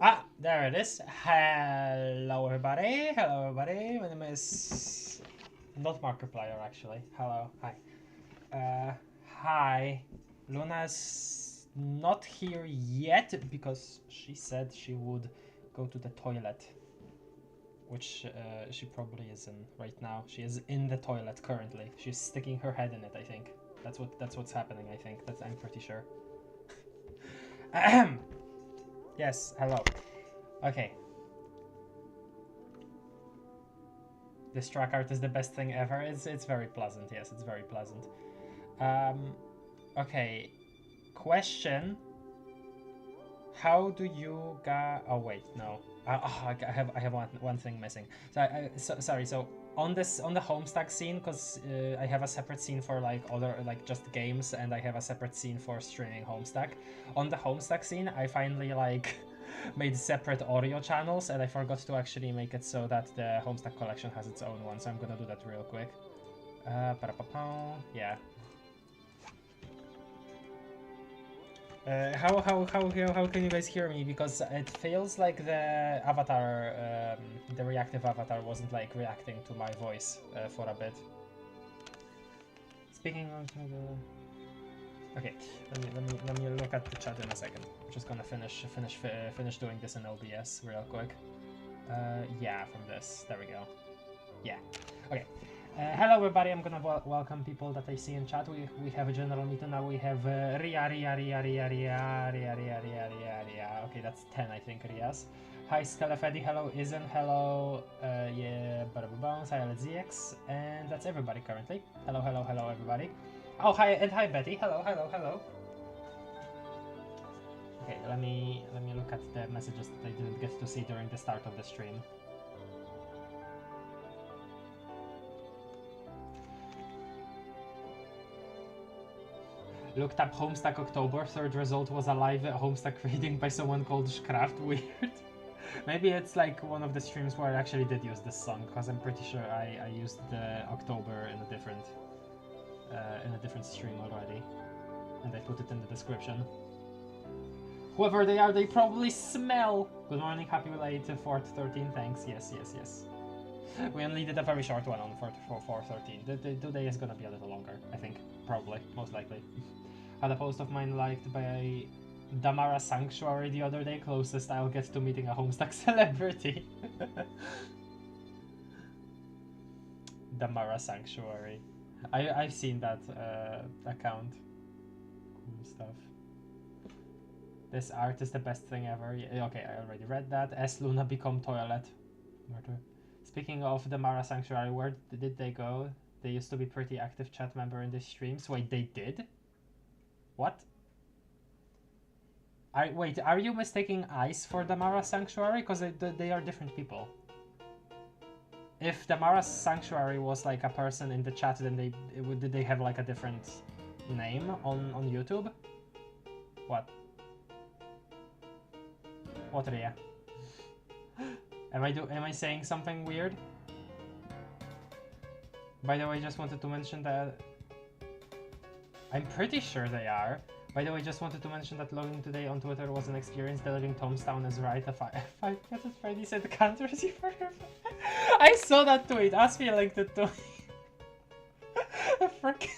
Ah, there it is. Hello everybody. Hello everybody. My name is not Markiplier actually. Hello. Hi. Hi. Luna's not here yet because she said she would go to the toilet, which she probably is in right now. She is in the toilet currently. She's sticking her head in it. I think that's what's happening. I think I'm pretty sure. Ahem. Yes. Hello. Okay. This track art is the best thing ever. It's very pleasant. Yes, it's very pleasant. Okay. Question. How do you oh wait, no. I have one thing missing. So sorry. So on the Homestuck scene, because I have a separate scene for like other like just games, and I have a separate scene for streaming Homestuck. On the Homestuck scene, I finally like made separate audio channels, and I forgot to actually make it so that the Homestuck collection has its own one. So I'm gonna do that real quick. Yeah. How can you guys hear me? Because it feels like the avatar, the reactive avatar, wasn't like reacting to my voice for a bit. Speaking of the, okay, let me look at the chat in a second. I'm just gonna finish doing this in OBS real quick. Yeah, from this. There we go. Yeah. Okay. Hello everybody, I'm gonna welcome people that I see in chat. We have a general meeting now. We have Ria. Okay, that's 10 I think, Rias. Hi Skelefedi, hello Izen, hello yeah, Bones, hi ZX, and that's everybody currently. Hello everybody. Oh hi, and hi Betty, hello. Okay, let me look at the messages that I didn't get to see during the start of the stream. Looked up Homestuck October, third result was a live Homestuck reading by someone called Schraft. Weird. Maybe it's like one of the streams where I actually did use this song, because I'm pretty sure I used the October in a different stream already, and I put it in the description. Whoever they are, they probably smell. Good morning, happy late 4:13. Thanks. Yes. We only did a very short one on 4:13. The today is gonna be a little longer, I think. Probably, most likely. Had a post of mine liked by Damara Sanctuary the other day. Closest I'll get to meeting a Homestuck celebrity. Damara Sanctuary. I've seen that account. Cool stuff. This art is the best thing ever. Yeah, okay, I already read that. S Luna become toilet. Murder. Speaking of the Mara Sanctuary, where did they go? They used to be pretty active chat member in the streams. Wait, they did? What? Wait, are you mistaking Ice for the Mara Sanctuary? Because they are different people. If the Mara Sanctuary was like a person in the chat, then did they have like a different name on YouTube? What? What, Ria? Am I saying something weird? By the way, just wanted to mention that I'm pretty sure they are. By the way, just wanted to mention that logging today on Twitter was an experience. Deleting Tombstone is right. If I get it Freddy said can't receive for her. I saw that tweet. Ask me linked it to frick.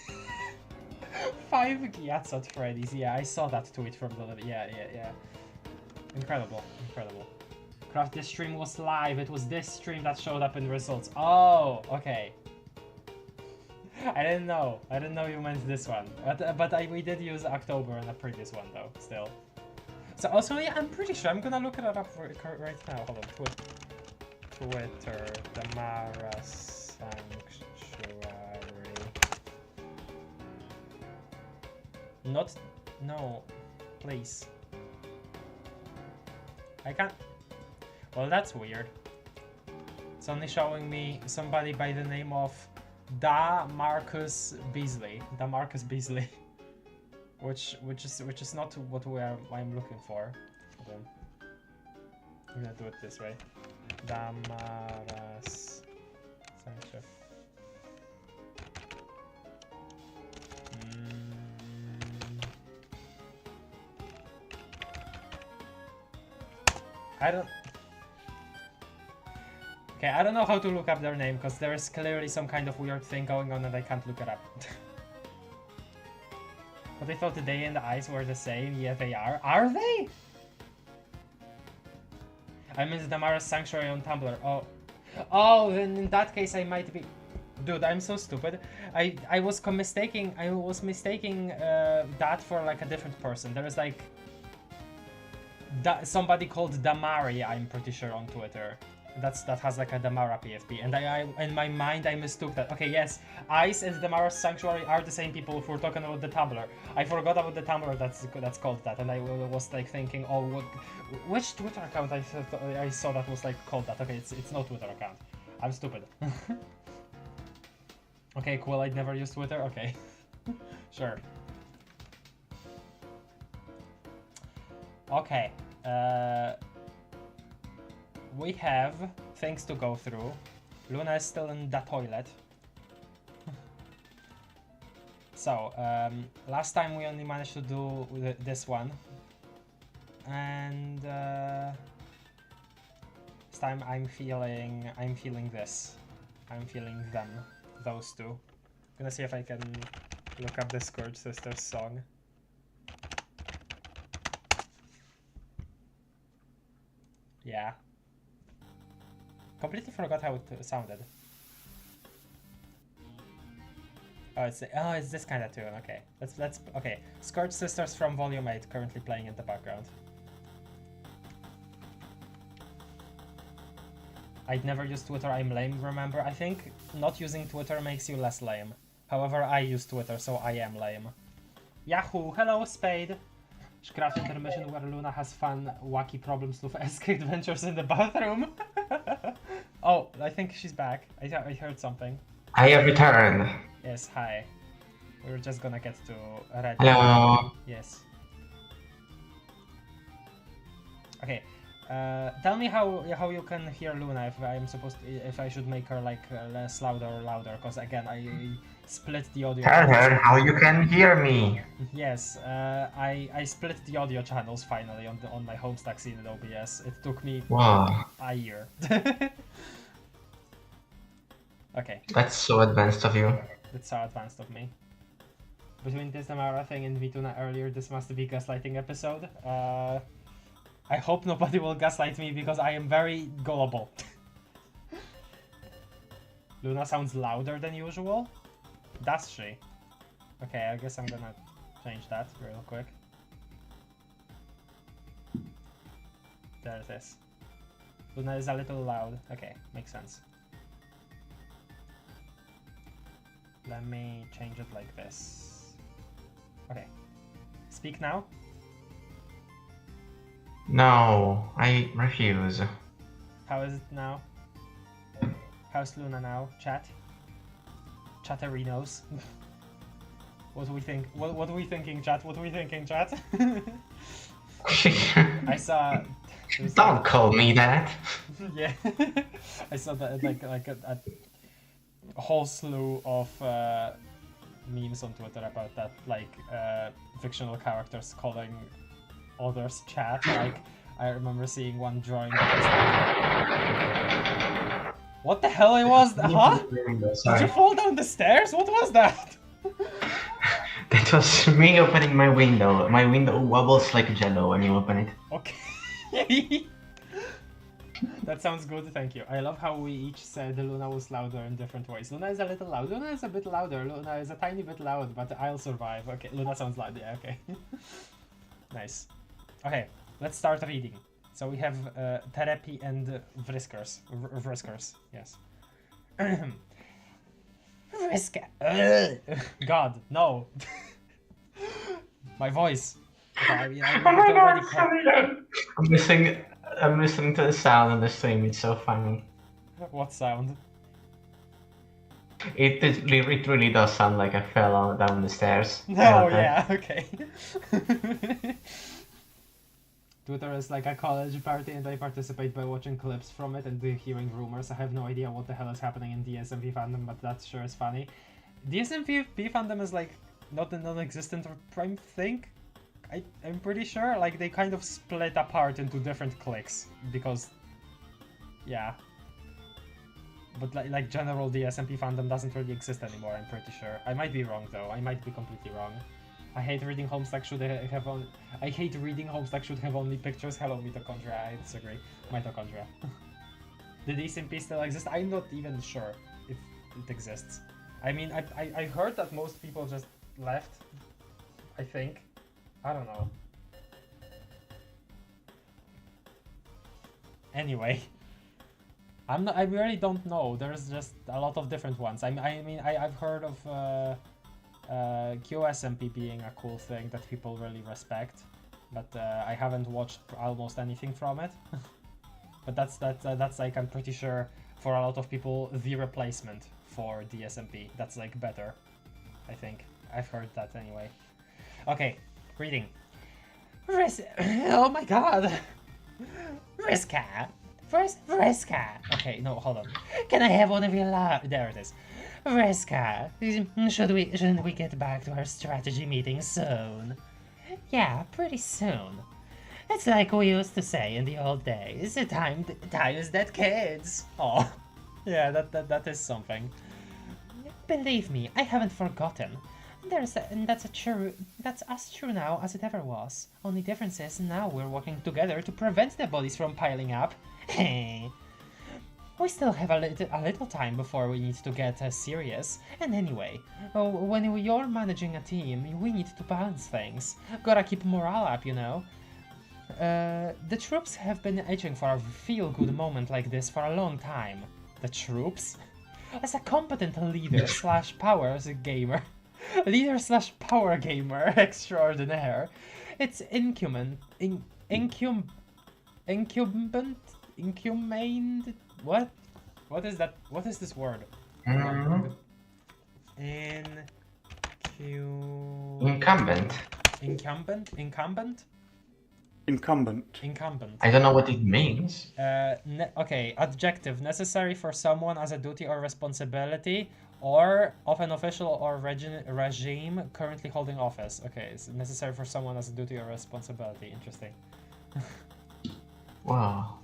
5 Gyats at Freddy's. Yeah, I saw that tweet from the yeah. Incredible. Craft, this stream was live. It was this stream that showed up in results. Oh, okay. I didn't know you meant this one. But we did use October in a previous one though, still. So also, yeah, I'm pretty sure. I'm gonna look it up right now. Hold on. Twitter, Damara Sanctuary. No, please. I can't. Well, that's weird. It's only showing me somebody by the name of Marcus Beasley, which is not what I'm looking for. Hold on. I'm gonna do it this way. Damaras Sanctuary. I don't... Okay, I don't know how to look up their name, because there is clearly some kind of weird thing going on and I can't look it up. But I thought the day and the eyes were the same. Yeah, they are. Are they? I missed Damara's Sanctuary on Tumblr. Oh. Oh, then in that case I might be... Dude, I'm so stupid. I was mistaking that for like a different person. There is like somebody called Damari, I'm pretty sure, on Twitter. That has like a Damara PFP, and I in my mind I mistook that. Okay, yes, Ice and Damara's Sanctuary are the same people if we're talking about the Tumblr. I forgot about the Tumblr that's called that, and I was like thinking, oh, which Twitter account I saw that was like called that? Okay, it's no Twitter account. I'm stupid. Okay, cool. I'd never used Twitter. Okay, sure. Okay. We have things to go through. Luna is still in the toilet. So, last time we only managed to do this one. And this time I'm feeling this. I'm feeling them, those two. I'm gonna see if I can look up the Scourge Sisters song. Yeah. Completely forgot how it sounded. Oh, it's this kind of tune. Okay, let's okay. Scourge Sisters from Volume 8 currently playing in the background. I'd never used Twitter. I'm lame. Remember, I think not using Twitter makes you less lame. However, I use Twitter, so I am lame. Yahoo! Hello, Spade. Craft intermission where Luna has fun, wacky problems with escape adventures in the bathroom. Oh, I think she's back. I heard something. I have returned. Yes, hi. We were just gonna get to Red. Hello. Yes. Okay. Tell me how you can hear Luna if I should make her like less louder or louder, because again I split the audio. Tell her how you can hear me. Yes, I split the audio channels finally on my Homestuck scene in OBS. It took me a year. Okay. That's so advanced of you. It's so advanced of me. Between this Damara thing and Vituna earlier, this must be gaslighting episode. I hope nobody will gaslight me because I am very gullible. Luna sounds louder than usual. Does she? Okay, I guess I'm gonna change that real quick. There it is. Luna is a little loud. Okay, makes sense. Let me change it like this. Okay. Speak now? No, I refuse. How is it now? How's Luna now? Chat? Chatterinos. What do we think? What are we thinking, chat? What are we thinking, chat? I saw... Don't call me that. Yeah. I saw that like a whole slew of memes on Twitter about that, like fictional characters calling others chat. Like I remember seeing one drawing that was like, what the hell it was? Huh? Did you fall down the stairs? What was that? That was me opening my window. My window wobbles like jello when you open it. Okay. That sounds good, thank you. I love how we each said Luna was louder in different ways. Luna is a little loud. Luna is a bit louder. Luna is a tiny bit loud, but I'll survive. Okay, Luna sounds loud. Yeah, okay. Nice. Okay, let's start reading. So we have therapy and Vriskers. Vriskers, yes. Vriska. God, no. My voice. Okay, I'm listening to the sound on the stream. It's so funny. What sound? It really does sound like I fell down the stairs. Oh yeah, okay. Twitter is like a college party and I participate by watching clips from it and hearing rumors. I have no idea what the hell is happening in DSMV fandom, but that sure is funny. DSMV fandom is like not a non-existent or prime thing. I'm pretty sure like they kind of split apart into different cliques because, yeah. But like general DSMP fandom doesn't really exist anymore. I'm pretty sure. I might be wrong though. I might be completely wrong. I hate reading Homestuck should have on. I hate reading Homestuck should have only pictures. Hello mitochondria. I disagree. Mitochondria. The DSMP still exist? I'm not even sure if it exists. I mean, I heard that most people just left. I think. I don't know. Anyway. I really don't know. There's just a lot of different ones. I've heard of QSMP being a cool thing that people really respect, but I haven't watched almost anything from it. But that's like, I'm pretty sure for a lot of people the replacement for DSMP. That's like better, I think. I've heard that anyway. Okay, reading. Oh my god! Riska! First, Vriska! Okay, no, hold on. Can I have one of your There it is. Vriska, shouldn't we get back to our strategy meeting soon? Yeah, pretty soon. It's like we used to say in the old days. Time is dead, kids. Oh, yeah, that is something. Believe me, I haven't forgotten. That's as true now as it ever was. Only difference is now we're working together to prevent the bodies from piling up. Hey, we still have a little time before we need to get serious. And anyway, when you're managing a team, we need to balance things. Gotta keep morale up, you know. The troops have been itching for a feel-good moment like this for a long time. The troops? As a competent leader slash power gamer, leader/power gamer extraordinaire, it's incumbent, what is that? What is this word? Incumbent. Incumbent. I don't know what it means. Okay, adjective, necessary for someone as a duty or responsibility, or of an official or regime currently holding office. Okay, it's necessary for someone as a duty or responsibility. Interesting. Wow.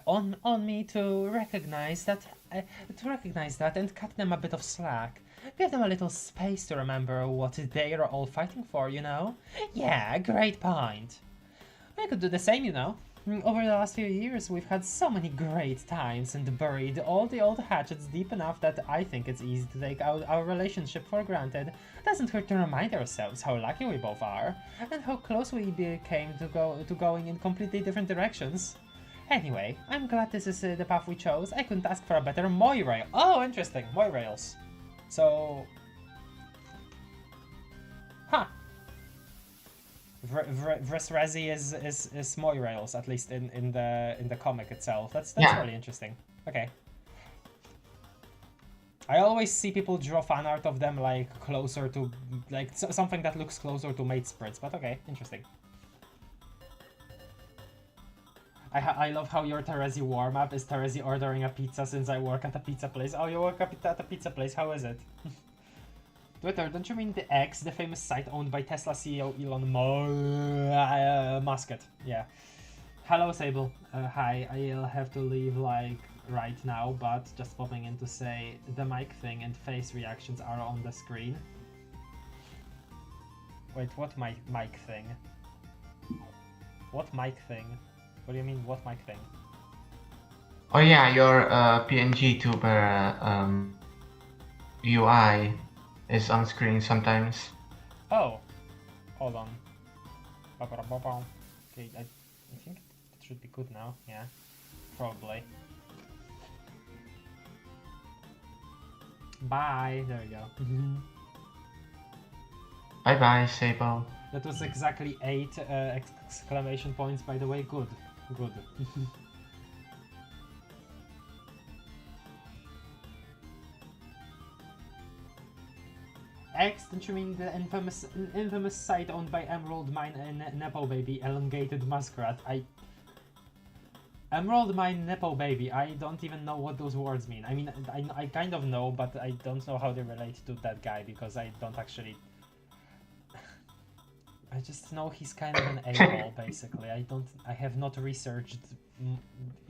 On me to recognize that and cut them a bit of slack. Give them a little space to remember what they are all fighting for, you know? Yeah, great point. We could do the same, you know. Over the last few years, we've had so many great times and buried all the old hatchets deep enough that I think it's easy to take our relationship for granted. Doesn't hurt to remind ourselves how lucky we both are, and how close we became to going in completely different directions. Anyway, I'm glad this is the path we chose. I couldn't ask for a better moirail. Oh, interesting, moirails. So, huh. Vresrezi is moirails, at least in the comic itself. That's really interesting. Okay. I always see people draw fan art of them like closer to like something that looks closer to mate spreads, but okay, interesting. I love how your Terezi warm-up is Terezi ordering a pizza since I work at a pizza place. Oh, you work at a pizza place, how is it? Twitter, don't you mean the X, the famous site owned by Tesla CEO Elon Musk? Yeah. Hello, Sable. Hi, I'll have to leave like right now, but just popping in to say the mic thing and face reactions are on the screen. Wait, what mic thing? What mic thing? What do you mean, what mic thing? Oh yeah, your PNG tuber UI is on screen sometimes. Oh, hold on. Okay, I think it should be good now. Yeah, probably. Bye. There we go. Bye bye, Sable. That was exactly 8 exclamation points, by the way. Good. Good. X, don't you mean the infamous site owned by Emerald Mine and Nepo Baby, Elongated Muskrat? Emerald Mine, Nepo Baby, I don't even know what those words mean. I mean, I kind of know, but I don't know how they relate to that guy, because I don't actually I just know he's kind of an a-hole, basically. I have not researched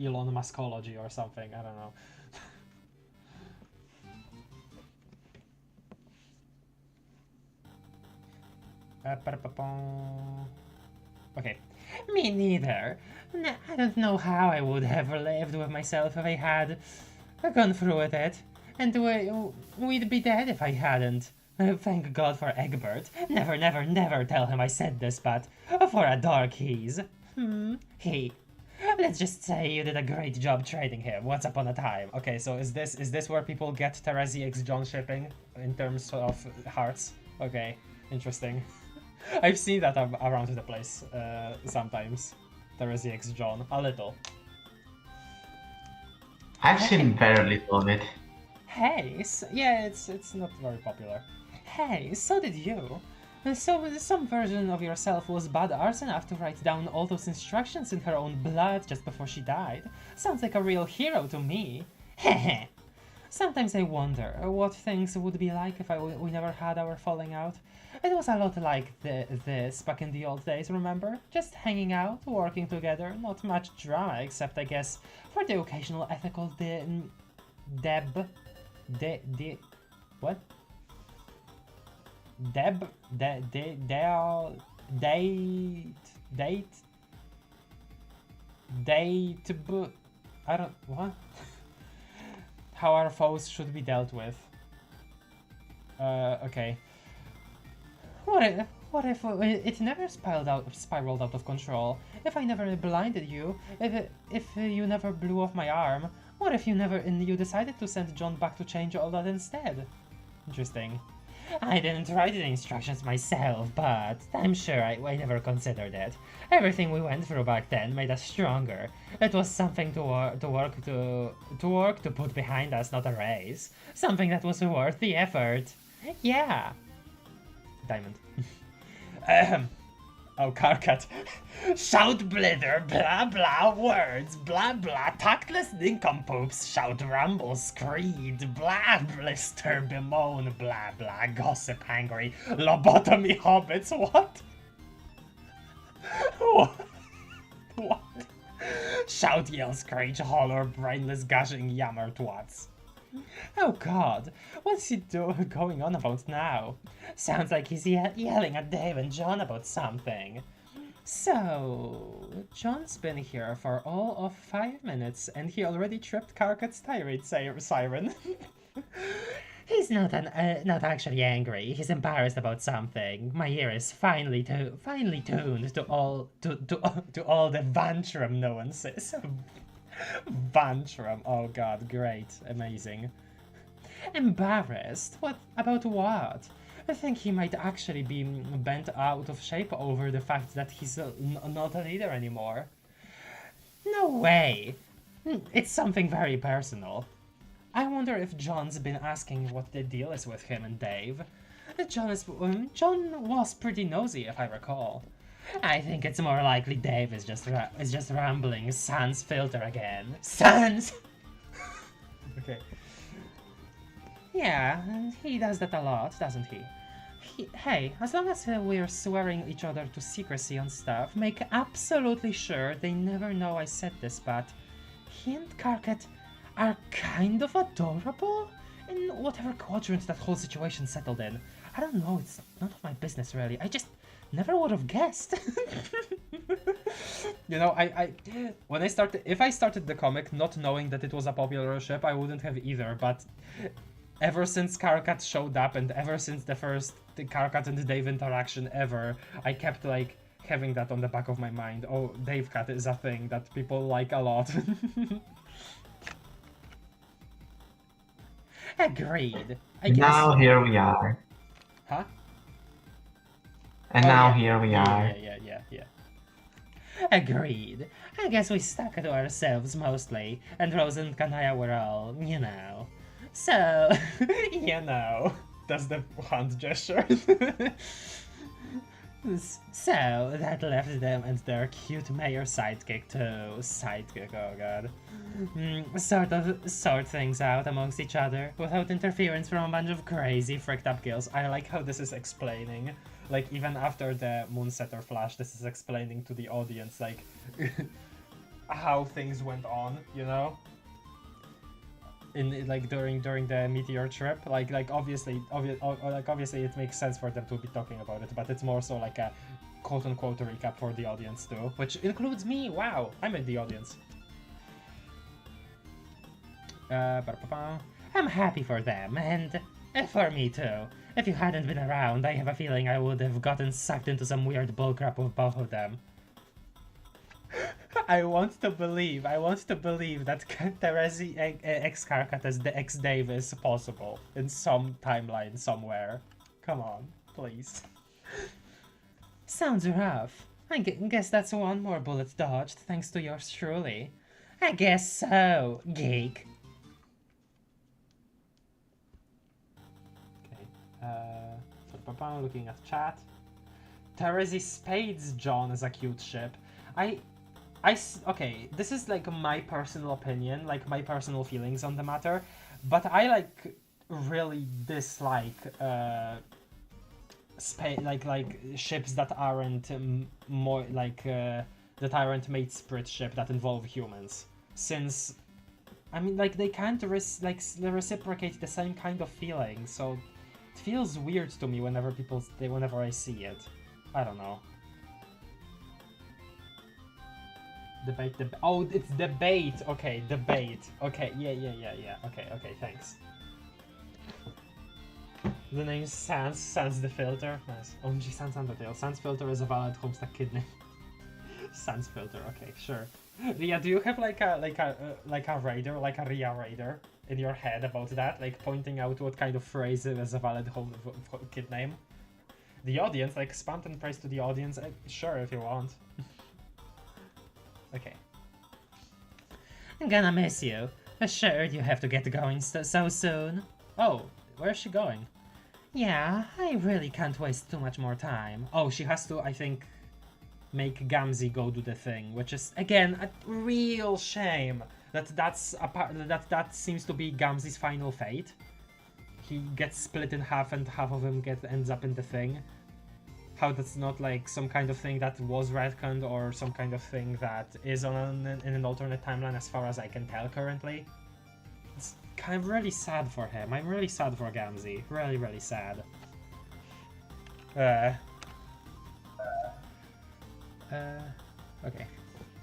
Elon Muskology or something, I don't know. Okay. Me neither. I don't know how I would have lived with myself if I had gone through with it. And we'd be dead if I hadn't. Thank God for Egbert. Never, never, never tell him I said this, but for a dark he's. He. Let's just say you did a great job trading him once upon a time. Okay, so is this where people get Teresa x John shipping in terms of hearts? Okay, interesting. I've seen that around the place sometimes. Teresa x John, a little. I've seen very little of it. Hey, yeah, it's not very popular. Hey, so did you. So some version of yourself was badass enough to write down all those instructions in her own blood just before she died. Sounds like a real hero to me. Heh. Sometimes I wonder what things would be like if we never had our falling out. It was a lot like this back in the old days, remember? Just hanging out, working together, not much drama except I guess for the occasional ethical what? Date, I don't, what? How our foes should be dealt with. Okay. What if it never spiraled out of control? If I never blinded you? If you never blew off my arm? What if you decided to send John back to change all that instead? Interesting. I didn't write the instructions myself, but I'm sure I never considered it. Everything we went through back then made us stronger. It was something to put behind us, not erase. Something that was worth the effort. Yeah. Diamond. Oh, Karkat. Shout blither, blah blah words, blah blah tactless nincompoops, shout rumble, screed, blah blister, bemoan, blah blah gossip angry, lobotomy hobbits, what? What? Shout, yell, screech, holler, brainless, gushing, yammer twats. Oh god, what's he going on about now? Sounds like he's yelling at Dave and John about something. So, John's been here for all of 5 minutes and he already tripped Karkat's tirade siren. He's not actually angry. He's embarrassed about something. My ear is finally tuned to all the Vantrum nuances. Vantrum. Oh god, great, amazing. Embarrassed? What about what? I think he might actually be bent out of shape over the fact that he's not a leader anymore. No way! It's something very personal. I wonder if John's been asking what the deal is with him and Dave. John was pretty nosy, if I recall. I think it's more likely Dave is just rambling sans filter again. Sans! Okay. Yeah, he does that a lot, doesn't he? Hey, as long as we're swearing each other to secrecy on stuff, make absolutely sure they never know I said this, but he and Karkat are kind of adorable in whatever quadrant that whole situation settled in. I don't know, it's none of my business really. I just never would have guessed. You know, if I started the comic not knowing that it was a popular ship, I wouldn't have either, but ever since Karkat showed up and ever since the first Karkat and Dave interaction ever, I kept like having that on the back of my mind. Oh, Dave Cat is a thing that people like a lot. Agreed. I guess. Now here we are. Huh? And now here we are. Yeah. Agreed. I guess we stuck to ourselves mostly, and Rose and Kanaya were all, you know. So, you know, that's the hand gesture. So, that left them and their cute mayor sidekick oh god. Sort things out amongst each other, without interference from a bunch of crazy fricked up girls. I like how this is explaining like even after the Moonsetter flash, this is explaining to the audience like how things went on, you know, in like during the meteor trip. Like obviously it makes sense for them to be talking about it, but it's more so like a quote-unquote recap for the audience too, which includes me. Wow, I'm in the audience. I'm happy for them, and for me too. If you hadn't been around, I have a feeling I would have gotten sucked into some weird bullcrap with both of them. I want to believe that Teresa X Karkat as the X Dave is possible in some timeline somewhere. Come on, please. Sounds rough. I guess that's one more bullet dodged thanks to yours truly. I guess so, geek. Looking at chat. Teresa Spades John is a cute ship. Okay, this is like my personal opinion, like my personal feelings on the matter, but I like really dislike ships that aren't more like that aren't mate sprit ship that involve humans, since I mean like they can't reciprocate the same kind of feeling, so it feels weird to me whenever I see it. I don't know. Debate. Oh, it's debate. Okay, debate. Okay, yeah. Okay, thanks. The name Sans the filter. Nice. OMG Sans Undertale. Sans filter is a valid Homestuck kid name. Sans filter. Okay, sure. Ria, do you have like a raider, like a Ria raider in your head about that, like pointing out what kind of phrase is a valid kid name? The audience, like spam and praise to the audience. Sure, if you want. Okay. I'm gonna miss you. Sure, you have to get going so soon. Oh, where's she going? Yeah, I really can't waste too much more time. Oh, she has to, I think, make Gamzee go do the thing, which is, again, a real shame. That seems to be Gamzee's final fate. He gets split in half and half of him ends up in the thing. How that's not like some kind of thing that was retconned or some kind of thing that is in an alternate timeline as far as I can tell currently. It's kind of really sad for him. I'm really sad for Gamzee. Really, really sad. Okay.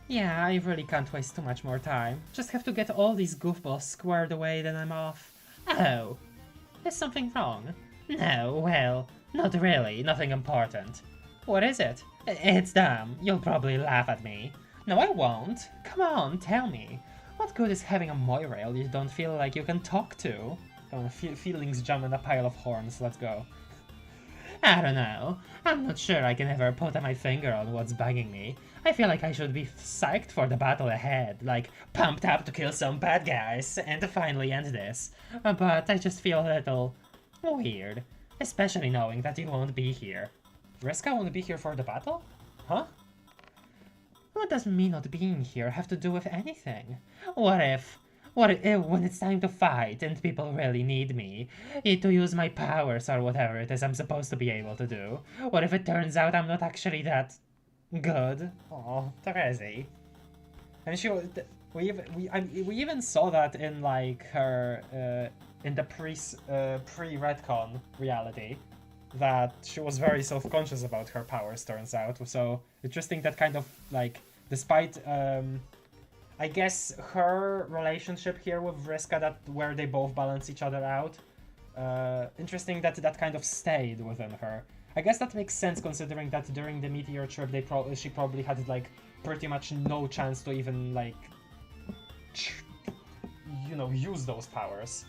Yeah, I really can't waste too much more time. Just have to get all these goofballs squared away, then I'm off. Oh, is something wrong? No, well, not really, nothing important. What is it? It's dumb. You'll probably laugh at me. No, I won't. Come on, tell me. What good is having a Moirail you don't feel like you can talk to? Come on, feelings jump in a pile of horns, let's go. I don't know. I'm not sure I can ever put my finger on what's bugging me. I feel like I should be psyched for the battle ahead, like pumped up to kill some bad guys and to finally end this. But I just feel a little weird, especially knowing that you won't be here. Vriska won't be here for the battle? Huh? What does me not being here have to do with anything? What if when it's time to fight and people really need me, to use my powers or whatever it is I'm supposed to be able to do? What if it turns out I'm not actually that good? Oh, Teresa. And we even saw that in like her in the pre-retcon reality, that she was very self-conscious about her powers, turns out. So interesting that kind of like, despite I guess her relationship here with Vriska, where they both balance each other out, interesting that kind of stayed within her. I guess that makes sense considering that during the meteor trip she probably had like pretty much no chance to even like use those powers.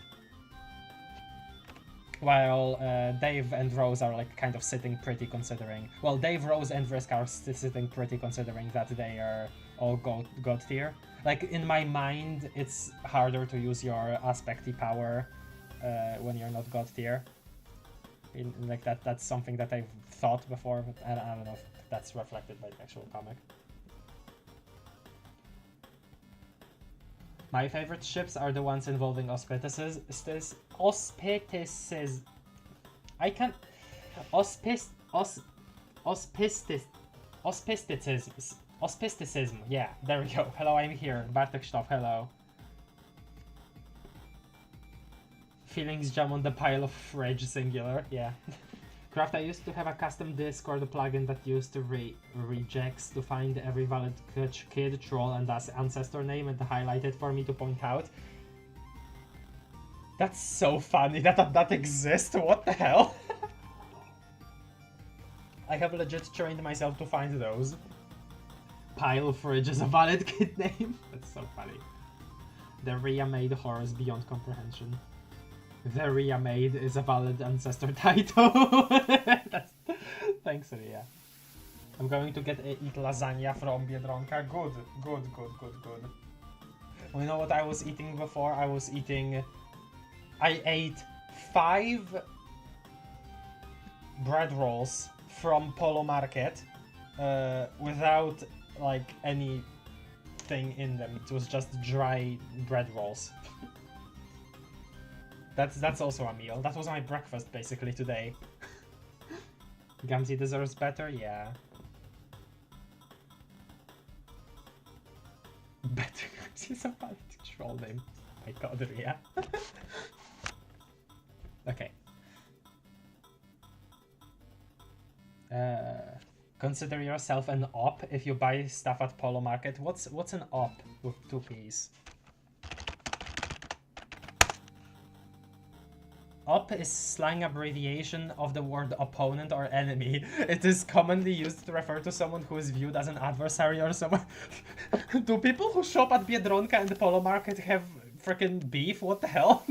While Dave and Rose are like kind of sitting pretty, considering... Well, Dave, Rose, and Vriska are sitting pretty, considering that they are all god tier. Like, in my mind, it's harder to use your aspecty power when you're not god tier. Like, that's something that I've thought before, but I don't know if that's reflected by the actual comic. My favorite ships are the ones involving auspices. I can't... Auspisticism. Yeah, there we go. Hello, I'm here. Bartek Stoff, hello. Feelings jam on the pile of fridge, singular. Yeah. Craft, I used to have a custom Discord plugin that used to rejects to find every valid kid, troll, and ancestor name and highlight it for me to point out. That's so funny that exists. What the hell? I have legit trained myself to find those. Pile fridge is a valid kid name. That's so funny. The Rhea made horrors beyond comprehension. The Rhea Maid is a valid ancestor title. Thanks, Rhea. I'm going to eat lasagna from Biedronka. Good. You know what I was eating before? I ate 5 bread rolls from Polo Market without like anything in them. It was just dry bread rolls. That's also a meal. That was my breakfast basically today. Gamzee deserves better, yeah. Better. He's a valid troll name. My god, yeah. Okay. Consider yourself an op if you buy stuff at Polo Market. What's an op with 2 P's? Op is slang abbreviation of the word opponent or enemy. It is commonly used to refer to someone who is viewed as an adversary or someone... Do people who shop at Biedronka and the Polo Market have freaking beef? What the hell?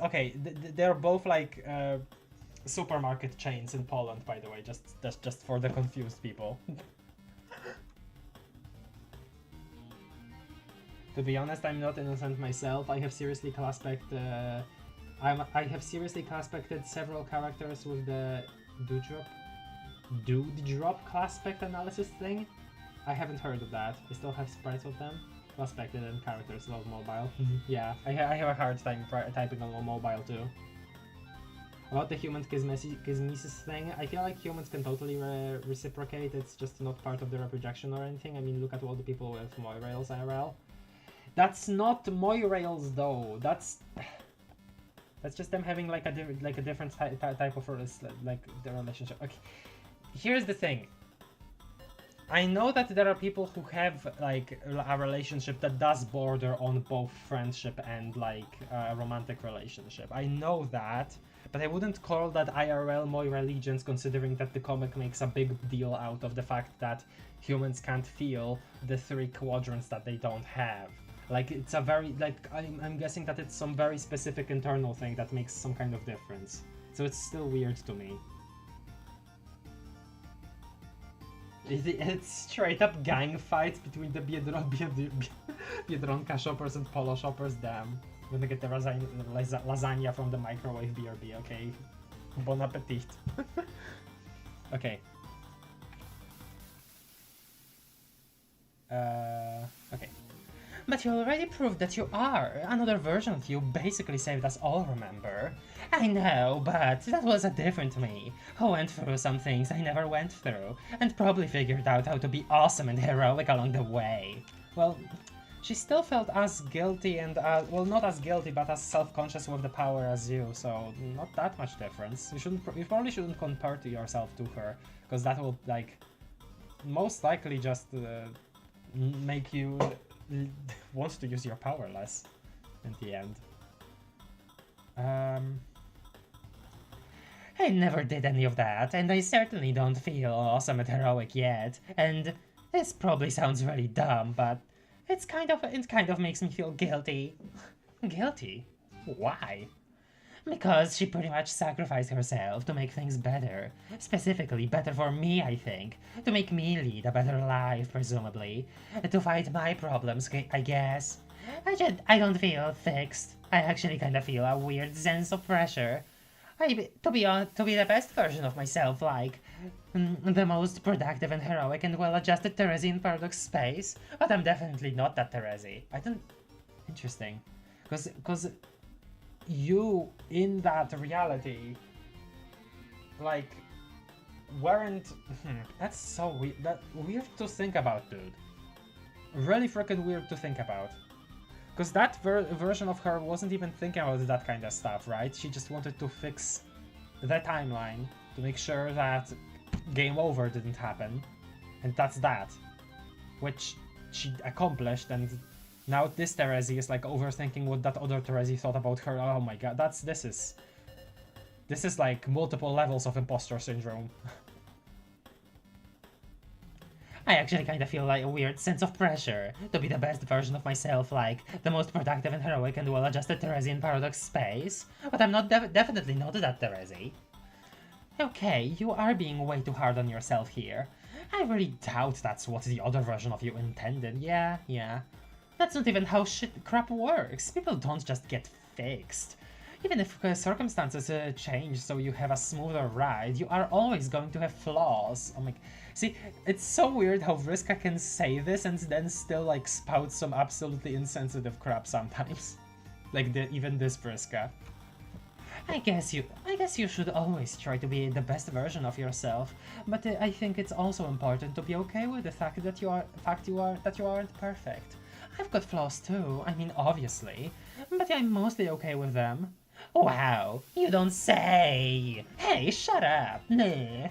Okay, they're both like supermarket chains in Poland, by the way, just for the confused people. To be honest, I'm not innocent myself. I have seriously class-packed several characters with the dude drop class-packed analysis thing. I haven't heard of that. I still have sprites of them. Class-packed and characters love mobile. Yeah, I have a hard time typing on mobile too. About the human kismesis thing, I feel like humans can totally reciprocate. It's just not part of the reproduction or anything. I mean, look at all the people with Moirails IRL. That's not Moirails though. That's just them having like a different type of like the relationship. Okay, here's the thing. I know that there are people who have like a relationship that does border on both friendship and like a romantic relationship. I know that, but I wouldn't call that IRL Moira allegiance, considering that the comic makes a big deal out of the fact that humans can't feel the 3 quadrants that they don't have. Like, it's a very, like, I'm guessing that it's some very specific internal thing that makes some kind of difference. So it's still weird to me. It's straight up gang fights between the Biedronka shoppers and Polo shoppers. Damn. I'm gonna get the lasagna from the microwave BRB, okay? Bon appetit. Okay. Okay. But you already proved that you are. Another version of you basically saved us all, remember? I know, but that was a different me, who went through some things I never went through, and probably figured out how to be awesome and heroic along the way. Well, she still felt as guilty and, well, not as guilty, but as self-conscious with the power as you, so not that much difference. You probably shouldn't compare to yourself to her, because that will, like, most likely just make you want to use your power less in the end. I never did any of that, and I certainly don't feel awesome and heroic yet, and this probably sounds really dumb, but it kind of makes me feel guilty. Guilty? Why? Because she pretty much sacrificed herself to make things better. Specifically, better for me, I think. To make me lead a better life, presumably. To fight my problems, I guess. I don't feel fixed. I actually kinda feel a weird sense of pressure. To be the best version of myself, like, the most productive and heroic and well-adjusted Teresa in Paradox space. But I'm definitely not that Teresa. Interesting. Because you, in that reality, like, weren't... that's so weird. That weird to think about, dude. Really freaking weird to think about. Because that version of her wasn't even thinking about that kind of stuff, right? She just wanted to fix the timeline to make sure that game over didn't happen. And that's that. Which she accomplished, and now this Teresi is like overthinking what that other Teresi thought about her. Oh my god, this is like multiple levels of imposter syndrome. I actually kind of feel like a weird sense of pressure to be the best version of myself, like the most productive and heroic and well-adjusted Teresi in Paradox space. But I'm not definitely not that Teresi. Okay, you are being way too hard on yourself here. I really doubt that's what the other version of you intended. Yeah. That's not even how crap works. People don't just get fixed. Even if circumstances change so you have a smoother ride, you are always going to have flaws. Oh my... See, it's so weird how Vriska can say this and then still like spout some absolutely insensitive crap sometimes. Like even this Vriska. I guess you should always try to be the best version of yourself, but I think it's also important to be okay with the fact that you aren't perfect. I've got flaws too, I mean obviously, but I'm mostly okay with them. Wow, you don't say! Hey, shut up! Nah.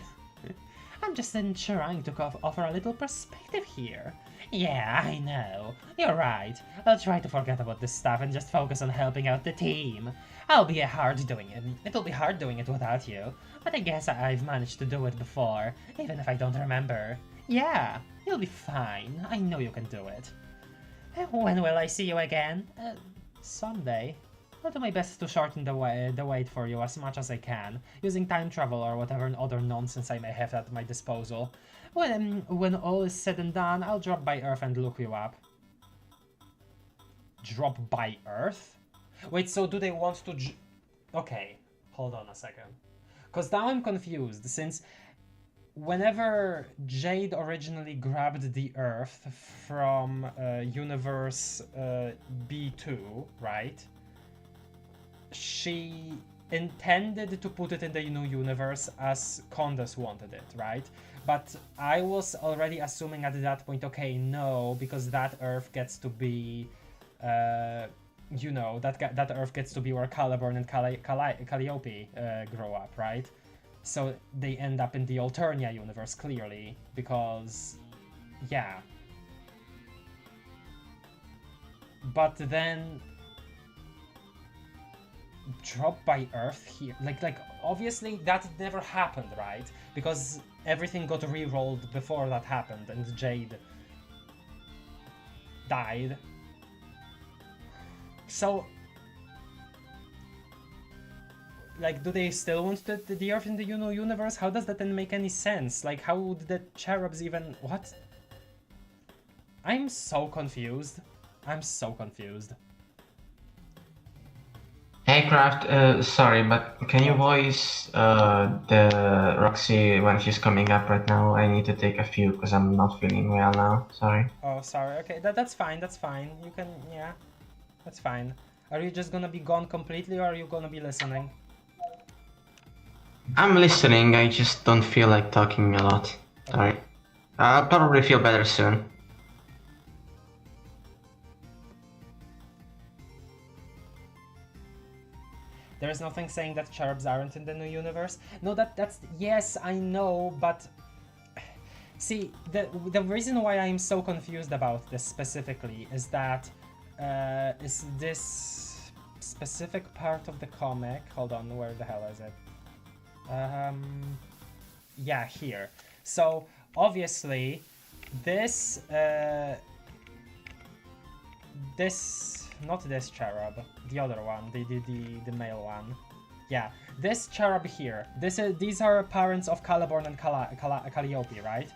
I'm just trying to offer a little perspective here. Yeah, I know. You're right. I'll try to forget about this stuff and just focus on helping out the team. It'll be hard doing it without you, but I guess I've managed to do it before, even if I don't remember. Yeah, you'll be fine. I know you can do it. When will I see you again? Someday. I'll do my best to shorten the wait for you as much as I can, using time travel or whatever other nonsense I may have at my disposal. When all is said and done, I'll drop by Earth and look you up. Drop by Earth? Wait, so do they want to... Okay, hold on a second. Because now I'm confused, since whenever Jade originally grabbed the Earth from universe B2, right? She intended to put it in the new universe as Condes wanted it, right? But I was already assuming at that point, okay, no, because that Earth gets to be, you know, that Earth gets to be where Caliburn and Calliope grow up, right? So they end up in the Alternia universe, clearly, because, yeah. But then... drop by Earth here, like obviously that never happened, right? Because everything got re-rolled before that happened and Jade died. So like, do they still want the Earth in the universe? How does that then make any sense? Like, how would the cherubs even... what? I'm so confused. Hey Craft, sorry, but can you voice the Roxy when she's coming up right now? I need to take a few because I'm not feeling well now. Sorry. Oh, sorry. Okay, that's fine. You can, yeah, that's fine. Are you just gonna be gone completely, or are you gonna be listening? I'm listening. I just don't feel like talking a lot. Sorry. I'll probably feel better soon. There's nothing saying that cherubs aren't in the new universe. No, that's... yes, I know, but... see, the reason why I'm so confused about this specifically is that... is this specific part of the comic... hold on, where the hell is it? Yeah, here. So, obviously, this... not this cherub, the other one, the male one. Yeah, this cherub here. These are parents of Caliburn and Calliope, right?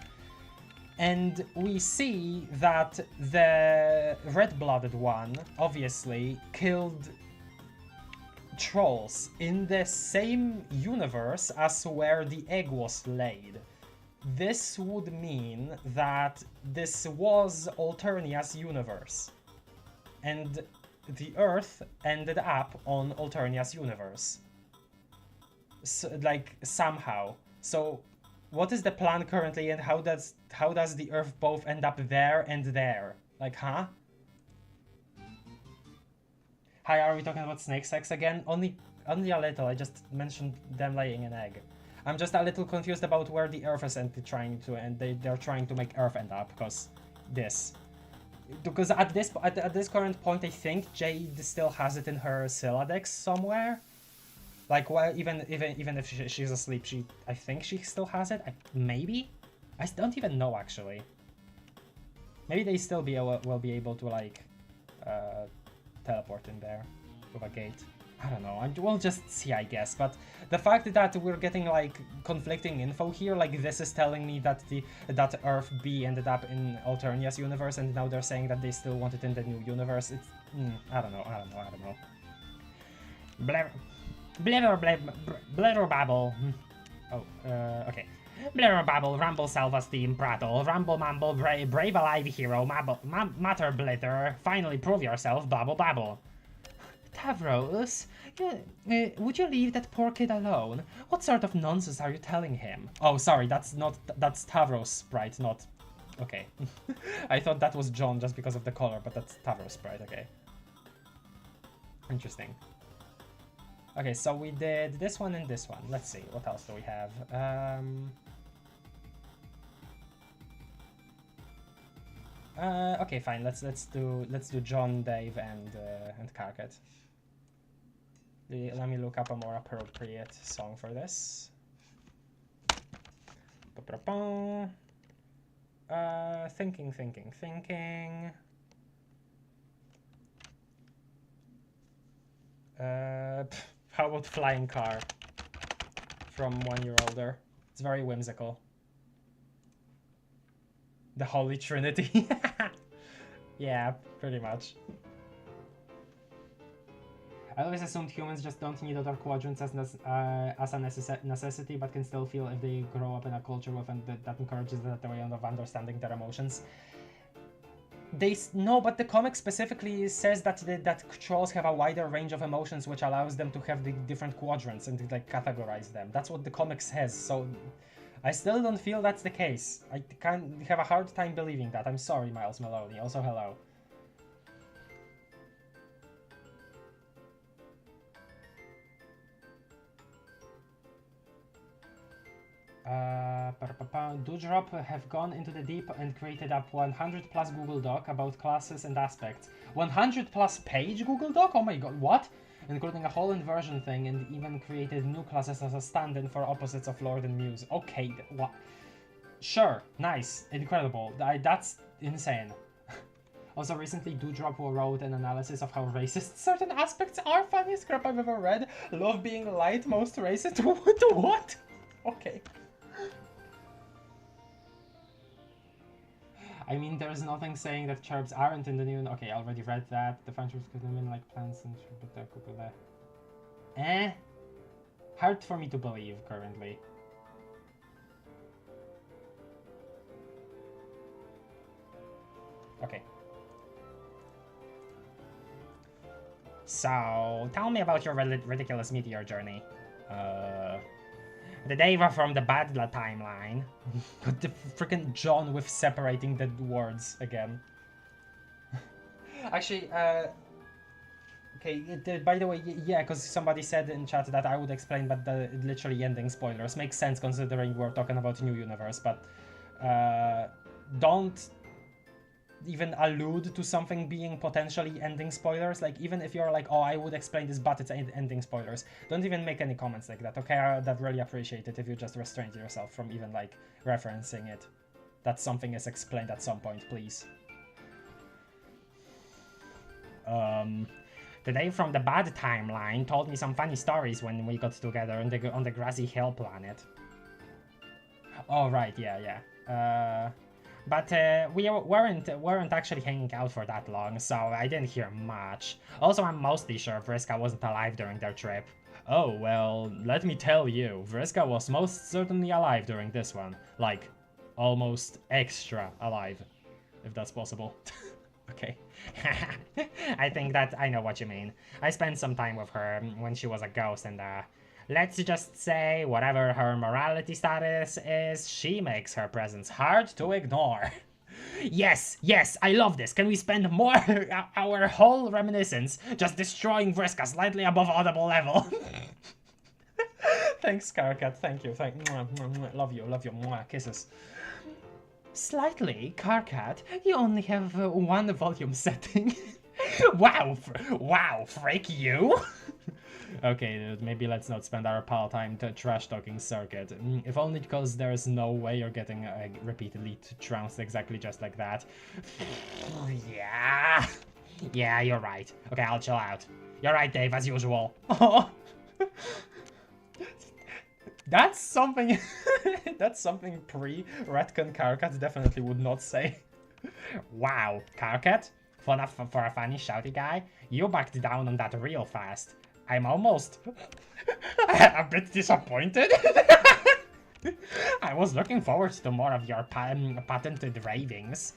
And we see that the red-blooded one, obviously, killed trolls in the same universe as where the egg was laid. This would mean that this was Alternia's universe. And the Earth ended up on Alternia's universe. like somehow. So what is the plan currently, and how does the Earth both end up there and there? Like, huh? Hi, are we talking about snake sex again? Only a little. I just mentioned them laying an egg. I'm just a little confused about where the Earth is trying to, and they're trying to make Earth end up, because this. Because at this current point, I think Jade still has it in her Sylladex somewhere. Like, well, even if she's asleep, I think she still has it. Maybe, I don't even know actually. Maybe they still will be able to like teleport in there with a gate. I don't know. We'll just see, I guess. But the fact that we're getting like conflicting info here, like this is telling me that that Earth B ended up in Alternia's universe, and now they're saying that they still want it in the new universe. It's I don't know. Blabber babble. Oh, okay. Blabber babble, rumble self-esteem prattle, rumble mumble, brave alive hero, matter blitter, finally prove yourself, babble babble. Tavros, would you leave that poor kid alone? What sort of nonsense are you telling him? Oh, sorry, that's Tavros sprite, not... Okay. I thought that was John just because of the color, but that's Tavros sprite, okay. Interesting. Okay, so we did this one and this one. Let's see, what else do we have? Okay, fine. Let's do John, Dave, and Karkat. Let me look up a more appropriate song for this. Thinking. How about Flying Car from 1 Year Older? It's very whimsical. The Holy Trinity. Yeah, pretty much. I always assumed humans just don't need other quadrants as a necessity, but can still feel if they grow up in a culture that encourages that way of understanding their emotions. No, but the comic specifically says that that trolls have a wider range of emotions, which allows them to have the different quadrants and to like categorize them. That's what the comic says. So I still don't feel that's the case. I can have a hard time believing that. I'm sorry, Miles Maloney. Also, hello. Doodrop have gone into the deep and created up 100 plus Google Doc about classes and aspects. 100 plus page Google Doc? Oh my god, what? Including a whole inversion thing, and even created new classes as a stand-in for opposites of Lord and Muse. Okay, what? Sure, nice, incredible. That's insane. Also, recently Doodrop wrote an analysis of how racist certain aspects are. Funniest crap I've ever read. Love being light, most racist. What? Okay. I mean, there's nothing saying that cherubs aren't in the new... Okay, I already read that. The functions could have been like plants and... Hard for me to believe, currently. Okay. So, tell me about your ridiculous meteor journey. The Dave from the Badla timeline. The freaking John with separating the words again. Actually, okay, by the way, yeah, because somebody said in chat that I would explain, but the literally ending spoilers makes sense considering we're talking about new universe, but don't even allude to something being potentially ending spoilers. Like, even if you're like, oh, I would explain this, but it's ending spoilers, don't even make any comments like that, okay? I'd really appreciate it if you just restrained yourself from even like referencing it, that something is explained at some point, please. The Dave from the bad timeline told me some funny stories when we got together on the grassy hill planet. Oh right, yeah. But we weren't actually hanging out for that long, so I didn't hear much. Also, I'm mostly sure Vriska wasn't alive during their trip. Oh, well, let me tell you, Vriska was most certainly alive during this one. Like, almost extra alive, if that's possible. Okay. I think that I know what you mean. I spent some time with her when she was a ghost, and Let's just say whatever her morality status is, she makes her presence hard to ignore. Yes, yes, I love this. Can we spend more our whole reminiscence just destroying Vriska slightly above audible level? Thanks, Karkat. Thank you. Love you. Mwah. Kisses. Slightly, Karkat. You only have one volume setting. Wow, freak you. Okay, dude, maybe let's not spend our pal time trash talking Circuit. If only because there's no way you're getting repeatedly trounced exactly just like that. Yeah, you're right. Okay, I'll chill out. You're right, Dave, as usual. That's something. That's something pre-Retcon Karkat definitely would not say. Wow, Karkat, for a funny shouty guy, you backed down on that real fast. I'm almost a bit disappointed. I was looking forward to more of your patented ravings.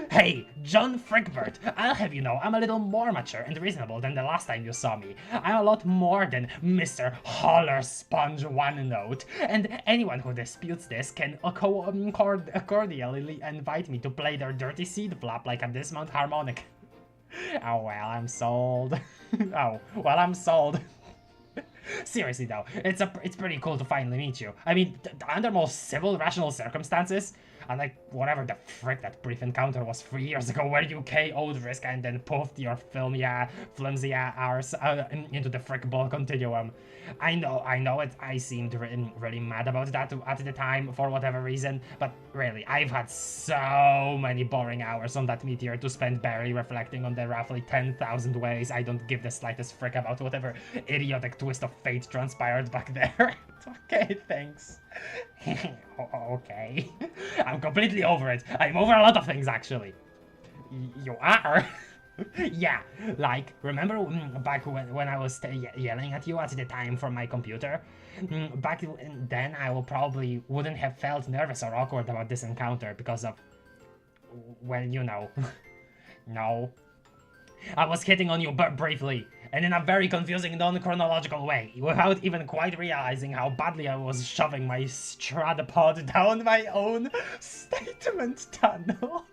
Hey, John Frickbert, I'll have you know I'm a little more mature and reasonable than the last time you saw me. I'm a lot more than Mr. Holler Sponge One Note, and anyone who disputes this can cordially invite me to play their dirty seed flap like a dismount harmonic. Oh well, I'm sold. I'm sold. Seriously though, it's pretty cool to finally meet you. I mean, under most civil, rational circumstances, unlike whatever the frick that brief encounter was 3 years ago where you KO'd Riska and then poofed your flimsy arse into the frick ball continuum. I know it. I seemed really mad about that at the time for whatever reason, but really, I've had so many boring hours on that meteor to spend barely reflecting on the roughly 10,000 ways I don't give the slightest frick about whatever idiotic twist of fate transpired back there. Okay, thanks. Okay. I'm completely over it. I'm over a lot of things, actually. You are? Yeah, like, remember back when I was yelling at you at the time from my computer? Back then, I probably wouldn't have felt nervous or awkward about this encounter because of, well, you know. No. I was hitting on you briefly, and in a very confusing non-chronological way, without even quite realizing how badly I was shoving my strad pod down my own statement tunnel.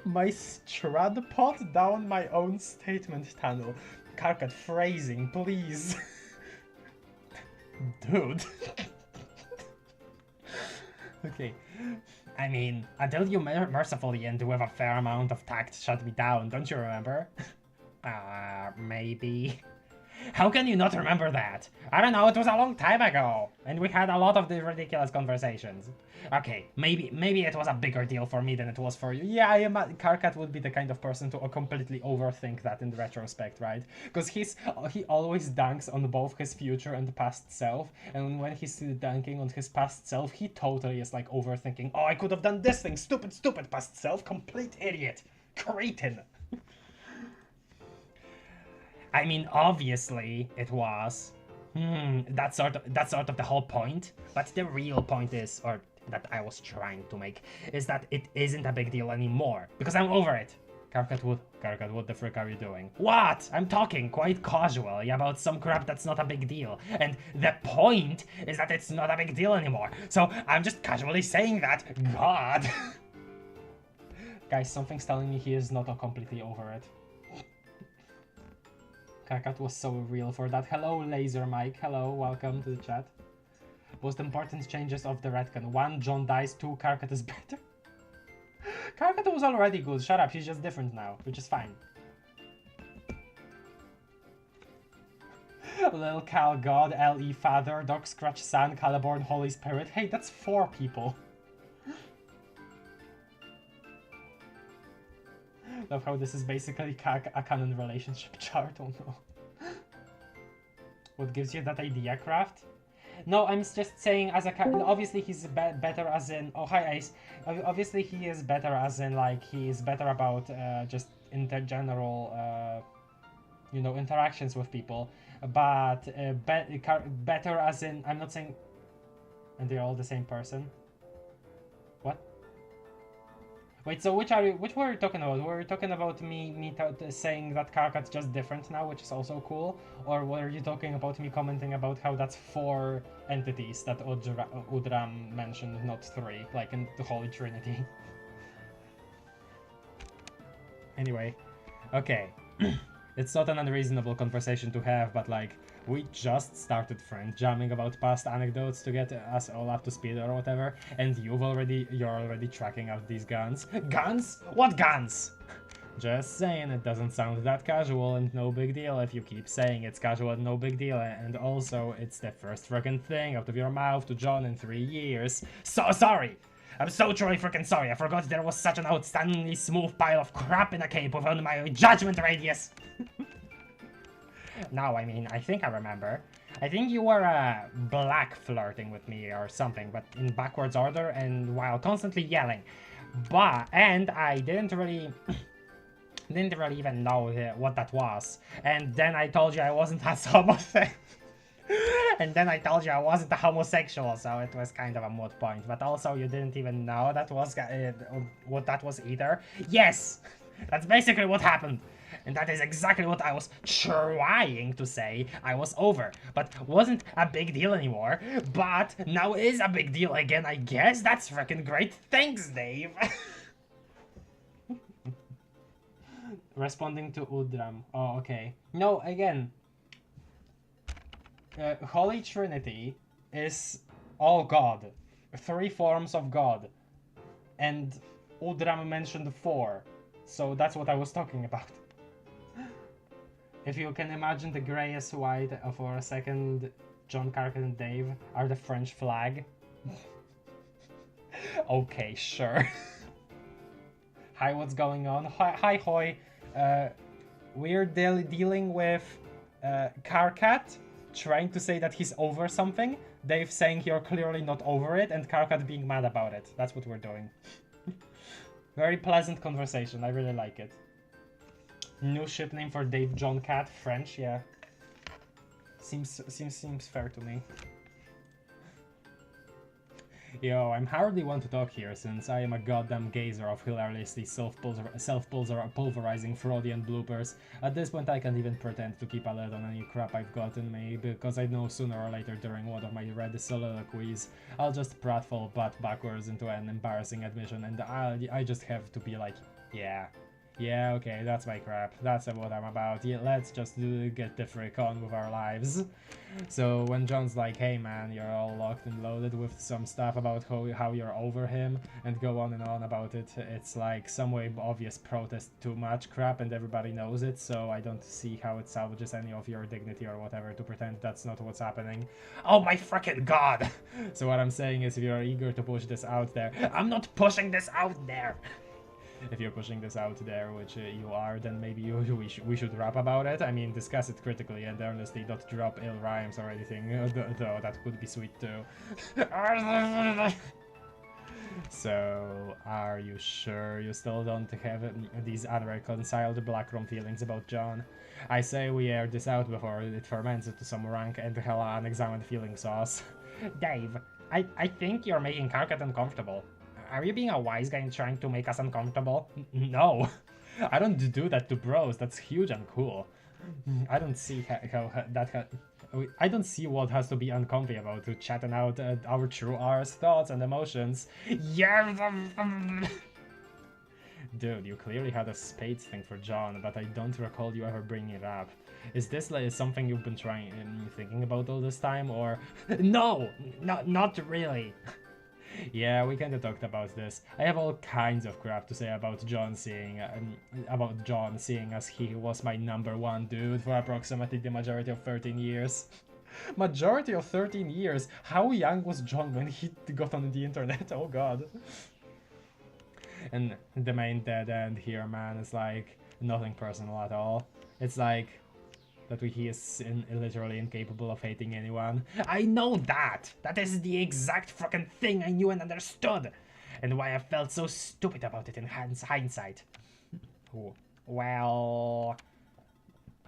My strad pod down my own statement tunnel. Karkat, phrasing, please. Dude. Okay. I mean, until you mercifully and with a fair amount of tact shut me down, don't you remember? Maybe. How can you not remember that? I don't know, it was a long time ago, and we had a lot of the ridiculous conversations. Okay, maybe it was a bigger deal for me than it was for you. Yeah, Karkat would be the kind of person to completely overthink that in retrospect, right? Because he always dunks on both his future and past self, and when he's dunking on his past self, he totally is like overthinking, oh, I could have done this thing, stupid past self, complete idiot, cretin. I mean, obviously, it was. That's sort of the whole point. But the real point is, or that I was trying to make, is that it isn't a big deal anymore. Because I'm over it. Karkat, what the frick are you doing? What? I'm talking quite casually about some crap that's not a big deal. And the point is that it's not a big deal anymore. So I'm just casually saying that. God. Guys, something's telling me he is not completely over it. Karkat was so real for that. Hello, Laser Mike. Hello, welcome to the chat. Most important changes of the retcon. 1, John dies. 2, Karkat is better. Karkat was already good. Shut up, he's just different now, which is fine. Lil Cal God, L.E. Father, Dog Scratch San, Caliborn, Holy Spirit. Hey, that's 4 people. Love how this is basically a canon relationship chart. Oh no. What gives you that idea, Craft? No, I'm just saying as a obviously he's better as in, oh hi Ace, obviously he is better as in like he is better about just general you know, interactions with people, but better as in, I'm not saying, and they're all the same person. What? Wait, so which were you talking about? Were you talking about me saying that Karkat's just different now, which is also cool? Or were you talking about me commenting about how that's 4 entities that Udram mentioned, not 3, like in the Holy Trinity? Anyway, okay. It's not an unreasonable conversation to have, but like, we just started friend jamming about past anecdotes to get us all up to speed or whatever, and you're already tracking out these guns. Guns? What guns? Just saying, it doesn't sound that casual and no big deal if you keep saying it's casual and no big deal, and also it's the first freaking thing out of your mouth to John in 3 years. So sorry! I'm so truly freaking sorry, I forgot there was such an outstandingly smooth pile of crap in a cave within my judgment radius! No, I mean, I think I remember. I think you were black flirting with me or something, but in backwards order and while constantly yelling. And I didn't really even know what that was. And then I told you I wasn't a homosexual. And then I told you I wasn't a homosexual, so it was kind of a moot point. But also, you didn't even know that was what that was either. Yes, that's basically what happened. And that is exactly what I was trying to say. I was over, but wasn't a big deal anymore. But now is a big deal again, I guess. That's freaking great. Thanks, Dave. Responding to Udram. Oh, okay. No, again. Holy Trinity is all God. 3 forms of God. And Udram mentioned 4. So that's what I was talking about. If you can imagine the greyest white for a second, John, Karkat, and Dave are the French flag. Okay, sure. Hi, what's going on? Hi, Hoy. We're dealing with Karkat trying to say that he's over something, Dave saying you're clearly not over it, and Karkat being mad about it. That's what we're doing. Very pleasant conversation. I really like it. New ship name for Dave John Cat, French, yeah. Seems fair to me. Yo, I'm hardly one to talk here since I am a goddamn gazer of hilariously self-pulverizing Freudian bloopers. At this point I can't even pretend to keep a lid on any crap I've got in me, because I know sooner or later during one of my red soliloquies, I'll just pratfall butt backwards into an embarrassing admission, and I just have to be like, yeah, okay, that's my crap. That's what I'm about. Yeah, let's just get the frick on with our lives. So when John's like, hey man, you're all locked and loaded with some stuff about how you're over him, and go on and on about it, it's like some way obvious protest too much crap and everybody knows it, so I don't see how it salvages any of your dignity or whatever to pretend that's not what's happening. Oh my frickin' god! So what I'm saying is if you're eager to push this out there, I'm not pushing this out there! If you're pushing this out there, which you are, then maybe we should rap about it. I mean, discuss it critically and earnestly, not drop ill rhymes or anything, though that could be sweet too. So, are you sure you still don't have these unreconciled blackroom feelings about John? I say we air this out before it ferments into some rank and hella unexamined feeling sauce. Dave, I think you're making Karkat uncomfortable. Are you being a wise guy and trying to make us uncomfortable? No. I don't do that to bros. That's huge and cool. I don't see I don't see what has to be uncomfy about to chatting out our true ours, thoughts and emotions. Yeah. Dude, you clearly had a spades thing for John, but I don't recall you ever bringing it up. Is this like something you've been thinking about all this time, or? No, not really. Yeah, we kinda talked about this. I have all kinds of crap to say about John seeing as he was my #1 dude for approximately the majority of 13 years. Majority of 13 years? How young was John when he got on the internet? Oh god. And the main dead end here, man, is like nothing personal at all. It's like that he is literally incapable of hating anyone. I know that! That is the exact fucking thing I knew and understood! And why I felt so stupid about it in hindsight. Well...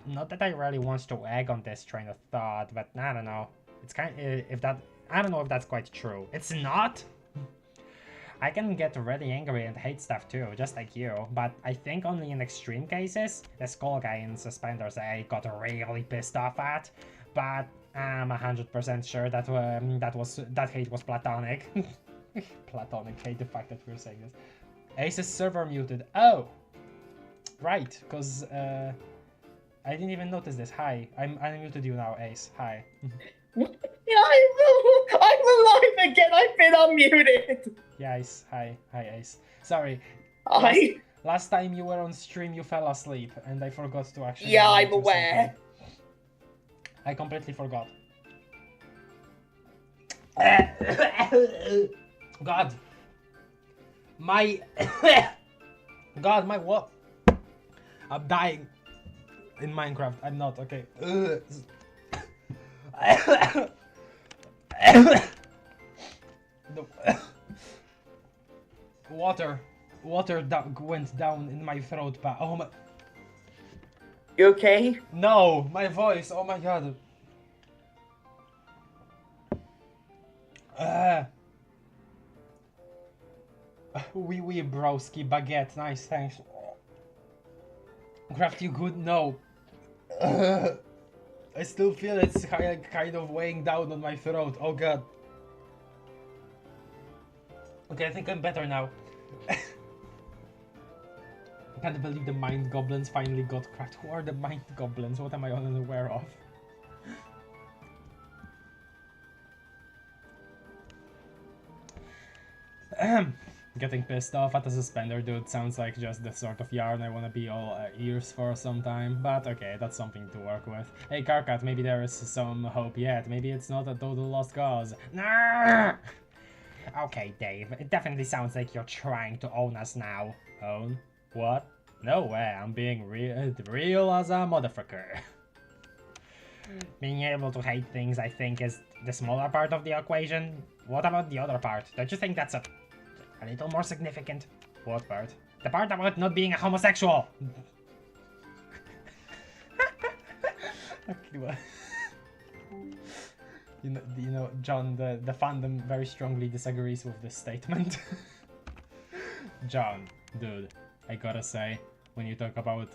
Not that I really want to egg on this train of thought, but I don't know. It's kind of... I don't know if that's quite true. It's not? I can get really angry and hate stuff too, just like you, but I think only in extreme cases. The skull guy in suspenders I got really pissed off at, but I'm 100% sure that that hate was platonic. Platonic hate, the fact that we're saying this. Ace's server muted. Oh! Right, because I didn't even notice this. Hi, I'm muted you now, Ace. Hi. Yeah, I'm alive again. I've been unmuted. Yeah, Ace. Hi, Ace. Sorry. Last time you were on stream, you fell asleep, and I forgot to actually. Yeah, I'm aware. I completely forgot. God. My. God, my what? I'm dying. In Minecraft, I'm not, okay. Water went down in my throat, but oh my. You okay? No, my voice, oh my god. Wee broski baguette, nice, thanks. Craft, you good? No. I still feel it's kind of weighing down on my throat. Oh god. Okay, I think I'm better now. I can't believe the mind goblins finally got cracked. Who are the mind goblins? What am I unaware of? Getting pissed off at the suspender dude sounds like just the sort of yarn I want to be all ears for some time, but okay, that's something to work with. Hey Karkat, maybe there is some hope yet. Maybe it's not a total lost cause. Nah! Okay, Dave, it definitely sounds like you're trying to own us now. Own? What? No way, I'm being real as a motherfucker. Being able to hate things, I think, is the smaller part of the equation. What about the other part? Don't you think that's a little more significant? What part? The part about not being a homosexual! Okay, well. You know, John, the fandom very strongly disagrees with this statement. John, dude, I gotta say, when you talk about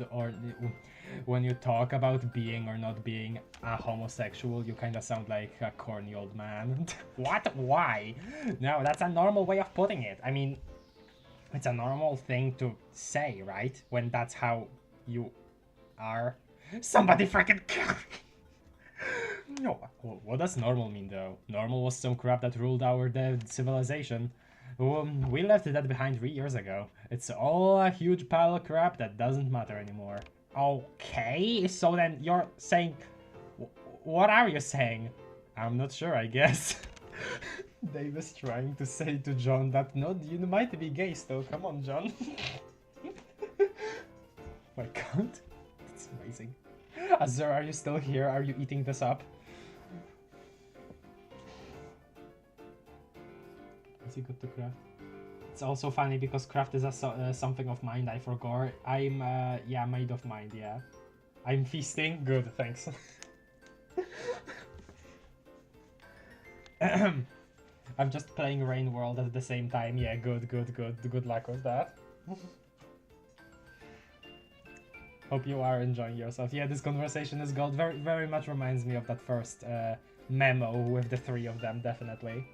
being or not being a homosexual, you kinda sound like a corny old man. What? Why? No, that's a normal way of putting it. I mean, it's a normal thing to say, right? When that's how you are. Somebody freaking No, what does normal mean though? Normal was some crap that ruled our dead civilization. We left that behind 3 years ago. It's all a huge pile of crap that doesn't matter anymore. Okay, so then you're saying... What are you saying? I'm not sure, I guess. Dave is trying to say to John that no, you might be gay still. Come on, John. My god, that's amazing. Azur, are you still here? Are you eating this up? Is he good to craft? It's also funny because craft is something of mind. I forgot. I'm yeah, made of mind. Yeah, I'm feasting. Good, thanks. I'm just playing Rain World at the same time. Yeah, good. Good luck with that. Hope you are enjoying yourself. Yeah, this conversation is gold. Very much reminds me of that first memo with the 3 of them, definitely.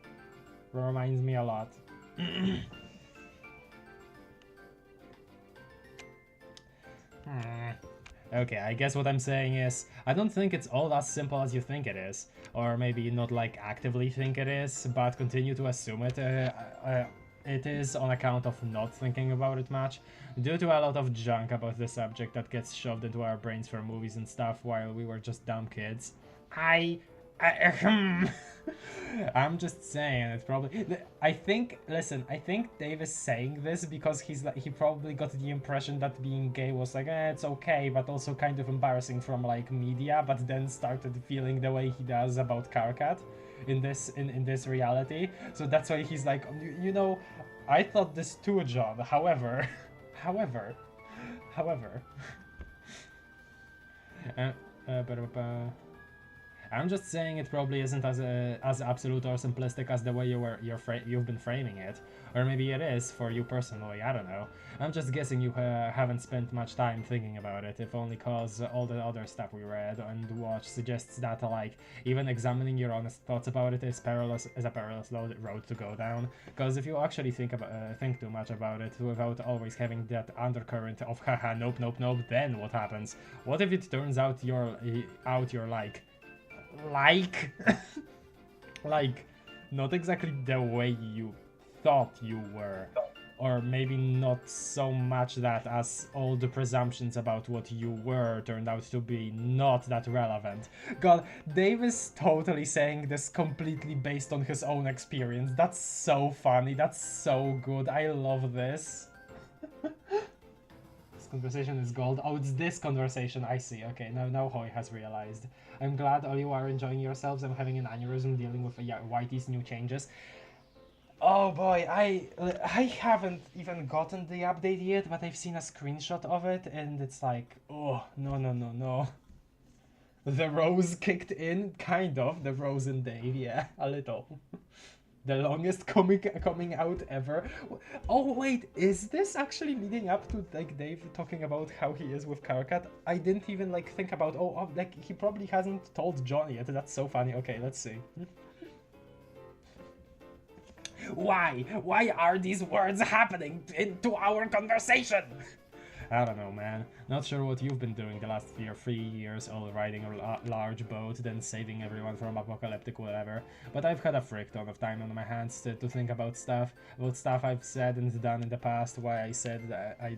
Reminds me a lot. Okay, I guess what I'm saying is, I don't think it's all as simple as you think it is. Or maybe not like actively think it is, but continue to assume it. It is on account of not thinking about it much, due to a lot of junk about the subject that gets shoved into our brains for movies and stuff while we were just dumb kids. I'm just saying, it's probably... I think Dave is saying this because he probably got the impression that being gay was like, it's okay, but also kind of embarrassing from like media, but then started feeling the way he does about Karkat in this reality. So that's why he's like, you know, I thought this too, John. However, I'm just saying it probably isn't as absolute or simplistic as the way you've been framing it, or maybe it is for you personally. I don't know. I'm just guessing you haven't spent much time thinking about it, if only cause all the other stuff we read and watched suggests that like even examining your honest thoughts about it is a perilous road to go down. Because if you actually think too much about it without always having that undercurrent of haha nope, then what happens? What if it turns out you're like like not exactly the way you thought you were, or maybe not so much that as all the presumptions about what you were turned out to be not that relevant. God, Dave is totally saying this completely based on his own experience. That's so funny, that's so good, I love this. This conversation is gold. Oh, it's this conversation, I see. Okay, now Hoy has realized. I'm glad all you are enjoying yourselves. I'm having an aneurysm dealing with Whitey's new changes. Oh boy, I haven't even gotten the update yet, but I've seen a screenshot of it, and it's like, oh, no. The Rose kicked in, kind of, the Rose and Dave, yeah, a little. The longest coming out ever. Oh wait, is this actually leading up to like Dave talking about how he is with Karkat? I didn't even like think about, like he probably hasn't told John yet, that's so funny. Okay, let's see. Why? Why are these words happening into our conversation? I don't know, man. Not sure what you've been doing the last 3 years, all riding a large boat, then saving everyone from apocalyptic whatever. But I've had a frick ton of time on my hands to think about stuff I've said and done in the past, why I said that I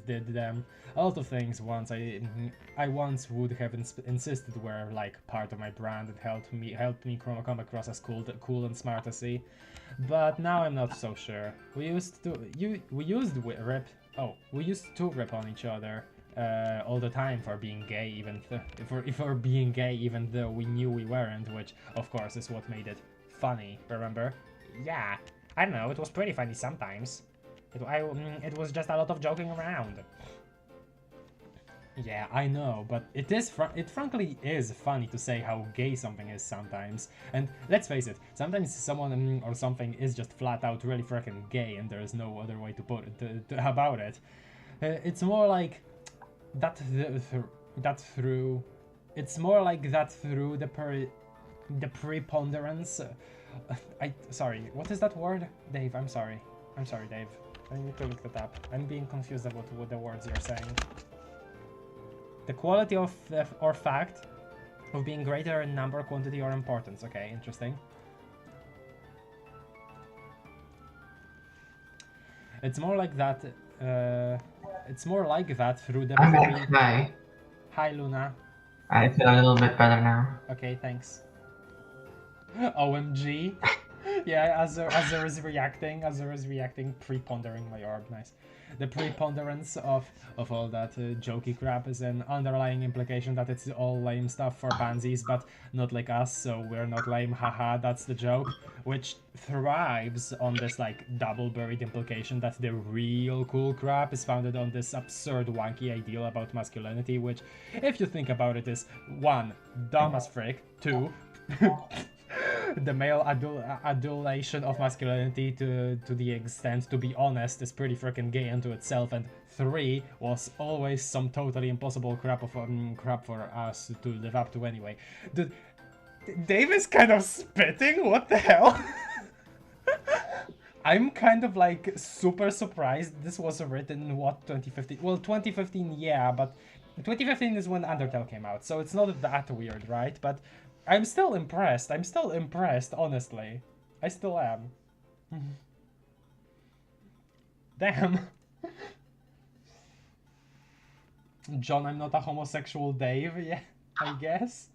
did them. A lot of things I once would have insisted were like part of my brand and helped me come across as cool and smart as he. But now I'm not so sure. We used to rip on each other all the time for being gay, even though we knew we weren't, which of course is what made it funny, remember? Yeah, I don't know, it was pretty funny sometimes. It was just a lot of joking around. Yeah, I know, but it frankly is funny to say how gay something is sometimes. And let's face it, sometimes someone or something is just flat out really freaking gay, and there is no other way to put it about it. It's more like that through the preponderance. Sorry, what is that word, Dave? I'm sorry, Dave. I need to look that up. I'm being confused about what the words you're saying. The quality of or fact of being greater in number, quantity, or importance. Okay, interesting. It's more like that. It's more like that through the. Hi. Hi, Luna. I feel a little bit better now. Okay, thanks. OMG. Yeah, Azure is reacting, prepondering my orb. Nice. The preponderance of all that jokey crap is an underlying implication that it's all lame stuff for pansies, but not like us, so we're not lame, haha, that's the joke, which thrives on this like double buried implication that the real cool crap is founded on this absurd wanky ideal about masculinity, which, if you think about it, is 1, dumb as frick, 2, the male adulation of masculinity to the extent, to be honest, is pretty freaking gay unto itself, and 3 was always some totally impossible crap for us to live up to anyway. Dude, Dave is kind of spitting? What the hell? I'm kind of like super surprised this was written in what, 2015? Well, 2015, yeah, but 2015 is when Undertale came out, so it's not that weird, right? But I'm still impressed, honestly. I still am. Damn. John, I'm not a homosexual Dave, yeah, I guess.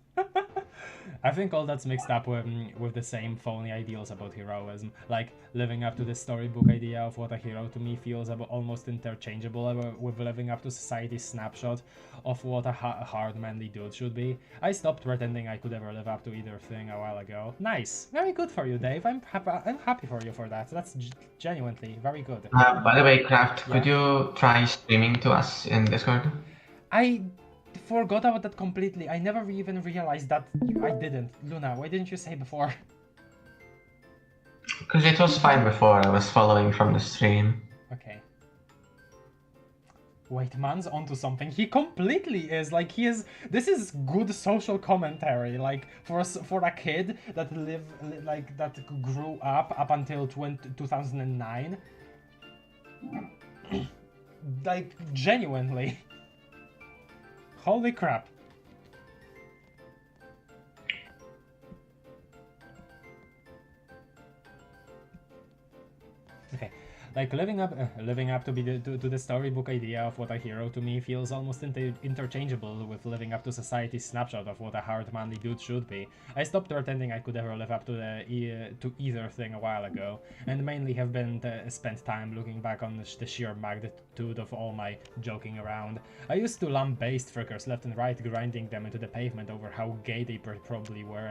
I think all that's mixed up with the same phony ideals about heroism, like living up to the storybook idea of what a hero to me feels about almost interchangeable with living up to society's snapshot of what a hard manly dude should be. I stopped pretending I could ever live up to either thing a while ago. Nice, very good for you, Dave. I'm happy for you for that. That's genuinely very good. By the way, Craft, yeah? Could you try streaming to us in Discord? I forgot about that completely. I never even realized that I didn't. Luna, why didn't you say before? Because it was fine before, I was following from the stream. Okay. Wait, man's onto something. He completely is. Like, he is... This is good social commentary. Like, for a kid that that grew up until 2009. Like, genuinely. Holy crap. Okay, like living up to the storybook idea of what a hero to me feels almost interchangeable with living up to society's snapshot of what a hard manly dude should be. I stopped pretending I could ever live up to either thing a while ago, and mainly have been spent time looking back on the sheer magnitude of all my joking around. I used to lambaste frickers left and right, grinding them into the pavement over how gay they probably were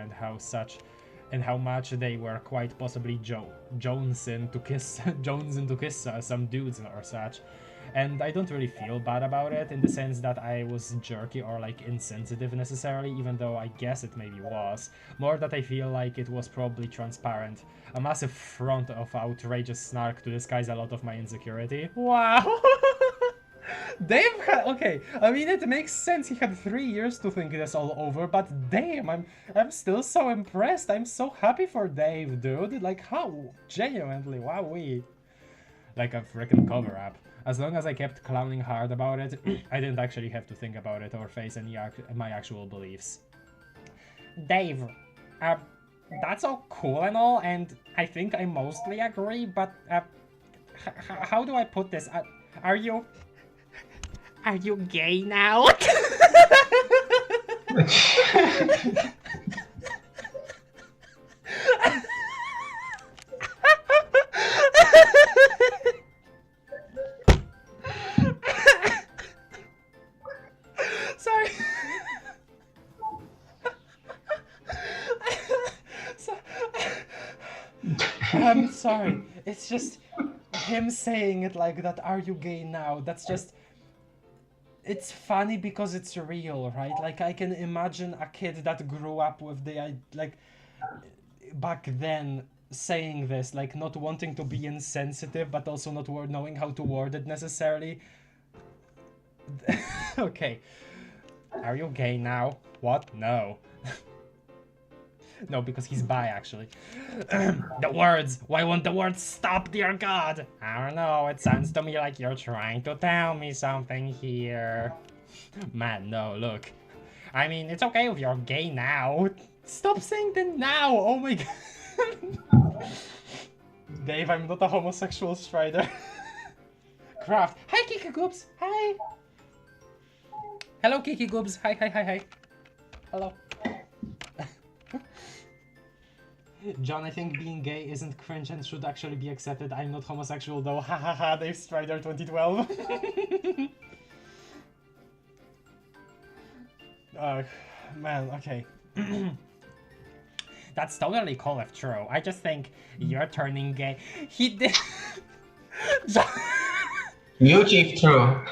and how much they were quite possibly jonesing to kiss some dudes or such. And I don't really feel bad about it in the sense that I was jerky or like insensitive necessarily, even though I guess it maybe was. More that I feel like it was probably transparent. A massive front of outrageous snark to disguise a lot of my insecurity. Wow! Dave okay, I mean it makes sense, he had 3 years to think this all over, but damn, I'm still so impressed. I'm so happy for Dave, dude. Like, how? Genuinely, wowee. Like a freaking cover up. As long as I kept clowning hard about it, I didn't actually have to think about it or face any my actual beliefs. Dave, that's all cool and all, and I think I mostly agree, but how do I put this? Are you gay now? Sorry. I'm sorry. It's just him saying it like that. Are you gay now? That's just... It's funny because it's real, right? Like, I can imagine a kid that grew up with the, like, back then saying this, like, not wanting to be insensitive, but also not knowing how to word it necessarily. Okay. Are you gay now? What? No. No, because he's bi, actually. The words! Why won't the words stop, dear God? I don't know, it sounds to me like you're trying to tell me something here. Man, no, look. I mean, it's okay if you're gay now. Stop saying the now! Oh my God. Dave, I'm not a homosexual strider. Craft. Hi, Kiki Goobs! Hi! Hello, Kiki Goobs! Hi, hi, hi, hi. Hello. John, I think being gay isn't cringe and should actually be accepted. I'm not homosexual though. Ha ha ha, Dave Strider 2012. Man, okay. That's totally cool if true. I just think you're turning gay. He did... Huge if true.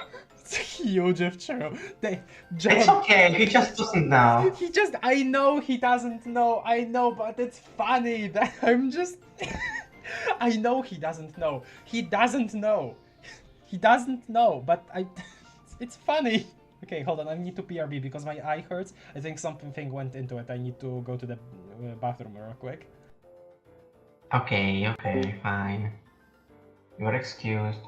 Huge if true. It's okay, he just doesn't know. He just... I know he doesn't know. I know, but it's funny that I'm just... I know he doesn't know. He doesn't know. He doesn't know, but it's funny. Okay, hold on. I need to PRB because my eye hurts. I think something went into it. I need to go to the bathroom real quick. Okay, fine. You're excused.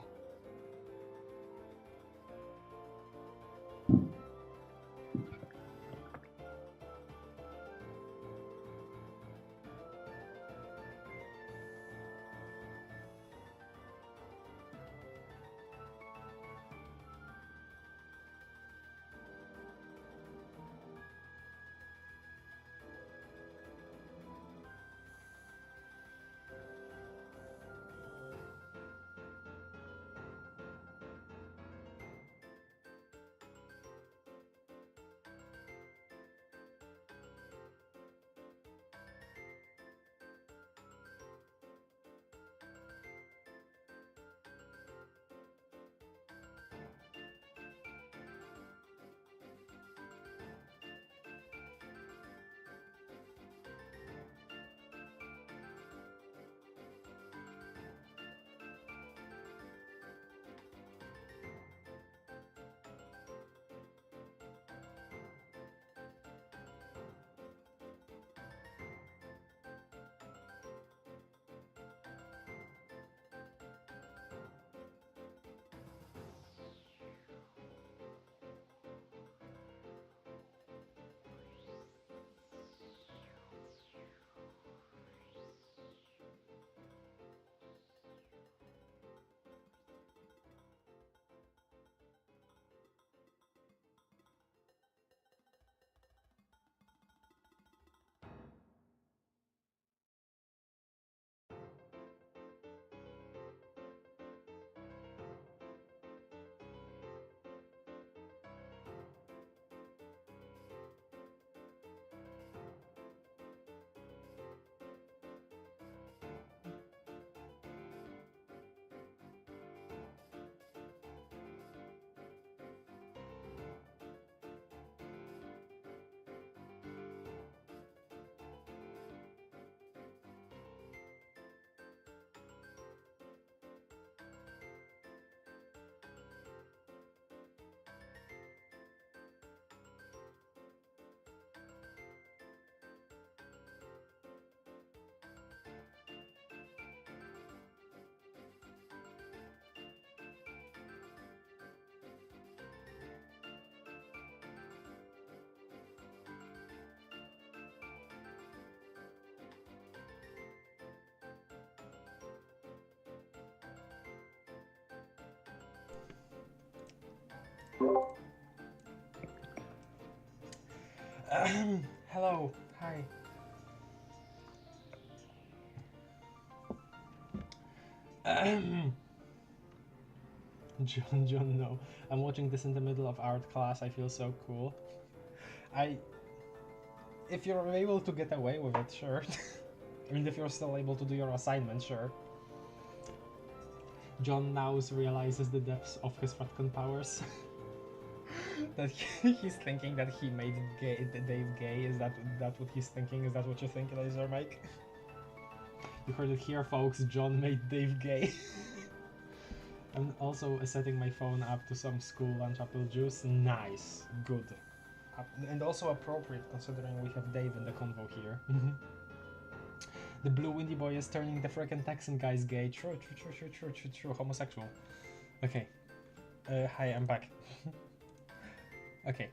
Hello. Hi. John, no. I'm watching this in the middle of art class. I feel so cool. If you're able to get away with it, sure. I mean, if you're still able to do your assignment, sure. John now realizes the depths of his Ratcon powers. That he's thinking that he made Dave gay. Is that what he's thinking? Is that what you think, Laser Mike? You heard it here, folks. John made Dave gay. I'm also setting my phone up to some school lunch apple juice. Nice, good, and also appropriate considering we have Dave in the convo here. The blue windy boy is turning the frickin' Texan guys gay. True. Homosexual. Okay. Hi, I'm back. Okay.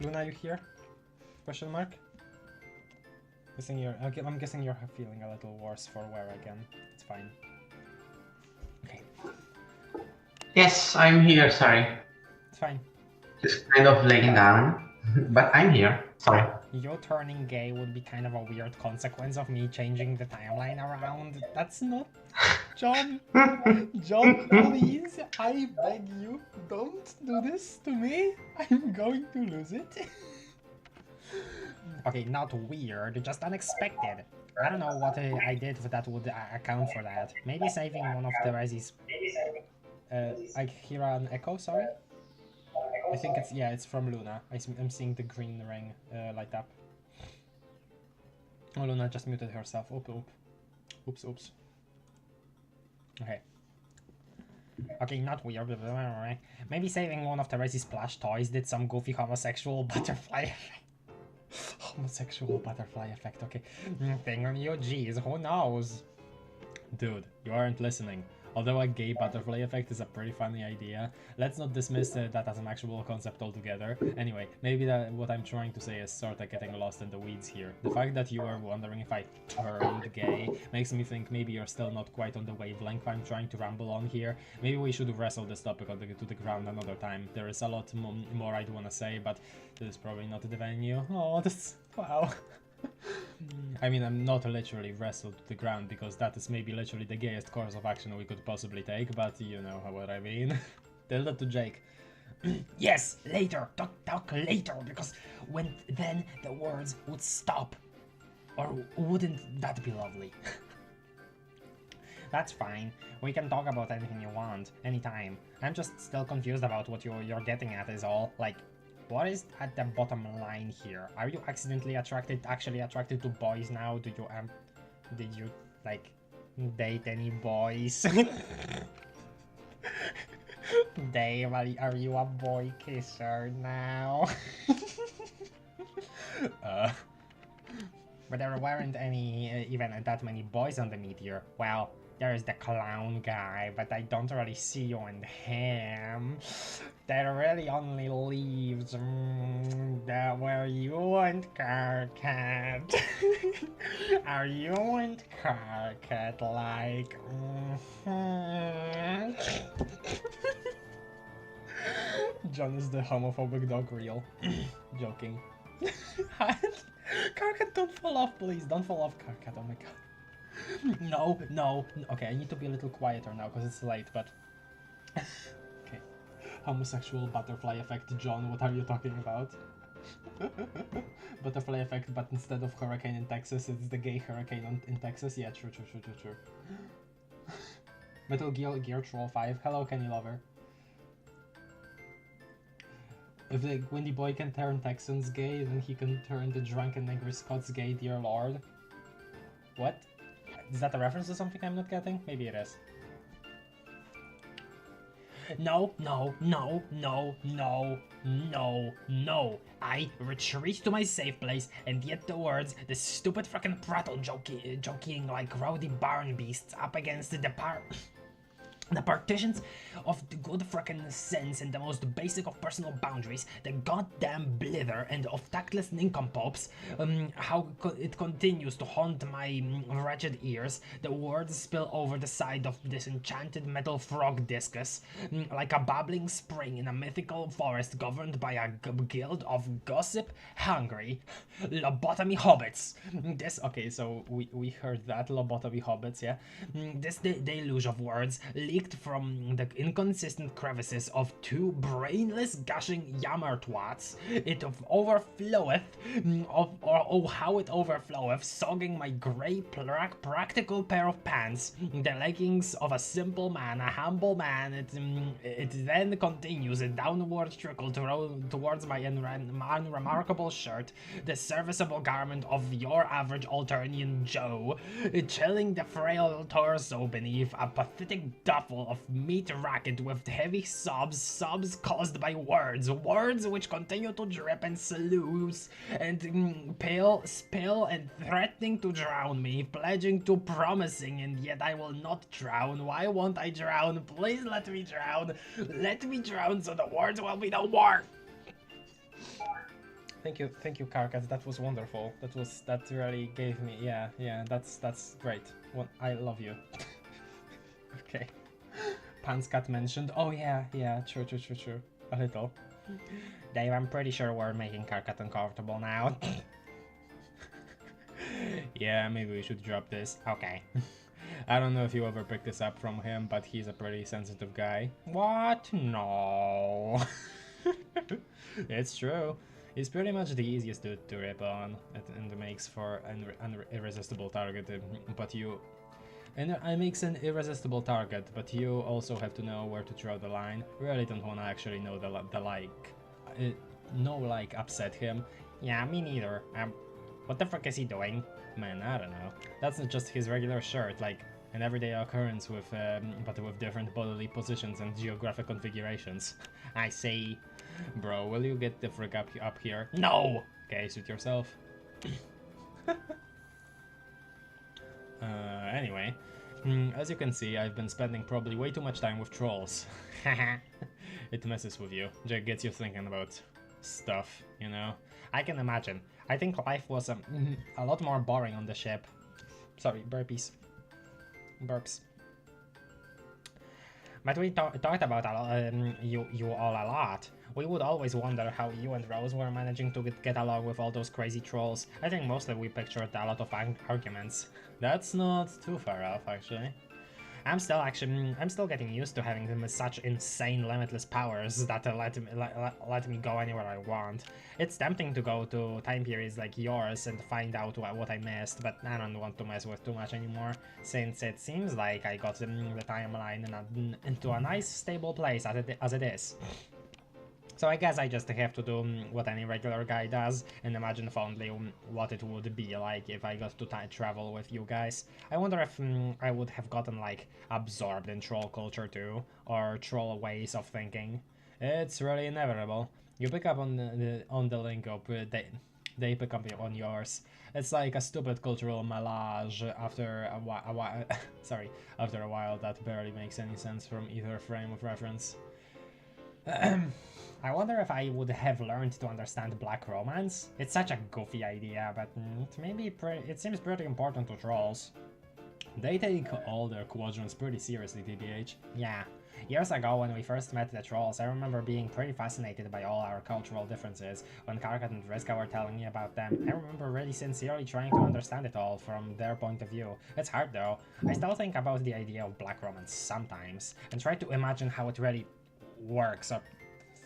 Luna, you here? Question mark? I'm guessing you're feeling a little worse for wear again. It's fine. Okay. Yes, I'm here, sorry. It's fine. Just kind of laying down, but I'm here. Sorry. You turning gay would be kind of a weird consequence of me changing the timeline around. That's not... John! John, please, I beg you, don't do this to me. I'm going to lose it. Okay, not weird, just unexpected. I don't know what I did that would account for that. Maybe saving one of Teresa's... I hear an echo, sorry? I think it's from Luna. I'm seeing the green ring light up. Oh, Luna just muted herself. Oops. Okay, not weird. Maybe saving one of Teresa's plush toys did some goofy homosexual butterfly effect. Homosexual butterfly effect, okay. Thing on you, geez, who knows? Dude, you aren't listening. Although a gay butterfly effect is a pretty funny idea, let's not dismiss that as an actual concept altogether. Anyway, maybe what I'm trying to say is sorta getting lost in the weeds here. The fact that you are wondering if I turned gay makes me think maybe you're still not quite on the wavelength I'm trying to ramble on here. Maybe we should wrestle this topic to the ground another time. There is a lot more I'd want to say, but this is probably not the venue. Oh, this... wow. I mean, I'm not literally wrestled to the ground, because that is maybe literally the gayest course of action we could possibly take, but you know what I mean. Tell that to Jake. Yes, later, talk later, because then the words would stop. Or wouldn't that be lovely? That's fine. We can talk about anything you want, anytime. I'm just still confused about what you're getting at is all. Like, what is at the bottom line here? Are you actually attracted to boys now? Did you like date any boys? Dave, are you a boy kisser now? But there weren't even that many boys on the meteor. Well, there's the clown guy, but I don't really see you and him. That really only leaves that where you and Karkat. Are you and Karkat like? John is the homophobic dog reel. Joking. Karkat, don't fall off, please. Don't fall off, Karkat. Oh my god. No. Okay, I need to be a little quieter now because it's late, but... Okay. Homosexual butterfly effect, John, what are you talking about? Butterfly effect, but instead of hurricane in Texas, it's the gay hurricane in Texas? Yeah, true. Metal Gear Troll 5. Hello, Kenny Lover. If the windy boy can turn Texans gay, then he can turn the drunken angry Scots gay, dear lord. What? Is that a reference to something I'm not getting? Maybe it is. No. I retreat to my safe place, and yet the words, the stupid fucking prattle joking like rowdy barn beasts up against the The partitions of the good frickin' sense and the most basic of personal boundaries, the goddamn blither and of tactless nincompoops, how it continues to haunt my wretched ears. The words spill over the side of this enchanted metal frog discus, like a babbling spring in a mythical forest governed by a guild of gossip-hungry lobotomy hobbits. Okay, so we heard that, lobotomy hobbits, yeah? This deluge of words leaked from the inconsistent crevices of two brainless gushing yammer twats. It overfloweth, oh how it overfloweth, sogging my grey practical pair of pants, the leggings of a simple man, a humble man. It then continues a downward trickle towards my unremarkable shirt, the serviceable garment of your average Alternian Joe, chilling the frail torso beneath a pathetic duffel of meat racket with heavy sobs caused by words which continue to drip and sluice and spill and threatening to drown me, pledging to promising, and yet I will not drown. Why won't I drown? Please let me drown. Let me drown so the words will be no more. Thank you, Karkat. That was wonderful. That really gave me, yeah, that's great. I love you. Okay. Panscat mentioned. Oh yeah, true. A little. Dave, I'm pretty sure we're making Karkat uncomfortable now. Yeah, maybe we should drop this. Okay. I don't know if you ever picked this up from him, but he's a pretty sensitive guy. What? No. It's true. He's pretty much the easiest dude to rip on, and makes for an irresistible target, but you... And it makes an irresistible target, but you also have to know where to draw the line. Really don't want to actually know upset him. Yeah, me neither. What the frick is he doing? Man, I don't know. That's not just his regular shirt, like an everyday occurrence with, but with different bodily positions and geographic configurations. I see. Bro, will you get the frick up here? No! Okay, suit yourself. Anyway, as you can see, I've been spending probably way too much time with trolls. It messes with you. It gets you thinking about stuff, you know? I can imagine. I think life was a lot more boring on the ship. Sorry, burpees. Burps. But we talked about you all a lot. We would always wonder how you and Rose were managing to get along with all those crazy trolls. I think mostly we pictured a lot of arguments. That's not too far off, actually. I'm still getting used to having them with such insane, limitless powers that let me go anywhere I want. It's tempting to go to time periods like yours and find out what I missed, but I don't want to mess with too much anymore, since it seems like I got the timeline into a nice, stable place as it is. So I guess I just have to do what any regular guy does and imagine fondly what it would be like if I got to travel with you guys. I wonder if I would have gotten like absorbed in troll culture too, or troll ways of thinking. It's really inevitable. You pick up on the link up, they pick up on yours. It's like a stupid cultural melange after a while. Sorry, after a while that barely makes any sense from either frame of reference. I wonder if I would have learned to understand black romance. It's such a goofy idea, but it seems pretty important to trolls. They take all their quadrants pretty seriously, TBH. Yeah. Years ago, when we first met the trolls, I remember being pretty fascinated by all our cultural differences. When Karkat and Vriska were telling me about them, I remember really sincerely trying to understand it all from their point of view. It's hard though. I still think about the idea of black romance sometimes, and try to imagine how it really works or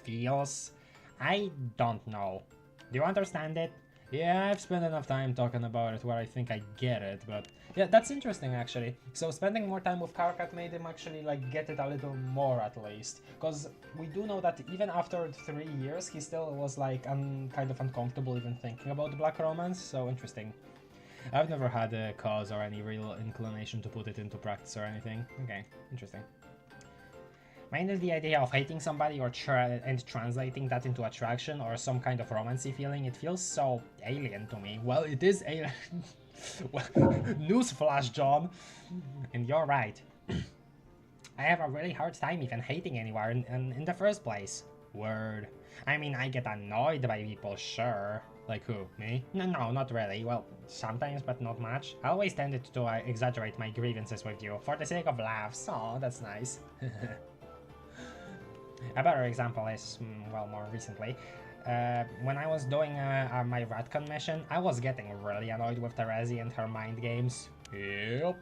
feels. I don't know. Do you understand it? Yeah, I've spent enough time talking about it where I think I get it, but yeah, that's interesting actually. So spending more time with Karkat made him actually like get it a little more at least, because we do know that even after 3 years he still was like kind of uncomfortable even thinking about black romance, so interesting. I've never had a cause or any real inclination to put it into practice or anything. Okay, interesting. Mainly the idea of hating somebody and translating that into attraction or some kind of romancy feeling, it feels so alien to me. Well, it is alien. Well, newsflash, John. And you're right. I have a really hard time even hating anyone in the first place. Word. I mean, I get annoyed by people, sure. Like who? Me? No, not really. Well, sometimes, but not much. I always tended to exaggerate my grievances with you, for the sake of laughs. Oh, that's nice. A better example is, well, more recently. When I was doing my Radcon mission, I was getting really annoyed with Teresa and her mind games. Yep.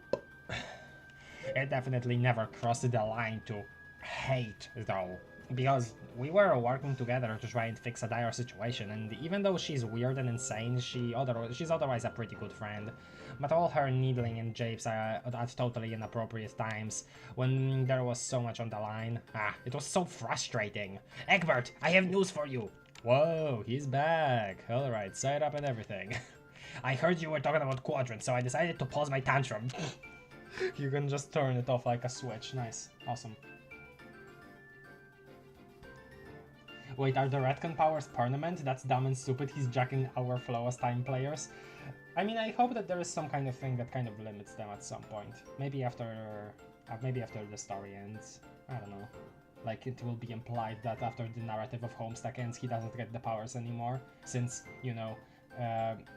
It definitely never crossed the line to hate, though, because we were working together to try and fix a dire situation, and even though she's weird and insane, she's otherwise a pretty good friend. But all her needling and japes at totally inappropriate times, when there was so much on the line, it was so frustrating. Egbert, I have news for you! Whoa, he's back. Alright, side up and everything. I heard you were talking about quadrants, so I decided to pause my tantrum. You can just turn it off like a switch. Nice. Awesome. Wait, are the Redcon powers permanent? That's dumb and stupid. He's jacking our flow as time players. I mean, I hope that there is some kind of thing that kind of limits them at some point. Maybe after the story ends. I don't know. Like, it will be implied that after the narrative of Homestuck ends, he doesn't get the powers anymore, since, you know,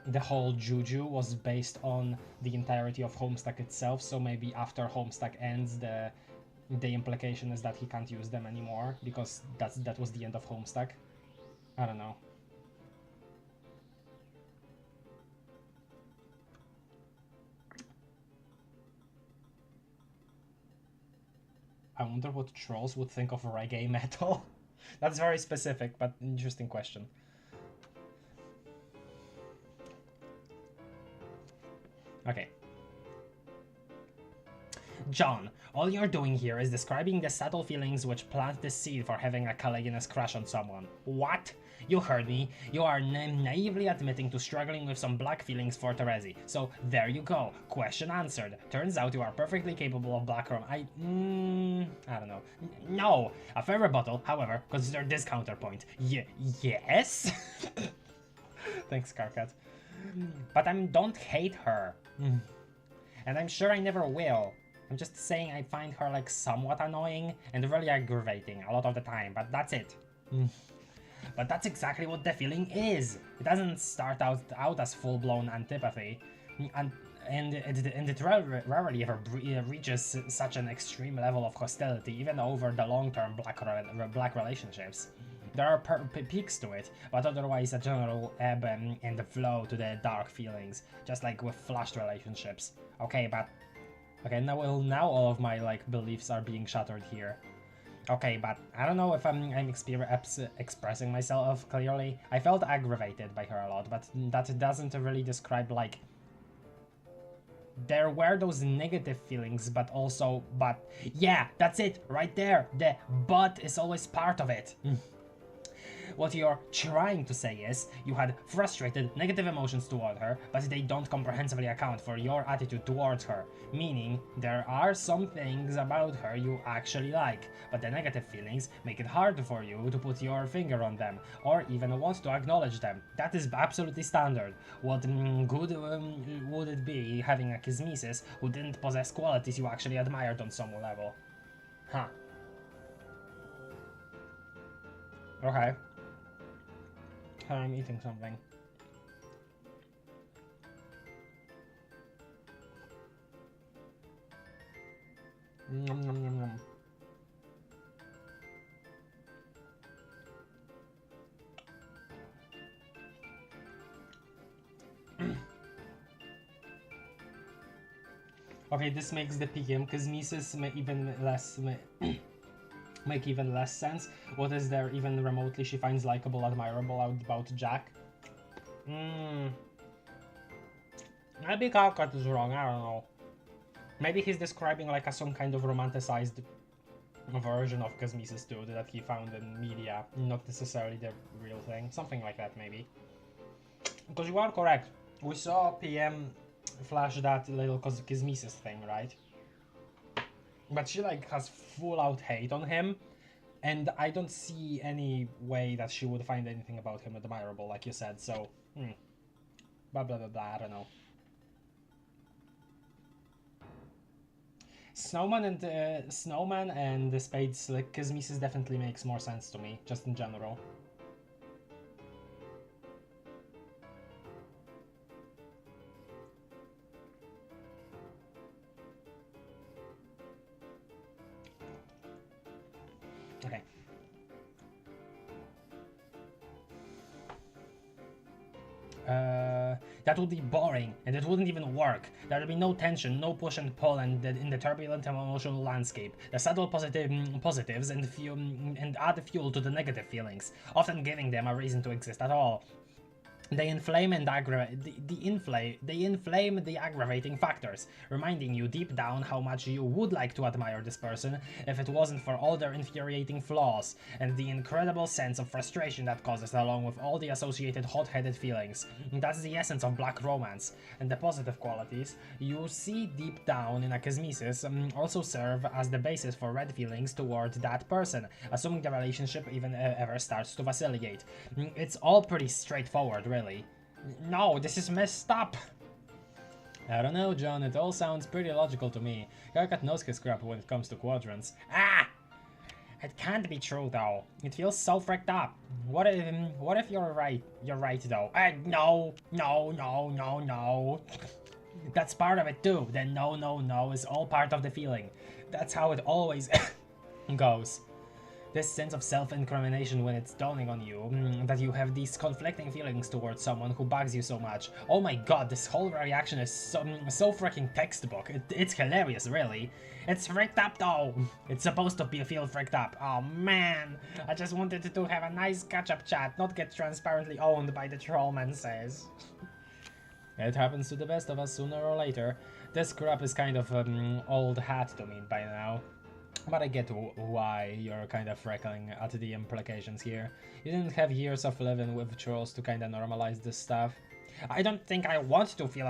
the whole juju was based on the entirety of Homestuck itself, so maybe after Homestuck ends, the implication is that he can't use them anymore, because that was the end of Homestuck. I don't know. I wonder what trolls would think of reggae metal. That's very specific, but interesting question. Okay. John, all you're doing here is describing the subtle feelings which plant the seed for having a Caligula's crush on someone. What? You heard me. You are naively admitting to struggling with some black feelings for Teresi. So there you go. Question answered. Turns out you are perfectly capable of black rom. I don't know. No! A fair rebuttal, however, consider this counterpoint. Yes? Thanks, Karkat. But I don't hate her. And I'm sure I never will. I'm just saying I find her like somewhat annoying and really aggravating a lot of the time, but that's it. But that's exactly what the feeling is. It doesn't start out as full-blown antipathy, and it rarely ever reaches such an extreme level of hostility, even over the long-term black relationships. There are peaks to it, but otherwise a general ebb and flow to the dark feelings, just like with flushed relationships. Okay, now all of my like beliefs are being shattered here. Okay, but I don't know if I'm expressing myself clearly. I felt aggravated by her a lot, but that doesn't really describe, like... There were those negative feelings, but yeah, that's it, right there. The but is always part of it. What you're trying to say is, you had frustrated, negative emotions toward her, but they don't comprehensively account for your attitude towards her. Meaning, there are some things about her you actually like, but the negative feelings make it hard for you to put your finger on them, or even want to acknowledge them. That is absolutely standard. What good would it be having a Kismesis who didn't possess qualities you actually admired on some level? Huh. Okay. I'm eating something. Nom nom nom nom. Okay, this makes the PM Kismesis make even less sense. What is there even remotely she finds likable, admirable about Jack? Maybe Karkat is wrong, I don't know. Maybe he's describing like some kind of romanticized version of Kismesis too that he found in media, not necessarily the real thing. Something like that, maybe. Because you are correct. We saw PM flash that little Kismesis thing, right? But she like has full out hate on him, and I don't see any way that she would find anything about him admirable, like you said, so blah blah blah blah, I don't know. Snowman and the spades, like Kismesis definitely makes more sense to me, just in general. Okay. That would be boring, and it wouldn't even work. There would be no tension, no push and pull, and in the turbulent emotional landscape. The subtle positives and add fuel to the negative feelings, often giving them a reason to exist at all. They inflame and aggravate. They inflame the aggravating factors, reminding you deep down how much you would like to admire this person if it wasn't for all their infuriating flaws, and the incredible sense of frustration that causes, along with all the associated hot-headed feelings. That's the essence of black romance, and the positive qualities you see deep down in a Kismesis also serve as the basis for red feelings toward that person, assuming the relationship even ever starts to vacillate. It's all pretty straightforward, really. No, this is messed up! I don't know, John, it all sounds pretty logical to me. Karkat knows his crap when it comes to quadrants. Ah! It can't be true, though. It feels so fricked up. What if you're right? You're right, though. No. That's part of it, too. Then no is all part of the feeling. That's how it always goes. This sense of self-incrimination when it's dawning on you that you have these conflicting feelings towards someone who bugs you so much. Oh my god, this whole reaction is so freaking textbook. It's hilarious, really. It's freaked up though. It's supposed to feel freaked up. Oh man, I just wanted to have a nice catch-up chat, not get transparently owned by the trollman says. It happens to the best of us sooner or later. This crap is kind of old hat to me by now. But I get why you're kind of freckling at the implications here. You didn't have years of living with trolls to kind of normalize this stuff. I don't think I want to feel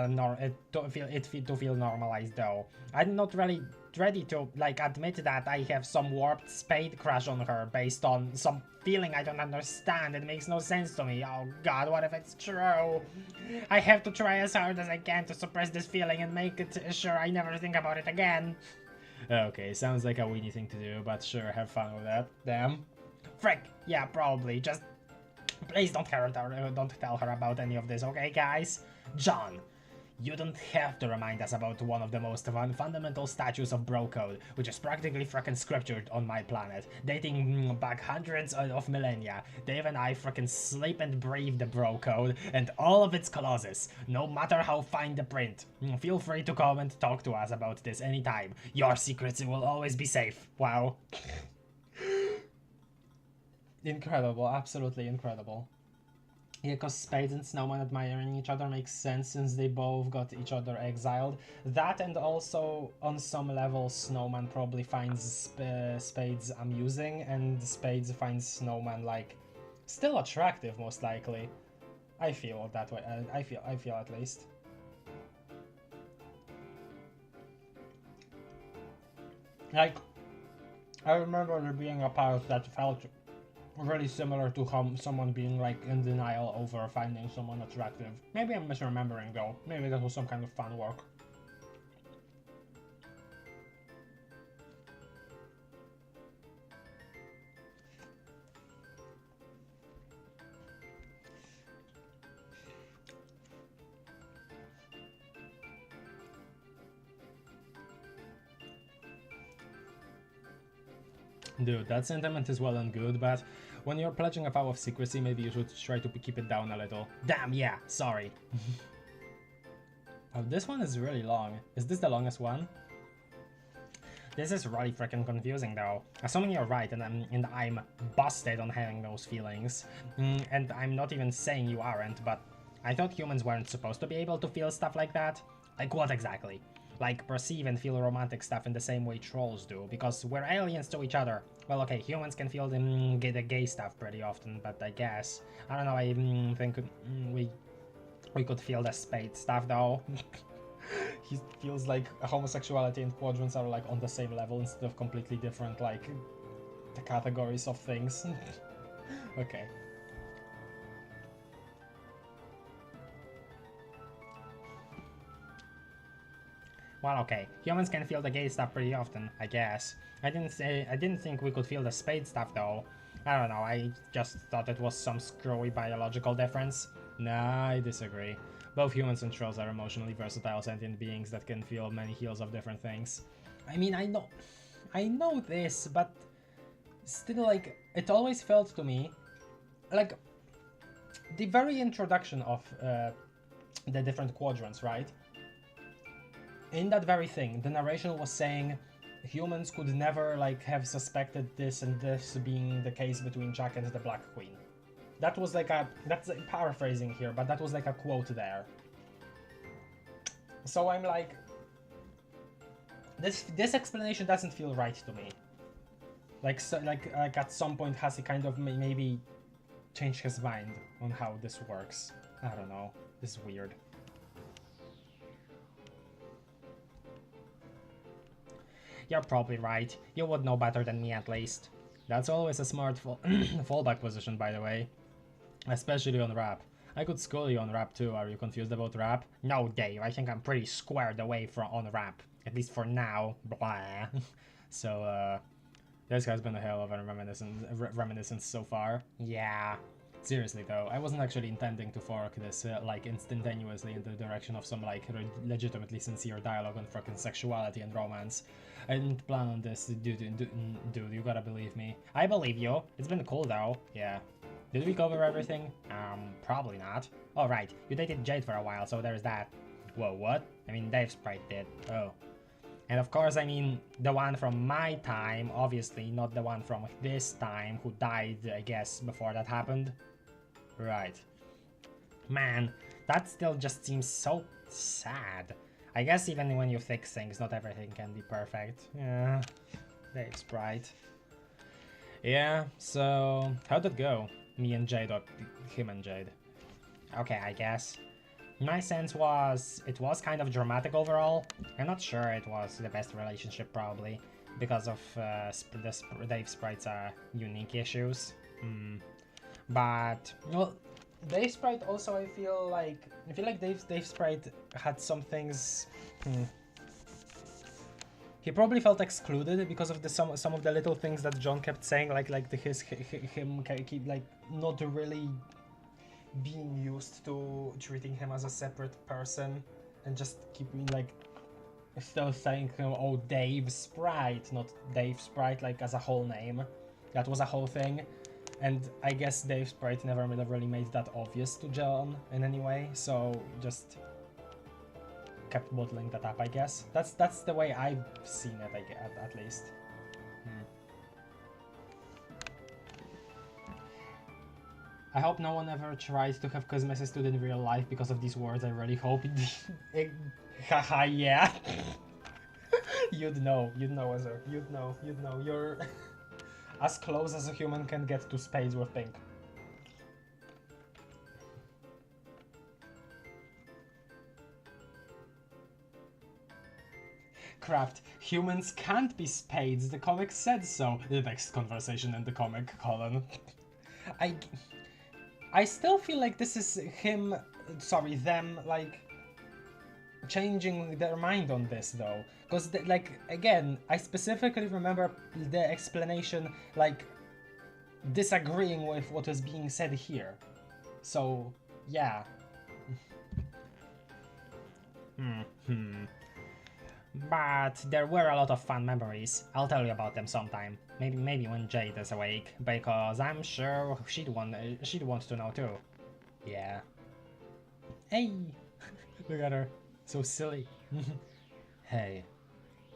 normalized though. I'm not really ready to admit that I have some warped spade crush on her based on some feeling I don't understand. It makes no sense to me. Oh god, what if it's true? I have to try as hard as I can to suppress this feeling and make it sure I never think about it again. Okay, sounds like a weenie thing to do, but sure, have fun with that. Damn. Frick! Yeah, probably. Just please don't tell her about any of this, okay, guys? John, you don't have to remind us about one of the most fundamental statutes of bro code, which is practically frickin' scriptured on my planet, dating back hundreds of millennia. Dave and I frickin' sleep and breathe the bro code and all of its clauses, no matter how fine the print. Feel free to come and talk to us about this anytime. Your secrets will always be safe. Wow. Incredible, absolutely incredible. Yeah, because Spades and Snowman admiring each other makes sense since they both got each other exiled. That, and also on some level Snowman probably finds Spades amusing and Spades finds Snowman still attractive, most likely. I feel that way. I feel at least. I remember there being a part that felt really similar to how someone being in denial over finding someone attractive. Maybe I'm misremembering though. Maybe that was some kind of fan work. Dude, that sentiment is well and good, but when you're pledging a vow of secrecy, maybe you should try to keep it down a little. Damn, yeah, sorry. Oh, this one is really long. Is this the longest one? This is really freaking confusing though. Assuming you're right and I'm busted on having those feelings, and I'm not even saying you aren't, but I thought humans weren't supposed to be able to feel stuff like that. Like what exactly? Like perceive and feel romantic stuff in the same way trolls do, because we're aliens to each other. Well, okay, humans can feel the gay stuff pretty often, but I guess I don't know. I think we could feel the spade stuff though. He feels like homosexuality and quadrants are on the same level instead of completely different the categories of things. Okay. Well, okay. Humans can feel the gay stuff pretty often, I guess. I didn't think we could feel the spade stuff though. I don't know, I just thought it was some screwy biological difference. Nah, I disagree. Both humans and trolls are emotionally versatile sentient beings that can feel many hues of different things. I mean, I know this, but still, like, it always felt to me like the very introduction of the different quadrants, right? In that very thing, the narration was saying humans could never like have suspected this and this being the case between Jack and the Black Queen. That was like that's paraphrasing here, but that was like a quote there. So I'm like, this explanation doesn't feel right to me. Like, so, like at some point has he kind of maybe changed his mind on how this works. I don't know. This is weird. You're probably right. You would know better than me at least. That's always a smart fallback position, by the way. Especially on rap. I could school you on rap too. Are you confused about rap? No, Dave. I think I'm pretty squared away on rap. At least for now. Blah. So, this has been a hell of a reminiscence so far. Yeah. Seriously though, I wasn't actually intending to fork this like instantaneously in the direction of some like legitimately sincere dialogue on fucking sexuality and romance. I didn't plan on this, dude, you gotta believe me. I believe you. It's been cool though. Yeah. Did we cover everything? Probably not. Oh right, you dated Jade for a while, so there's that. Whoa, what? I mean, Dave Sprite did. Oh. And of course, I mean, the one from my time, obviously not the one from this time, who died, I guess, before that happened. Right. Man, that still just seems so sad. I guess even when you fix things, not everything can be perfect. Yeah, Dave Sprite. Yeah, so how'd it go? Me and Jade, or him and Jade? Okay, I guess. My sense was, it was kind of dramatic overall. I'm not sure it was the best relationship, probably, because of Dave Sprite's unique issues. But, well, Dave Sprite also, I feel like Dave Sprite had some things. He probably felt excluded because of some of the little things that John kept saying, like him keep like not really being used to treating him as a separate person, and just keeping like still saying, oh, Dave Sprite, not Dave Sprite, like as a whole name. That was a whole thing. And I guess Dave Sprite never really made that obvious to John in any way, so just kept bottling that up, I guess. That's the way I've seen it, at least. I hope no one ever tries to have Cosmos stood in real life because of these words. I really hope it. Haha, yeah. You'd know, Azur. You'd know. You're as close as a human can get to spades with pink. Craft. Humans can't be spades. The comic said so. The next conversation in the comic, colon. I still feel like this is them, like, changing their mind on this, though. Because, like, again, I specifically remember the explanation, like, disagreeing with what was being said here. So, yeah. But there were a lot of fun memories. I'll tell you about them sometime. Maybe when Jade is awake, because I'm sure she'd want to know too. Yeah. Hey, look at her, so silly. Hey,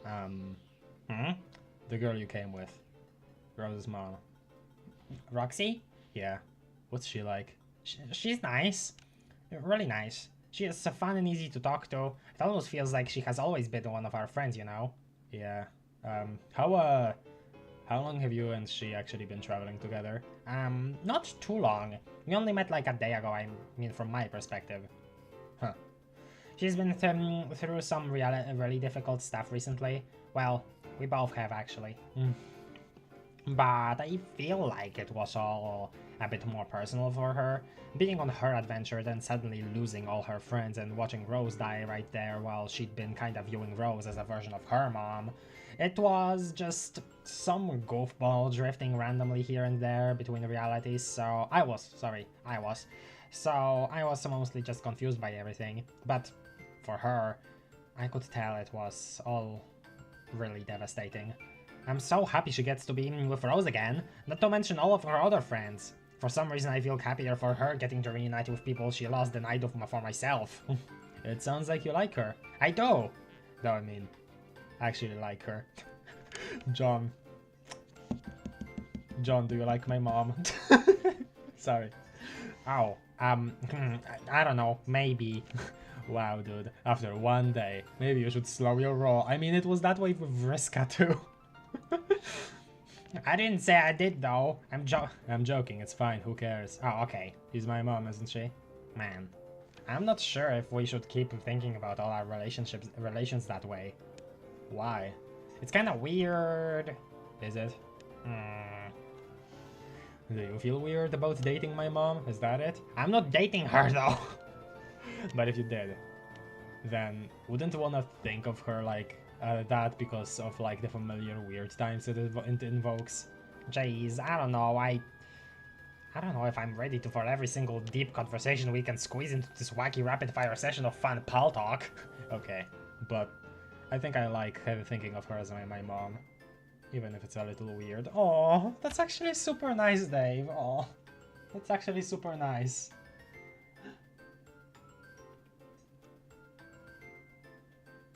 the girl you came with, Rose's mom. Roxy? Yeah. What's she like? She's nice, really nice. She is so fun and easy to talk to. It almost feels like she has always been one of our friends, you know? Yeah. How long have you and she actually been traveling together? Not too long. We only met like a day ago, I mean from my perspective. Huh. She's been through some really difficult stuff recently. Well, we both have actually. but I feel like it was all a bit more personal for her. Being on her adventure, then suddenly losing all her friends and watching Rose die right there while she'd been kind of viewing Rose as a version of her mom. It was just some goofball drifting randomly here and there between realities, so I was mostly just confused by everything, but for her, I could tell it was all really devastating. I'm so happy she gets to be with Rose again, not to mention all of her other friends. For some reason I feel happier for her getting to reunite with people she lost than I do for myself. It sounds like you like her. I do! Though I mean, I actually like her. John, do you like my mom? Sorry. Ow. I don't know, maybe. Wow, dude. After one day, maybe you should slow your roll. I mean, it was that way with Vriska too. I didn't say I did though. I'm joking. It's fine. Who cares? Oh, okay. She's my mom, isn't she? Man, I'm not sure if we should keep thinking about all our relations that way. Why? It's kind of weird. Is it? Do you feel weird about dating my mom? Is that it? I'm not dating her though. But if you did, then wouldn't you wanna think of her like that because of like the familiar weird times it invokes? Jeez, I don't know. I don't know if I'm ready for every single deep conversation we can squeeze into this wacky rapid-fire session of fun pal talk. Okay, but I think I like thinking of her as my mom, even if it's a little weird. Oh, that's actually super nice, Dave. Oh, that's actually super nice.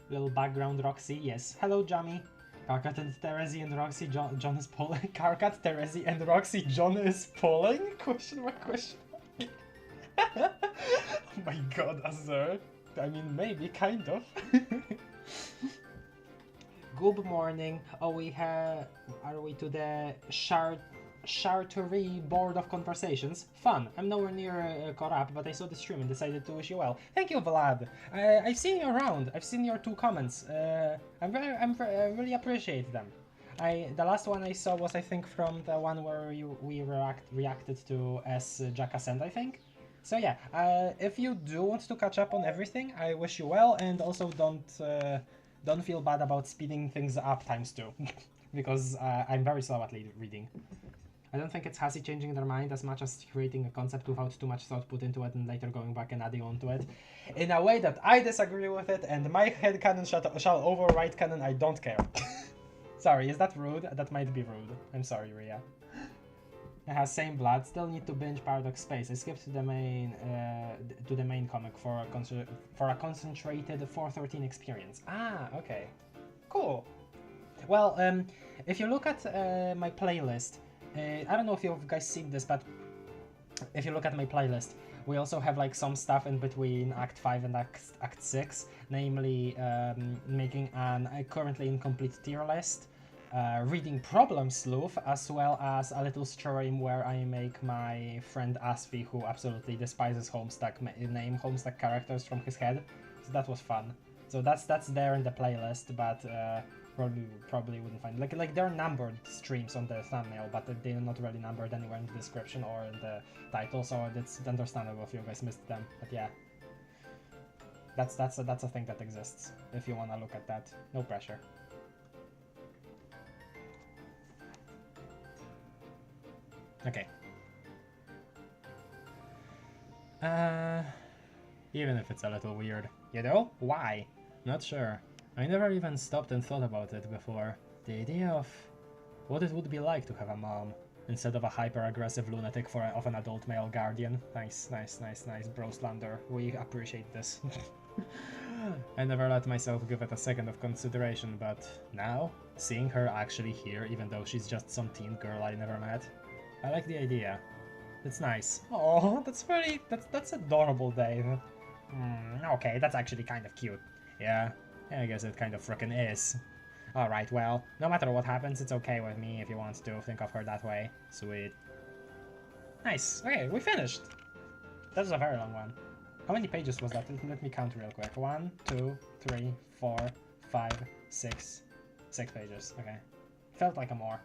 Little background, Roxy. Yes. Hello, Jamie. Karkat and Teresa and Roxy. John is pulling. Karkat, Teresa and Roxy. John is pulling? Question mark, question mark. Oh my god, Azur. I mean, maybe, kind of. Good morning. Oh, are we to the Charterie Board of Conversations? Fun. I'm nowhere near caught up, but I saw the stream and decided to wish you well. Thank you, Vlad. I've seen you around. I've seen your 2 comments. I really appreciate them. The last one I saw was, I think, from the one where we reacted to as Jack Ascent, I think. So yeah, if you do want to catch up on everything, I wish you well, and also don't feel bad about speeding things up ×2, because I'm very slow at reading. I don't think it's Hassie changing their mind as much as creating a concept without too much thought put into it and later going back and adding on to it. In a way that I disagree with it, and my headcanon shall override canon, I don't care. Sorry, is that rude? That might be rude. I'm sorry, Rhea. It has same blood, still need to binge Paradox Space. I skipped to the main comic for a concentrated 413 experience. Ah, okay. Cool. Well, if you look at my playlist, I don't know if you guys seen this, but if you look at my playlist, we also have like some stuff in between Act 5 and Act 6, namely making an currently incomplete tier list, reading Problem Sleuth, as well as a little stream where I make my friend Asfi, who absolutely despises Homestuck, name Homestuck characters from his head. So that was fun. So that's there in the playlist, but probably wouldn't find like they're numbered streams on the thumbnail, but they're not really numbered anywhere in the description or in the title, so it's understandable if you guys missed them. But yeah, that's a thing that exists. If you wanna look at that, no pressure. Okay. Even if it's a little weird, you know? Why? Not sure. I never even stopped and thought about it before. The idea of what it would be like to have a mom, instead of a hyper-aggressive lunatic of an adult male guardian. Nice, bro slander. We appreciate this. I never let myself give it a second of consideration, but now, seeing her actually here, even though she's just some teen girl I never met, I like the idea. It's nice. Oh, that's adorable, Dave. Okay, that's actually kind of cute. Yeah, I guess it kind of frickin' is. Alright, well, no matter what happens, it's okay with me if you want to think of her that way. Sweet. Nice. Okay, we finished. That was a very long one. How many pages was that? Let me count real quick. 1, 2, 3, 4, 5, 6. 6 pages. Okay. Felt like a more.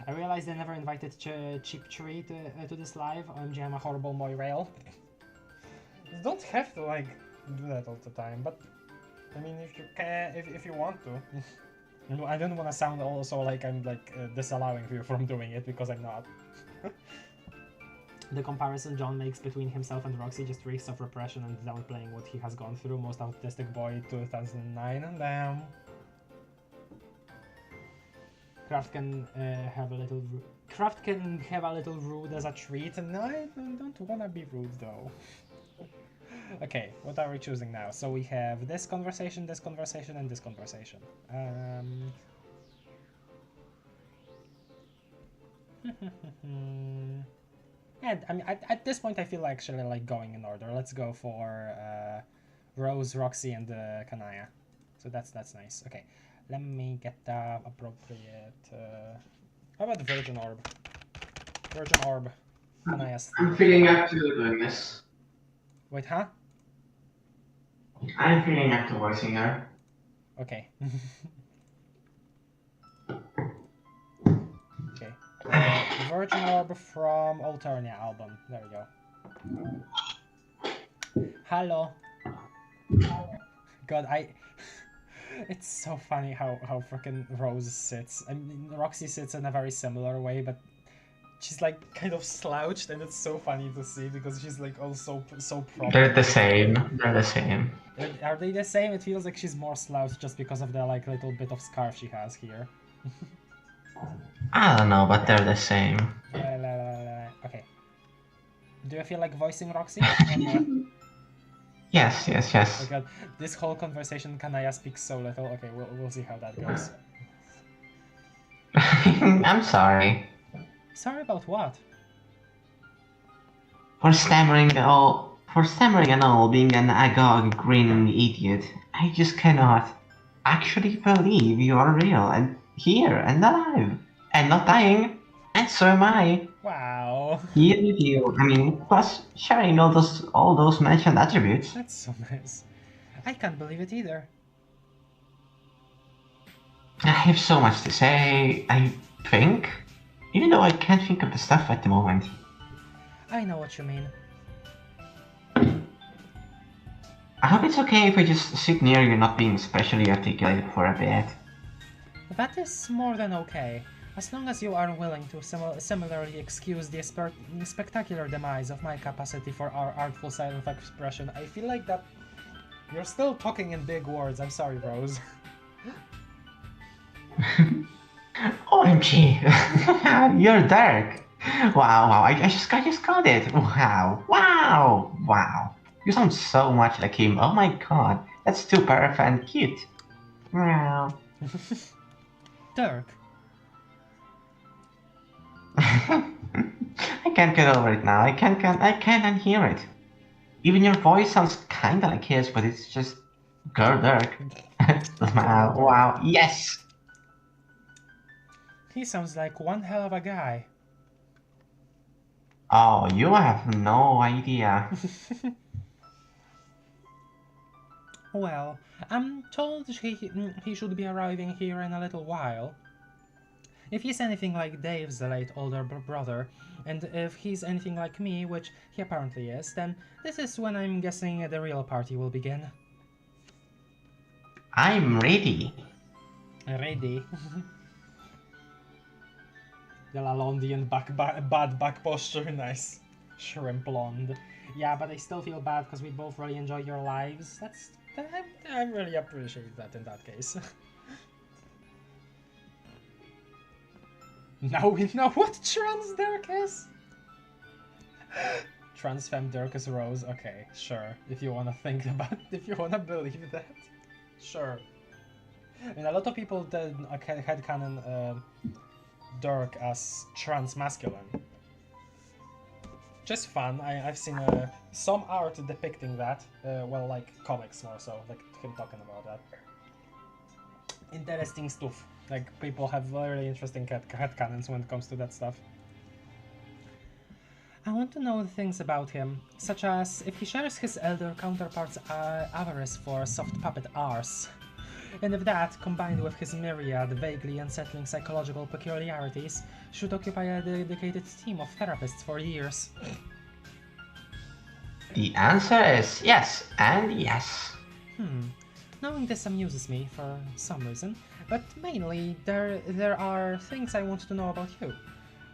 I realized I never invited Cheap Tree to this live. OMG, I'm a horrible boy rail. You don't have to like do that all the time, but I mean, if you can, if you want to. I don't want to sound also like I'm like disallowing you from doing it, because I'm not. The comparison John makes between himself and Roxy just reeks of repression and downplaying what he has gone through. Most autistic boy 2009. Damn. Craft can have a little. Craft can have a little rude as a treat, and I don't wanna be rude though. Okay, what are we choosing now? So we have this conversation, and this conversation. And I mean, at this point, I feel actually like going in order. Let's go for Rose, Roxy, and Kanaya. So that's nice. Okay, let me get the appropriate. How about Virgin Orb? Virgin Orb. Kanaya's. I'm feeling up to doing this. Wait, huh? I'm feeling up to voicing her. Okay. Okay. Virgin Orb from Alternia album. There we go. Hello. God, it's so funny how frickin' Rose sits. I mean, Roxy sits in a very similar way, but she's like kind of slouched, and it's so funny to see because she's like also so proper. They're the same. They're the same. Are they the same? It feels like she's more slouched just because of the like little bit of scarf she has here. I don't know, but they're the same. Okay. Do you feel like voicing Roxy? Yes. Oh god, this whole conversation, Kanaya speaks so little. Okay, we'll see how that goes. I'm sorry. Sorry about what? For stammering and all, being an agog grinning idiot. I just cannot actually believe you are real and here and alive and not dying. And so am I. Wow. Here with you. I mean, plus sharing all those mentioned attributes. That's so nice. I can't believe it either. I have so much to say, I think. Even though I can't think of the stuff at the moment. I know what you mean. I hope it's okay if I just sit near you not being especially articulated for a bit. That is more than okay. As long as you are willing to similarly excuse the spectacular demise of my capacity for our artful self-expression, I feel like that you're still talking in big words. I'm sorry, Rose. OMG, you're dark. Wow, I just got it. Wow. You sound so much like him. Oh my god, that's too perfect and cute. Wow. Dirk. I can't get over it now. I can't unhear it. Even your voice sounds kinda like his, but it's just girl Dirk. Wow, yes. He sounds like one hell of a guy. Oh, you have no idea. Well, I'm told he should be arriving here in a little while. If he's anything like Dave's late older brother, and if he's anything like me, which he apparently is, then this is when I'm guessing the real party will begin. I'm ready. Ready. The Lalondian bad back posture, nice. Shrimp blonde. Yeah, but I still feel bad because we both really enjoy your lives. I really appreciate that in that case. Now we know what trans Dirk is! Trans femme Dirk is Rose. Okay, sure. If you wanna if you wanna believe that, sure. I mean, a lot of people did headcanon Dirk as trans masculine. Just fun. I've seen some art depicting that. Well, like comics more so, like him talking about that. Interesting stuff. Like, people have very interesting headcanons when it comes to that stuff. I want to know things about him, such as if he shares his elder counterpart's avarice for soft puppet arse. And if that, combined with his myriad vaguely unsettling psychological peculiarities, should occupy a dedicated team of therapists for years. The answer is yes and yes. Knowing this amuses me for some reason, but mainly there are things I want to know about you.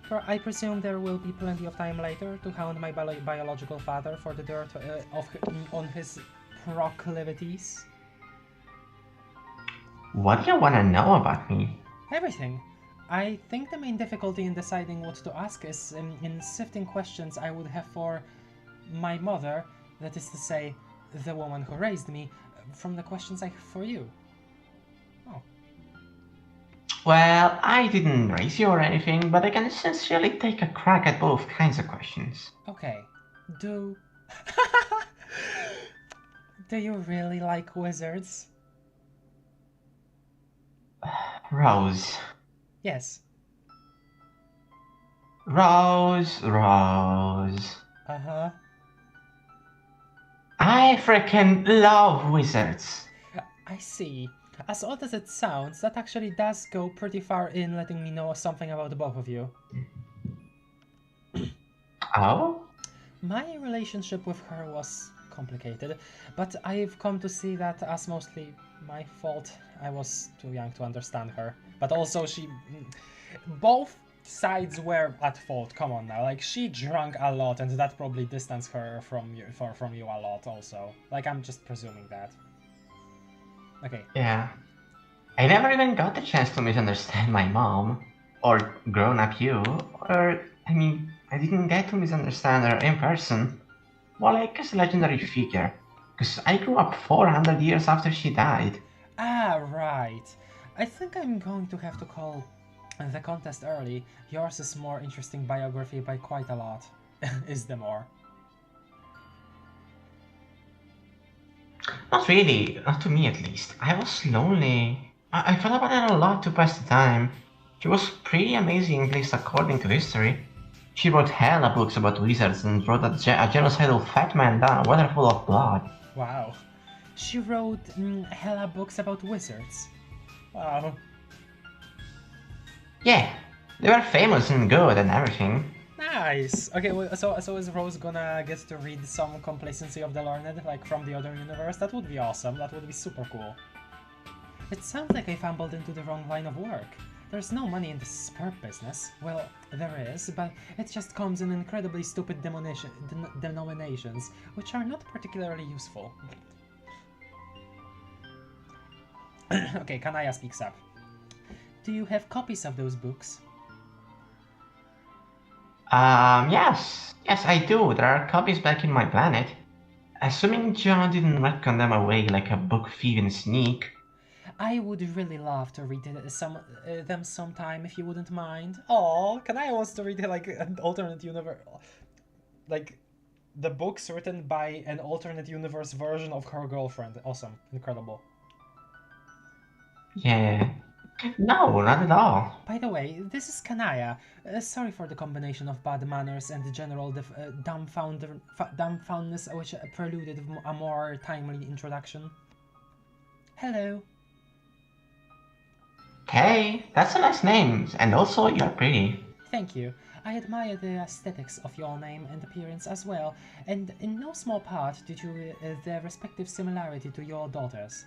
For I presume there will be plenty of time later to hound my biological father for the dirt on his proclivities. What do you want to know about me? Everything. I think the main difficulty in deciding what to ask is in sifting questions I would have for my mother, that is to say, the woman who raised me, from the questions I have for you. Oh. Well, I didn't raise you or anything, but I can essentially take a crack at both kinds of questions. Okay. Do you really like wizards? Rose. Yes. Rose. Uh-huh. I freaking love wizards. I see. As odd as it sounds, that actually does go pretty far in letting me know something about the both of you. Oh? My relationship with her was complicated, but I've come to see that as mostly my fault. I was too young to understand her. But also both sides were at fault, come on now. Like, she drank a lot and that probably distanced her from you a lot also. Like, I'm just presuming that. Okay. Yeah. I never even got the chance to misunderstand my mom, or grown-up you, or, I mean, I didn't get to misunderstand her in person. More like as a legendary figure, because I grew up 400 years after she died. Ah, right. I think I'm going to have to call the contest early. Yours is more interesting biography by quite a lot. Is the more. Not really, not to me at least. I was lonely. I thought about it a lot to pass the time. She was pretty amazing, at least according to history. She wrote hella books about wizards and wrote a genocidal fat man down a water full of blood. Wow. She wrote hella books about wizards. Wow. Yeah, they were famous and good and everything. Nice. Okay, well, so is Rose gonna get to read some Complacency of the Learned, like from the other universe? That would be awesome. That would be super cool. It sounds like I fumbled into the wrong line of work. There's no money in this perp business. Well, there is, but it just comes in incredibly stupid denominations, which are not particularly useful. Okay, Kanaya speaks up. Do you have copies of those books? Yes, I do. There are copies back in my planet. Assuming John didn't reckon them away like a book thieving sneak. I would really love to read them sometime if you wouldn't mind. Oh, Kanaya wants to read like an alternate universe, like the books written by an alternate universe version of her girlfriend. Awesome, incredible. Yeah. No, not at all. By the way, this is Kanaya. Sorry for the combination of bad manners and the general dumbfoundness which preluded a more timely introduction. Hello. Hey, that's a nice name, and also you're pretty. Thank you. I admire the aesthetics of your name and appearance as well, and in no small part due to their respective similarity to your daughters.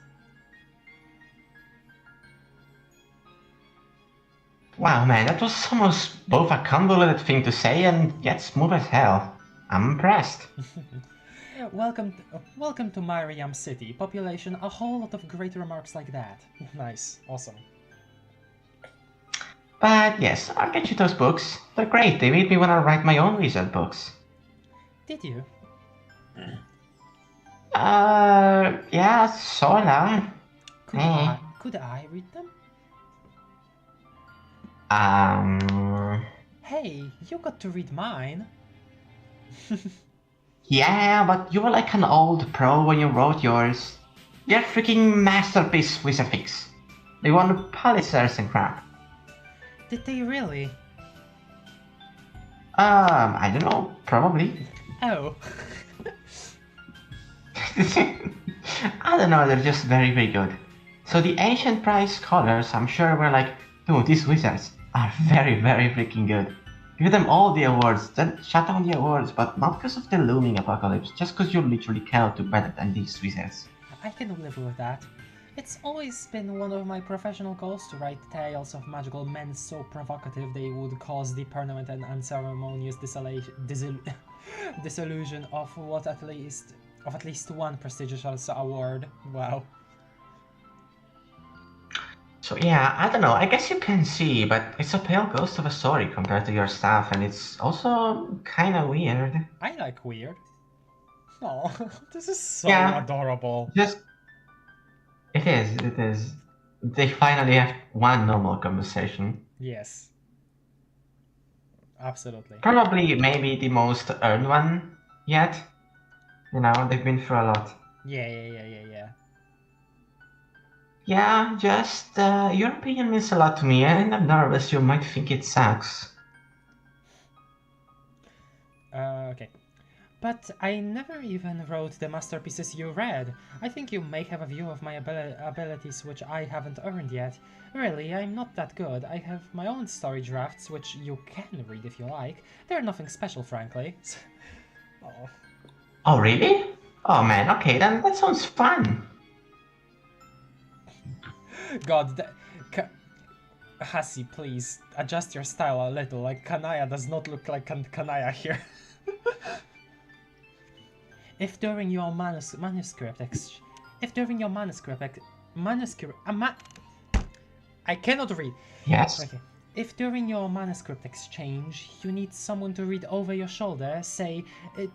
Wow, man, that was almost both a convoluted thing to say and yet smooth as hell. I'm impressed. Welcome to Mariam City. Population, a whole lot of great remarks like that. Nice, awesome. But yes, I'll get you those books. They're great, they made me want to write my own wizard books. Did you? Yeah, sorta. Could I read them? Hey, you got to read mine. Yeah, but you were like an old pro when you wrote yours. They're freaking masterpiece wizardics. They won Pulitzers and crap. Did they really? I don't know, probably. Oh. I don't know, they're just very, very good. So the ancient prize scholars, I'm sure, were like, dude, these wizards are very, very freaking good. Give them all the awards, then shut down the awards, but not because of the looming apocalypse, just because you literally cannot do better than these wizards. I can live with that. It's always been one of my professional goals to write tales of magical men so provocative they would cause the permanent and unceremonious disillusion of at least one prestigious award. Wow. So yeah, I don't know, I guess you can see, but it's a pale ghost of a story compared to your stuff, and it's also kinda weird. I like weird. Oh, this is so Yeah. adorable. Just... It is. They finally have one normal conversation. Yes. Absolutely. Probably maybe the most earned one yet. You know, they've been through a lot. Yeah. Yeah, just, your opinion means a lot to me, and I'm nervous you might think it sucks. Okay. But I never even wrote the masterpieces you read. I think you may have a view of my abilities which I haven't earned yet. Really, I'm not that good. I have my own story drafts, which you can read if you like. They're nothing special, frankly. Oh. Oh, really? Oh man, okay, then that sounds fun. God, Hassie, please adjust your style a little. Like Kanaya does not look like Kanaya here. If during your manuscript I cannot read. Yes? Okay. If during your manuscript exchange you need someone to read over your shoulder, say,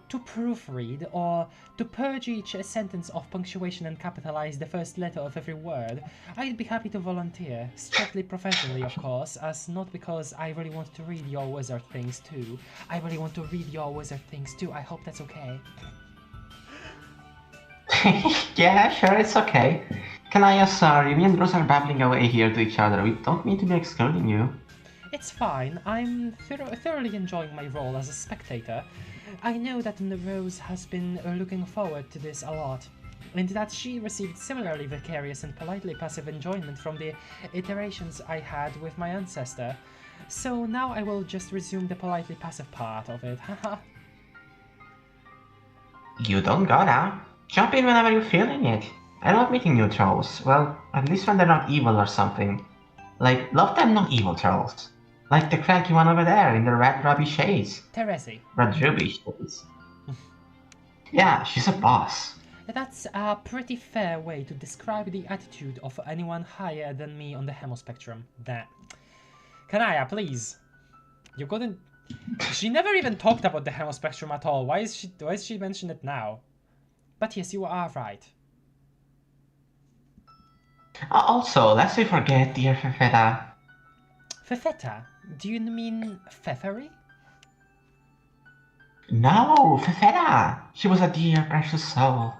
to proofread, or to purge each sentence of punctuation and capitalize the first letter of every word, I'd be happy to volunteer, strictly professionally of course, as not because I really want to read your wizard things too. I really want to read your wizard things too, I hope that's okay. Yeah, sure, it's okay. Kanaya, sorry, me and Rose are babbling away here to each other. We don't mean to be excluding you. It's fine. I'm thoroughly enjoying my role as a spectator. I know that Rose has been looking forward to this a lot, and that she received similarly vicarious and politely passive enjoyment from the iterations I had with my ancestor. So now I will just resume the politely passive part of it, haha. You don't gotta. Jump in whenever you're feeling it. I love meeting new trolls. Well, at least when they're not evil or something. Like, love them not evil trolls. Like the cranky one over there in the red ruby shades. Teresa. Red ruby shades. Yeah, she's a boss. That's a pretty fair way to describe the attitude of anyone higher than me on the hemo spectrum. That. Kanaya, please. You couldn't. She never even talked about the hemo spectrum at all. Why is she mentioning it now? But yes, you are right. Also, lest we forget, dear Fefeta. Fefeta? Do you mean Fefery? No, Fefeta! She was a dear, precious soul.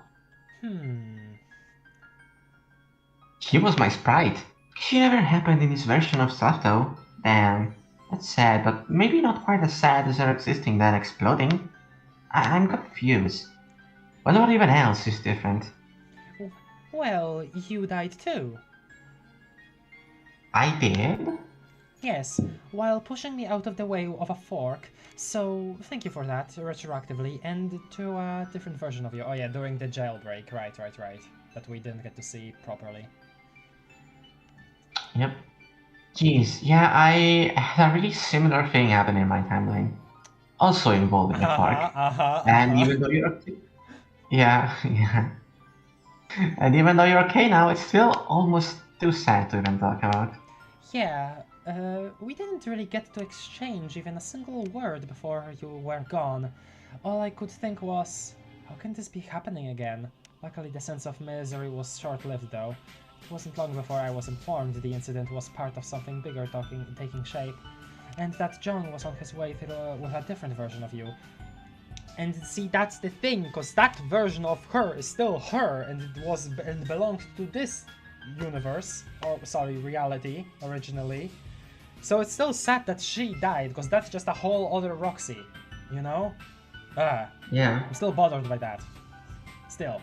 She was my sprite. She never happened in this version of stuff though. Damn. That's sad, but maybe not quite as sad as her existing then exploding. I'm confused. But what even else is different? Well, you died too. I did? Yes, while pushing me out of the way of a fork, so thank you for that, retroactively, and to a different version of you. Oh yeah, during the jailbreak, right, that we didn't get to see properly. Yep. Jeez, yeah, I had a really similar thing happen in my timeline. Also involving a fork. And even though you're... Yeah. And even though you're okay now, it's still almost too sad to even talk about. Yeah, we didn't really get to exchange even a single word before you were gone. All I could think was, how can this be happening again? Luckily the sense of misery was short-lived though. It wasn't long before I was informed the incident was part of something bigger taking shape, and that John was on his way through with a different version of you. And see, that's the thing, because that version of her is still her, and it belonged to this universe, or sorry, reality, originally. So it's still sad that she died, because that's just a whole other Roxy, you know? Yeah. I'm still bothered by that. Still.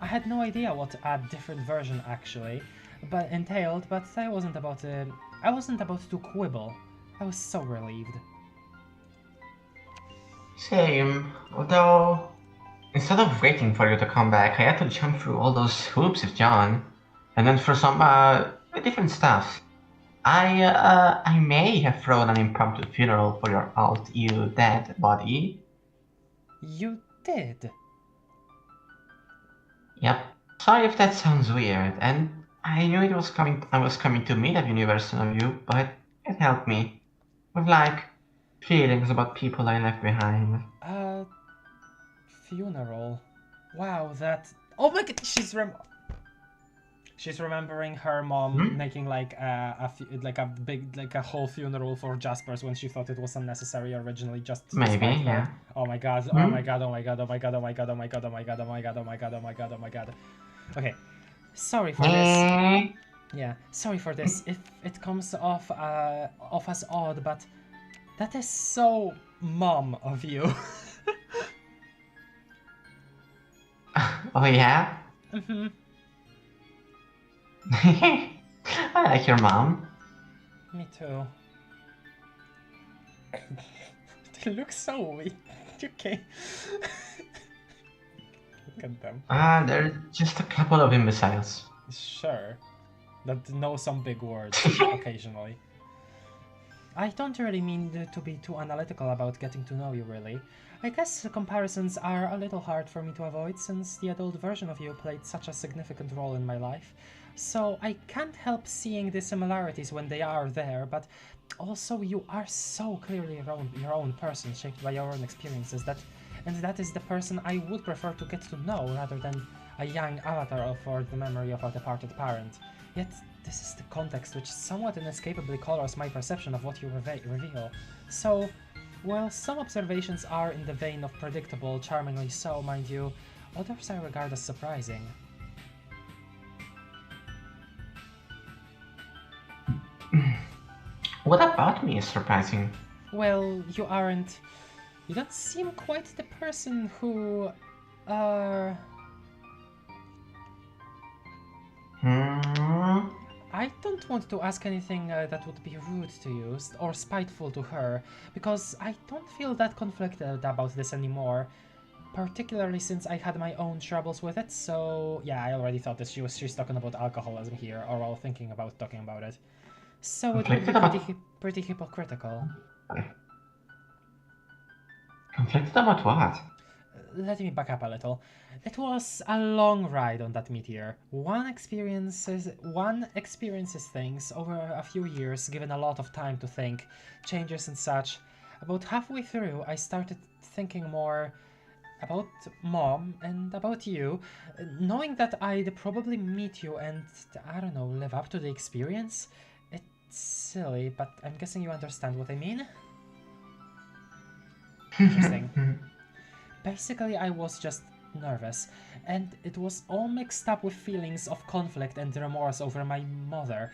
I had no idea what a different version actually entailed, but I wasn't about to quibble. I was so relieved. Same, although instead of waiting for you to come back, I had to jump through all those hoops with John, and then for some different stuff. I may have thrown an impromptu funeral for your alt you dead body. You did? Yep. Sorry if that sounds weird, and I knew I was coming to meet a new version of you, but it helped me. With like feelings about people I left behind. Funeral. Wow, that. Oh my god, she's remembering her mom making like a whole funeral for Jaspers when she thought it was unnecessary originally, just to Maybe, spite her. yeah. Oh my god, oh my god, oh my god, oh my god, oh my god, oh my god, oh my god, oh my god, oh my god, oh my god, oh my god. Okay. Sorry for this. Yeah, sorry for this. If it comes off as odd, but that is so mom of you. Oh yeah? Mm-hmm. I like your mom. Me too. They look so weak. Okay. Look at them. They're just a couple of imbeciles. Sure. That know some big words occasionally. I don't really mean to be too analytical about getting to know you, really. I guess the comparisons are a little hard for me to avoid since the adult version of you played such a significant role in my life. So I can't help seeing the similarities when they are there, but also you are so clearly your own person, shaped by your own experiences, and that is the person I would prefer to get to know rather than a young avatar for the memory of a departed parent. Yet this is the context which somewhat inescapably colors my perception of what you reveal. So, while some observations are in the vein of predictable, charmingly so, mind you, others I regard as surprising. What about me is surprising? Well, you don't seem quite the person who, I don't want to ask anything that would be rude to you or spiteful to her, because I don't feel that conflicted about this anymore, particularly since I had my own troubles with it, so yeah, I already thought that she's talking about alcoholism here, or while thinking about talking about it. So it would be pretty hypocritical. Conflicted about what? Let me back up a little. It was a long ride on that meteor. One experiences things over a few years, given a lot of time to think, changes and such. About halfway through, I started thinking more about Mom and about you, knowing that I'd probably meet you and, I don't know, live up to the experience. It's silly, but I'm guessing you understand what I mean? Interesting. Basically, I was just nervous, and it was all mixed up with feelings of conflict and remorse over my mother,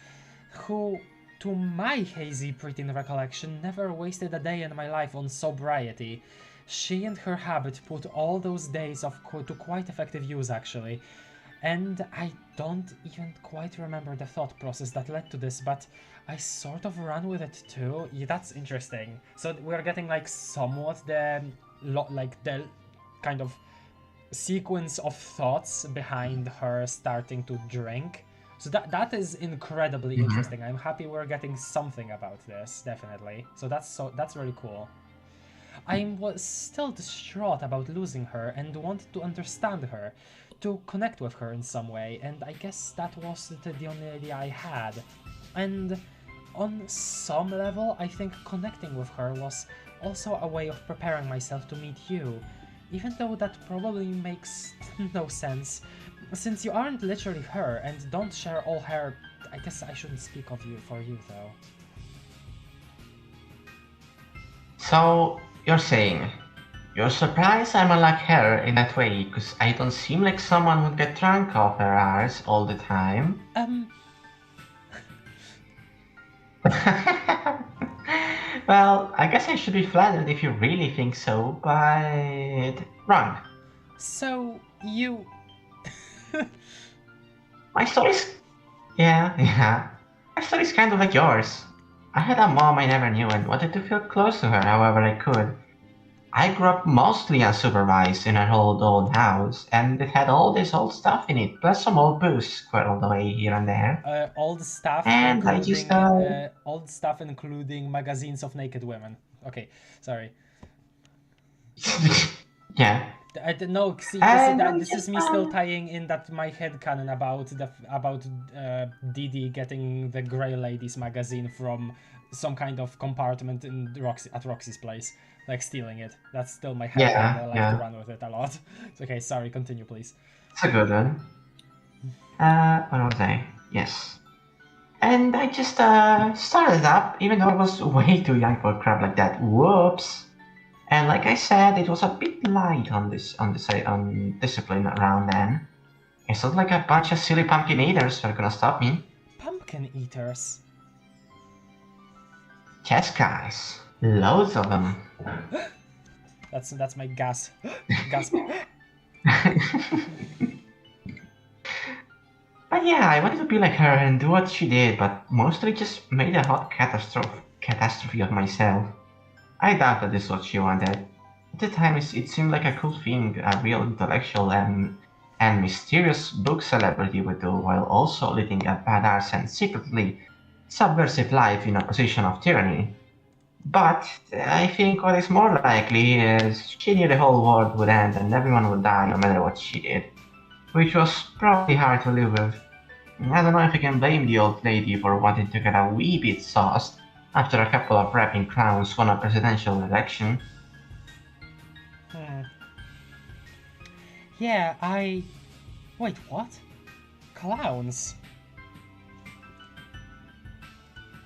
who, to my hazy preteen recollection, never wasted a day in my life on sobriety. She and her habit put all those days to quite effective use, actually. And I don't even quite remember the thought process that led to this, but I sort of ran with it too. Yeah, that's interesting. So we're getting like somewhat the kind of sequence of thoughts behind her starting to drink. So that is incredibly interesting. I'm happy we're getting something about this, definitely. So that's really cool. I was still distraught about losing her and wanted to understand her, to connect with her in some way, and I guess that was the only idea I had. And on some level, I think connecting with her was also a way of preparing myself to meet you, even though that probably makes no sense, since you aren't literally her and don't share all her. I guess I shouldn't speak of you for you though. So, you're saying, you're surprised I'm unlike her in that way, because I don't seem like someone who'd get drunk off her ass all the time? Well, I guess I should be flattered if you really think so, but wrong. So, you... My story's... Yeah, yeah. My story's kind of like yours. I had a mom I never knew and wanted to feel close to her however I could. I grew up mostly unsupervised in an old house, and it had all this old stuff in it, plus some old booze squirreled away here and there. Old stuff, And I just, including old stuff, including magazines of naked women. Okay, sorry. yeah. I don't know. See, And this is me still tying in that my headcanon about Didi getting the Grey Ladies magazine from some kind of compartment in at Roxy's place, like stealing it. That's still my headcanon. I like to run with it a lot. It's okay. Sorry, continue, please. It's a good one. What was I? Yes. And I just started up, even though I was way too young for crap like that. Whoops. And like I said, it was a bit light on discipline around then. It's not like a bunch of silly pumpkin eaters are gonna stop me. Pumpkin eaters? Yes, guys. Loads of them. That's my gas. But yeah, I wanted to be like her and do what she did, but mostly just made a hot catastrophe of myself. I doubt that this is what she wanted. At the time, it seemed like a cool thing a real intellectual and mysterious book celebrity would do while also leading a badass and secretly subversive life in a position of tyranny. But I think what is more likely is she knew the whole world would end and everyone would die no matter what she did, which was probably hard to live with. I don't know if I can blame the old lady for wanting to get a wee bit sauced after a couple of rapping clowns won a presidential election. Yeah, Wait, what? Clowns?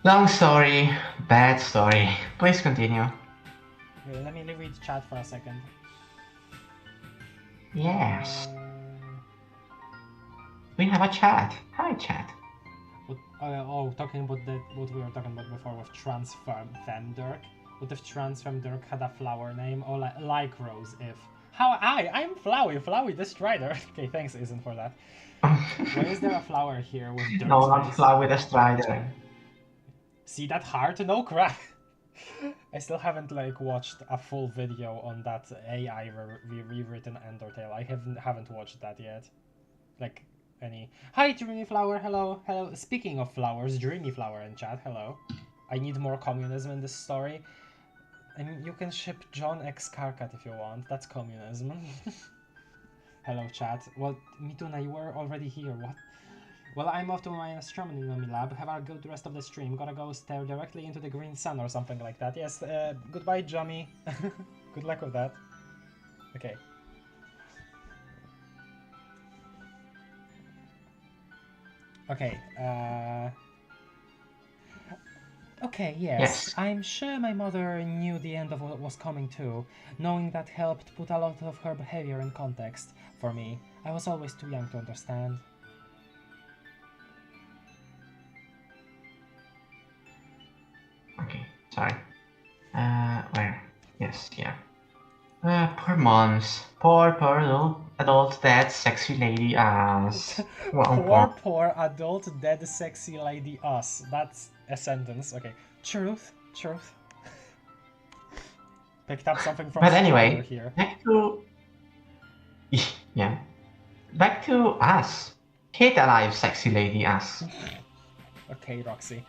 Long story, bad story. Please continue. Wait, let me read chat for a second. Yes. We have a chat. Hi, chat. Talking about what we were talking about before with Transfemdirk. What if Transfemdirk had a flower name? Or like Rose if... I'm Flowey the Strider. Okay, thanks, Isn't, for that. Why is there a flower here with dirt? No, not Flowey the Strider. See that heart? No crap. I still haven't watched a full video on that AI rewritten Undertale. I haven't watched that yet. Hi, Dreamy Flower. Hello. Speaking of flowers, Dreamy Flower in chat. Hello. I need more communism in this story. And you can ship John X Karkat if you want. That's communism. Hello, chat. Well, Mituna, you were already here. What? Well, I'm off to my astronomy lab. Have a good rest of the stream. Gotta go stare directly into the green sun or something like that. Yes, goodbye, Jummy. Good luck with that. Okay. Okay, Okay, yes. I'm sure my mother knew the end of what was coming too. Knowing that helped put a lot of her behavior in context for me. I was always too young to understand. Okay, sorry. Where? Yes, yeah. Poor moms. Poor adult dead sexy lady ass. Poor adult dead sexy lady us. That's a sentence. Okay. Truth. Picked up something from. But anyway, here. back to back to us. Kid alive, sexy lady us. Okay, Roxy.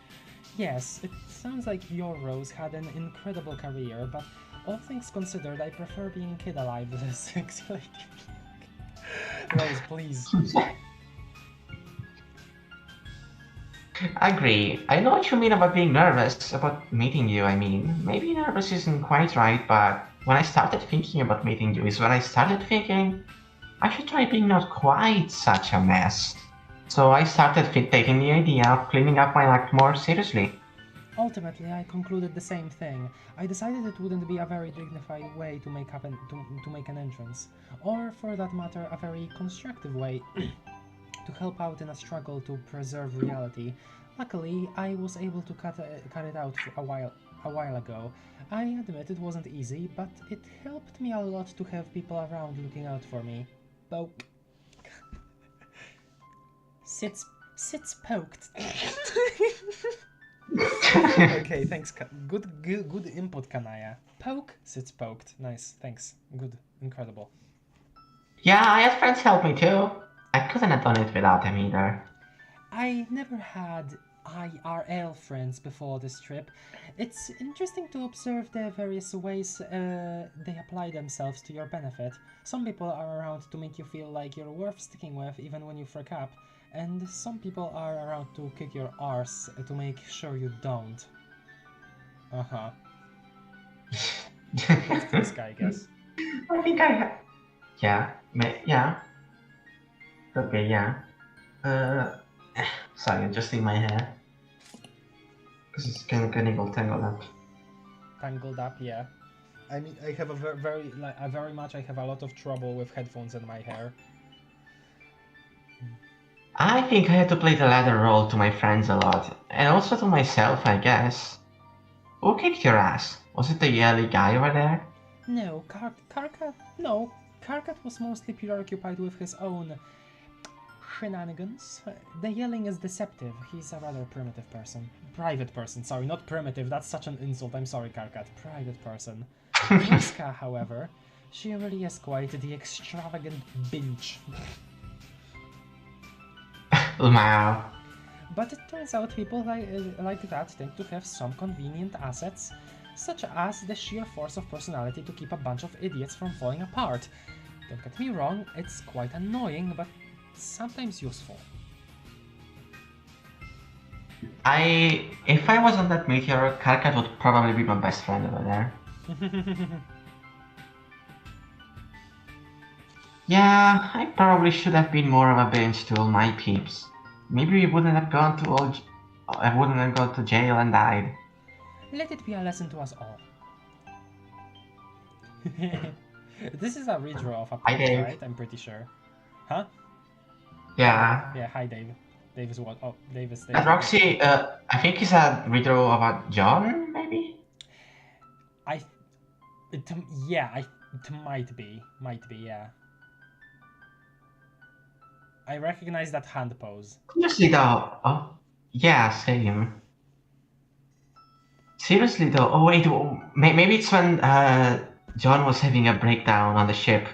Yes, it sounds like your Rose had an incredible career, but all things considered, I prefer being kid alive than sexy lady. Rose, please. Agree. I know what you mean about being nervous about meeting you. I mean, maybe nervous isn't quite right, but when I started thinking about meeting you is when I started thinking I should try being not quite such a mess. So I started taking the idea of cleaning up my act more seriously. Ultimately, I concluded the same thing. I decided it wouldn't be a very dignified way to make an entrance, or for that matter, a very constructive way to help out in a struggle to preserve reality. Luckily, I was able to cut it out a while ago. I admit it wasn't easy, but it helped me a lot to have people around looking out for me. Poke. Sits poked. Okay, thanks. Good input, Kanaya. Poke, sits poked. Nice, thanks. Good, incredible. Yeah, I had friends help me too. I couldn't have done it without them either. I never had IRL friends before this trip. It's interesting to observe the various ways they apply themselves to your benefit. Some people are around to make you feel like you're worth sticking with even when you frick up, and some people are around to kick your arse to make sure you don't. Uh-huh. That's Vriska, I guess. I think I yeah, yeah. Okay, yeah. Sorry, adjusting my hair. Because it's kind of getting all tangled up. Tangled up, yeah. I mean, I have a I have a lot of trouble with headphones in my hair. I think I had to play the ladder role to my friends a lot, and also to myself, I guess. Who kicked your ass? Was it the yelly guy over there? No, Karkat was mostly preoccupied with his own shenanigans. The yelling is deceptive. He's a rather primitive person. Private person, sorry, not primitive. That's such an insult. I'm sorry, Karkat. Private person. Vriska, however, she really is quite the extravagant binge. Wow. But it turns out people like that tend to have some convenient assets, such as the sheer force of personality to keep a bunch of idiots from falling apart. Don't get me wrong, it's quite annoying, but sometimes useful. If I was on that meteor, Karkat would probably be my best friend over there. Yeah, I probably should have been more of a binge to all my peeps. Maybe we wouldn't have gone to I wouldn't have gone to jail and died. Let it be a lesson to us all. This is a redraw of a Hi, page, Dave. right? I'm pretty sure. Huh? Yeah. Yeah, hi Dave. Dave is what? Oh, Dave is And Roxy, I think he's a redraw about John, maybe? It might be, yeah. I recognize that hand pose. Seriously though, oh, yeah, same. Seriously though, oh wait, maybe it's when John was having a breakdown on the ship.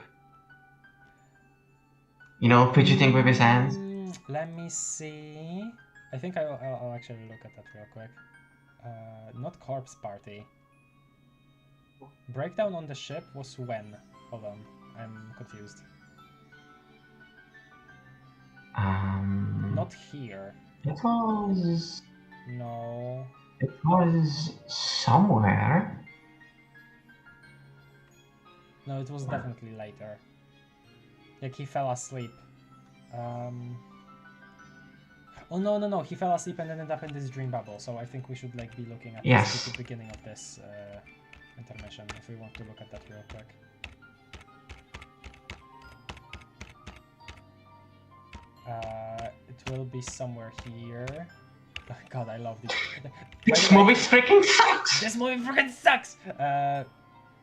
You know, fidgeting with his hands. Let me see. I think I'll actually look at that real quick. Not corpse party. Breakdown on the ship was when? Hold on, I'm confused. Not here. It was... No. It was somewhere. No, it was definitely later. Like, he fell asleep. Oh, no, he fell asleep and ended up in this dream bubble, so I think we should, like, be looking at this at the beginning of this intermission, if we want to look at that real quick. It will be somewhere here. Oh, God, I love this. This movie freaking sucks! This movie freaking sucks!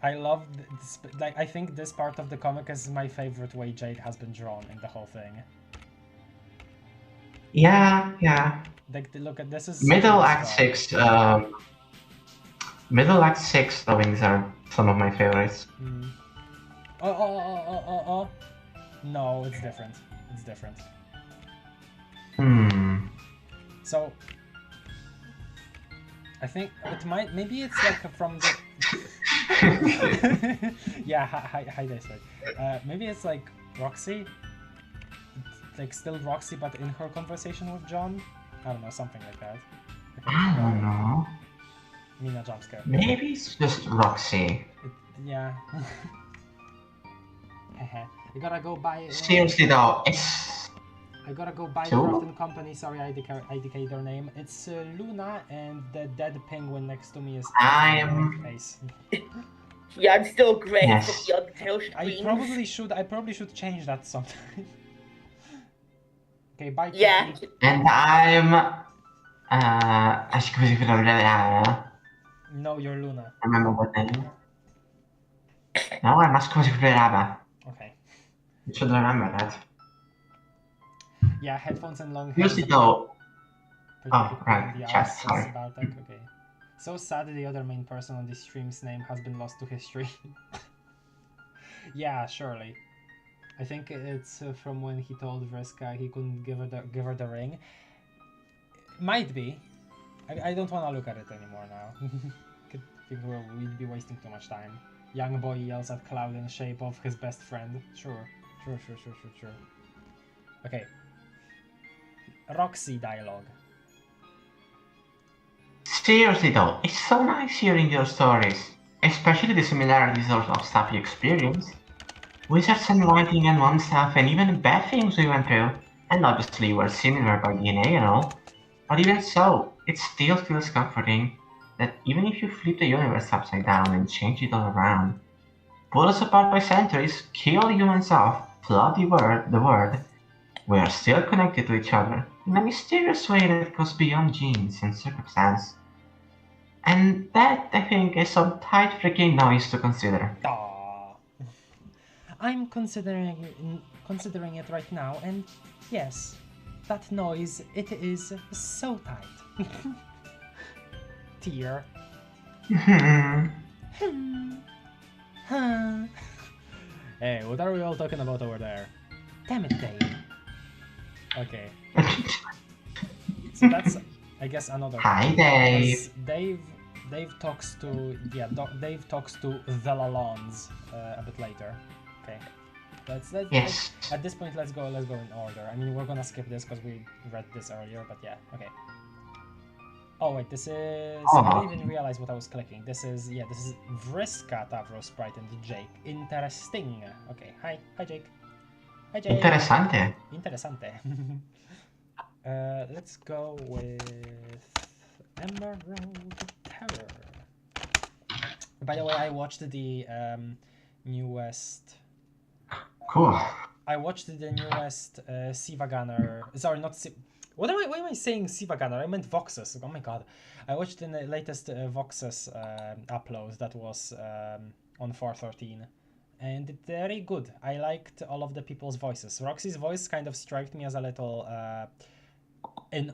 I love this, like, I think this part of the comic is my favorite way Jade has been drawn in the whole thing. Yeah. Like, look at this is Middle Act 6, Middle Act 6 drawings are some of my favorites. Oh. No, it's different. It's different. So, I think it might, maybe it's like from the... Yeah, hi there, sorry. Maybe it's like Roxy, like still Roxy, but in her conversation with John? I don't know, something like that. I don't know. Mina jump scare. Maybe it's just Roxy. Yeah. You gotta go buy... Seriously though, it's... I gotta go buy Craft & Company, sorry I decayed their name. It's Luna, and the dead penguin next to me is Ace. Yeah, I'm still great Yes. for the Undertale streams. I probably should change that sometime. Okay, bye. Yeah. Kitty. And I'm... No, you're Luna. Remember what name? No, I'm Ascosi Floraba. Okay. You should remember that. Yeah, headphones and long hair. Seriously though. Pretty Oh, right, the chat, hours sorry. about that. Okay. So sad the other main person on this stream's name has been lost to history. Yeah, surely. I think it's from when he told Vriska he couldn't give her the ring. Might be. I don't want to look at it anymore now. We'd be wasting too much time. Young boy yells at Cloud in the shape of his best friend. Sure. Okay. Roxy dialogue. Seriously though, it's so nice hearing your stories, especially the similarities of stuff you experience. Wizards and writing and mom stuff and even the bad things we went through, and obviously we're similar by DNA and all. But even so, it still feels comforting that even if you flip the universe upside down and change it all around, pull us apart by centuries, kill humans off, flood the world, we are still connected to each other in a mysterious way that goes beyond genes and circumstance. And that, I think, is some tight freaking noise to consider. Aww. I'm considering it right now, and yes, that noise, it is so tight. Tear. Hey, what are we all talking about over there? Damn it, Dave. Okay. So that's, I guess, another. Hi, Dave. Dave talks to Dave talks to the Lalons a bit later. Okay. Yes. At this point, let's go in order. I mean, we're gonna skip this because we read this earlier, but yeah. Okay. Oh wait, this is. I didn't even realize what I was clicking. This is Vriska, Tavros, Sprite, and Jake. Interesting. Okay. Hi, Jake. Hi, Jake. Interessante. Interessante. Let's go with Emerald Terror. By the way, I watched the newest. Cool. I watched the newest Siva Gunner. Sorry, not Siva. Why am I saying Siva Gunner? I meant Voxus. Oh my god. I watched the latest Voxus upload that was on 413. And very good. I liked all of the people's voices. Roxy's voice kind of struck me as a little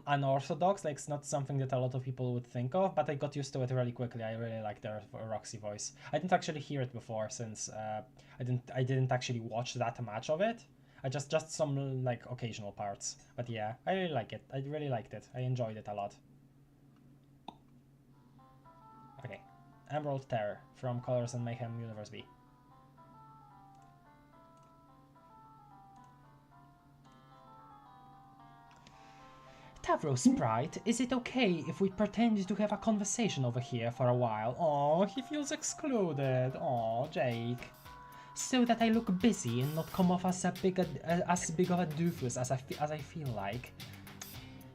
unorthodox. Like, it's not something that a lot of people would think of, but I got used to it really quickly. I really liked their Roxy voice. I didn't actually hear it before since I didn't actually watch that much of it. I just some like occasional parts. But yeah, I really like it. I really liked it. I enjoyed it a lot. Okay. Emerald Terror from Colors and Mayhem Universe B. Tavros, Sprite, is it okay if we pretend to have a conversation over here for a while? Oh, he feels excluded. Oh, Jake. So that I look busy and not come off as big of a doofus as I feel like.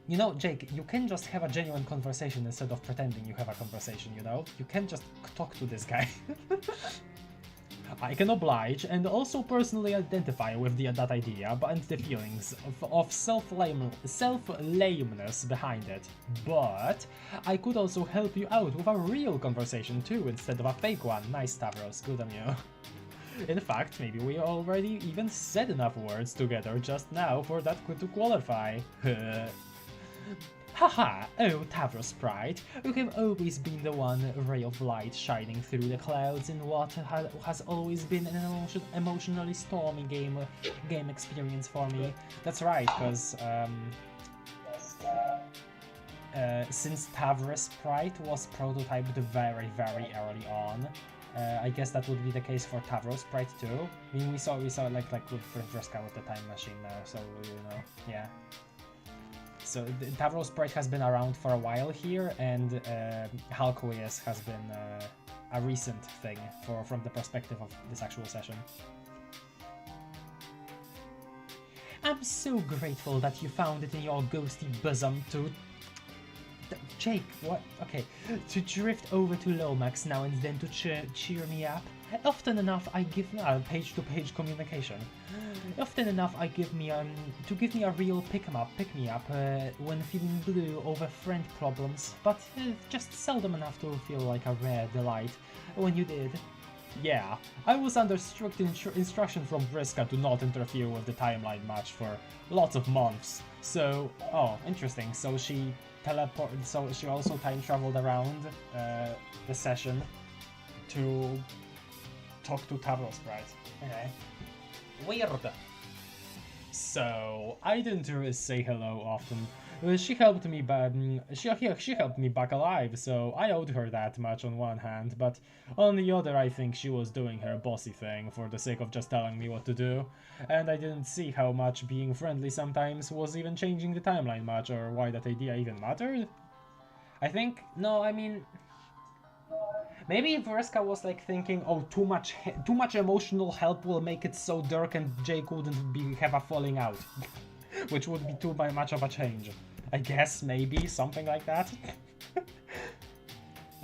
You know, Jake, you can just have a genuine conversation instead of pretending you have a conversation, you know? You can just talk to this guy. I can oblige and also personally identify with that idea and the feelings of self-lameness behind it. But I could also help you out with a real conversation too instead of a fake one. Nice, Tavros, good on you. In fact, maybe we already even said enough words together just now for that to qualify. Haha, oh Tavros Sprite, you have always been the one ray of light shining through the clouds in what has always been an emotionally stormy game experience for me. That's right, because since Tavros Sprite was prototyped very early on, I guess that would be the case for Tavros Sprite too. I mean, we saw like with Vriska with the time machine now, so you know, yeah. So Tavros Sprite has been around for a while here, and Halcoius has been a recent thing from the perspective of this actual session. I'm so grateful that you found it in your ghosty bosom to... Jake, what? Okay. To drift over to Lomax now and then to cheer me up. Often enough I give page-to-page communication. Often enough I give me a real pick-me-up when feeling blue over friend problems, but just seldom enough to feel like a rare delight when you did. Yeah, I was under strict instruction from Vriska to not interfere with the timeline match for lots of months. So, oh, interesting. So she also time traveled around the session to talk to Tavros, right? Okay. Weird. So I didn't really say hello often. She helped me, she helped me back alive, so I owed her that much on one hand, but on the other I think she was doing her bossy thing for the sake of just telling me what to do, and I didn't see how much being friendly sometimes was even changing the timeline much, or why that idea even mattered. I think, no, I mean, maybe Vriska was like thinking, oh, too much emotional help will make it so Dirk and Jake wouldn't have a falling out. Which would be too much of a change. I guess, maybe, something like that.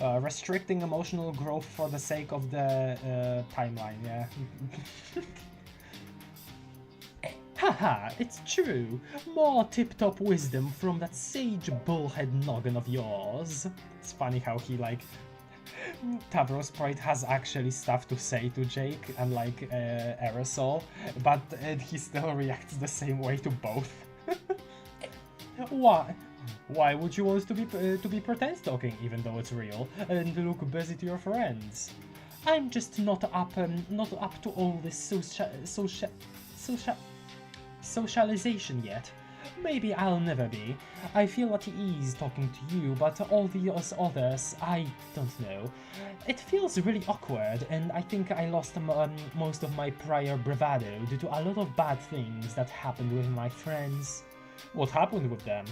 Restricting emotional growth for the sake of the timeline, yeah. Haha, it's true. More tip-top wisdom from that sage bullhead noggin of yours. It's funny how he, like, Tavros Pride has actually stuff to say to Jake, unlike Aerosol, but he still reacts the same way to both. Why? Why would you want to be pretend talking, even though it's real, and look busy to your friends? I'm just not up to all this socialization yet. Maybe I'll never be. I feel at ease talking to you, but all the others, I don't know. It feels really awkward, and I think I lost most of my prior bravado due to a lot of bad things that happened with my friends. What happened with them?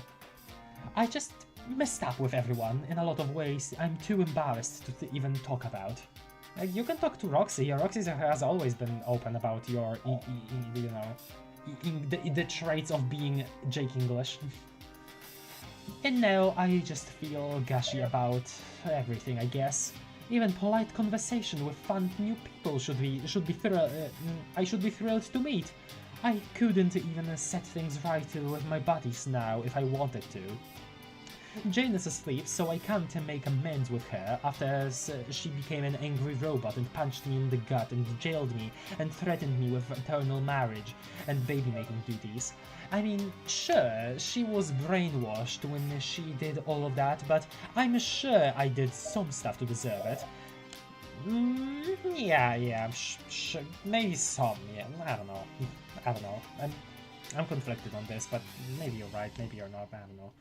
I just messed up with everyone in a lot of ways I'm too embarrassed to even talk about. You can talk to Roxy. Roxy has always been open about your, you know, the traits of being Jake English. And now I just feel gushy about everything, I guess. Even polite conversation with fun new people I should be thrilled to meet. I couldn't even set things right with my buddies now if I wanted to. Jane is asleep, so I can't make amends with her after she became an angry robot and punched me in the gut and jailed me and threatened me with eternal marriage and baby-making duties. I mean, sure, she was brainwashed when she did all of that, but I'm sure I did some stuff to deserve it. Yeah, maybe some, yeah, I don't know. I'm conflicted on this, but maybe you're right, maybe you're not, I don't know.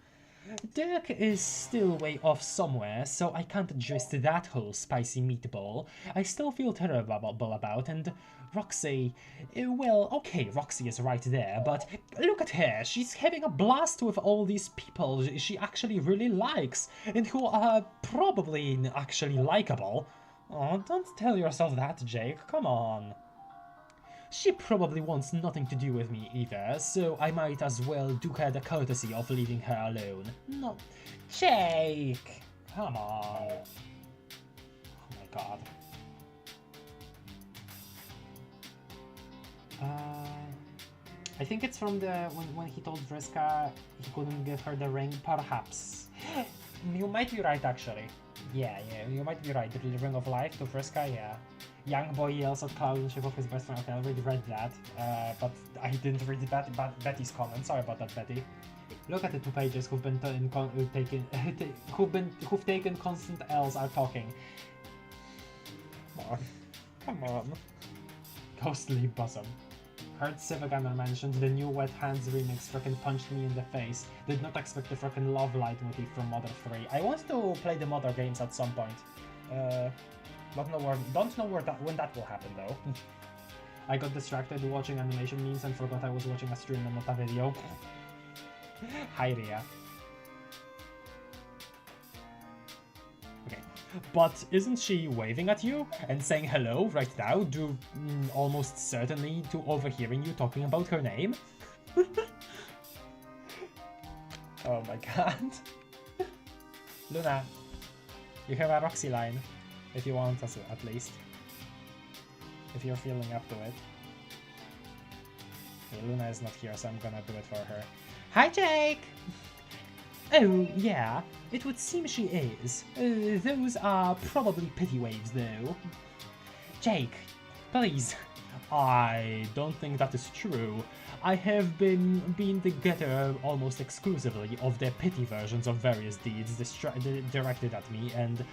Dirk is still way off somewhere, so I can't just that whole spicy meatball. I still feel terrible about, and Roxy, well, okay, Roxy is right there, but look at her, she's having a blast with all these people she actually really likes, and who are probably actually likable. Oh, don't tell yourself that, Jake, come on. She probably wants nothing to do with me either, so I might as well do her the courtesy of leaving her alone. No, Jake! Come on. Oh my god. I think it's from the when he told Vriska he couldn't give her the ring, perhaps. You might be right, actually. Yeah, you might be right. The Ring of Life to Vriska, yeah. Young boy yells at Cloud in shape of his best friend. Okay, I already read that, but I didn't read Betty's comment. Sorry about that, Betty. Look at the two pages who've taken constant L's are talking. Come on. Ghostly bosom. Heard Civigunner mentioned the new Wet Hands remix frickin' punched me in the face. Did not expect the frickin' Love Light motif from Mother 3. I want to play the Mother games at some point. Don't know when that will happen though. I got distracted watching animation memes and forgot I was watching a stream and not a video. Hi Ria. Okay, but isn't she waving at you and saying hello right now, almost certainly to overhearing you talking about her name? Oh my god. Luna, you have a Roxy line. If you want us, at least. If you're feeling up to it. Okay, Luna is not here, so I'm gonna do it for her. Hi, Jake! Oh, yeah, it would seem she is. Those are probably pity waves, though. Jake, please. I don't think that is true. I have been the getter almost exclusively of the pity versions of various deeds directed at me, and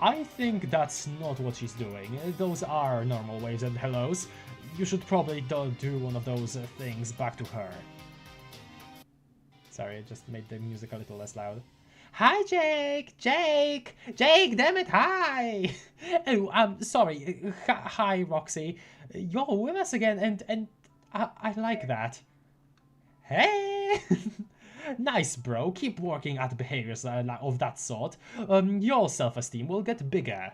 I think that's not what she's doing. Those are normal waves and hellos. You should probably do one of those things back to her. Sorry, I just made the music a little less loud. Hi, Jake! Jake! Jake, damn it, hi! Oh, I'm sorry. Hi, Roxy. You're with us again, and I like that. Hey! Nice, bro. Keep working at behaviors of that sort. Your self-esteem will get bigger.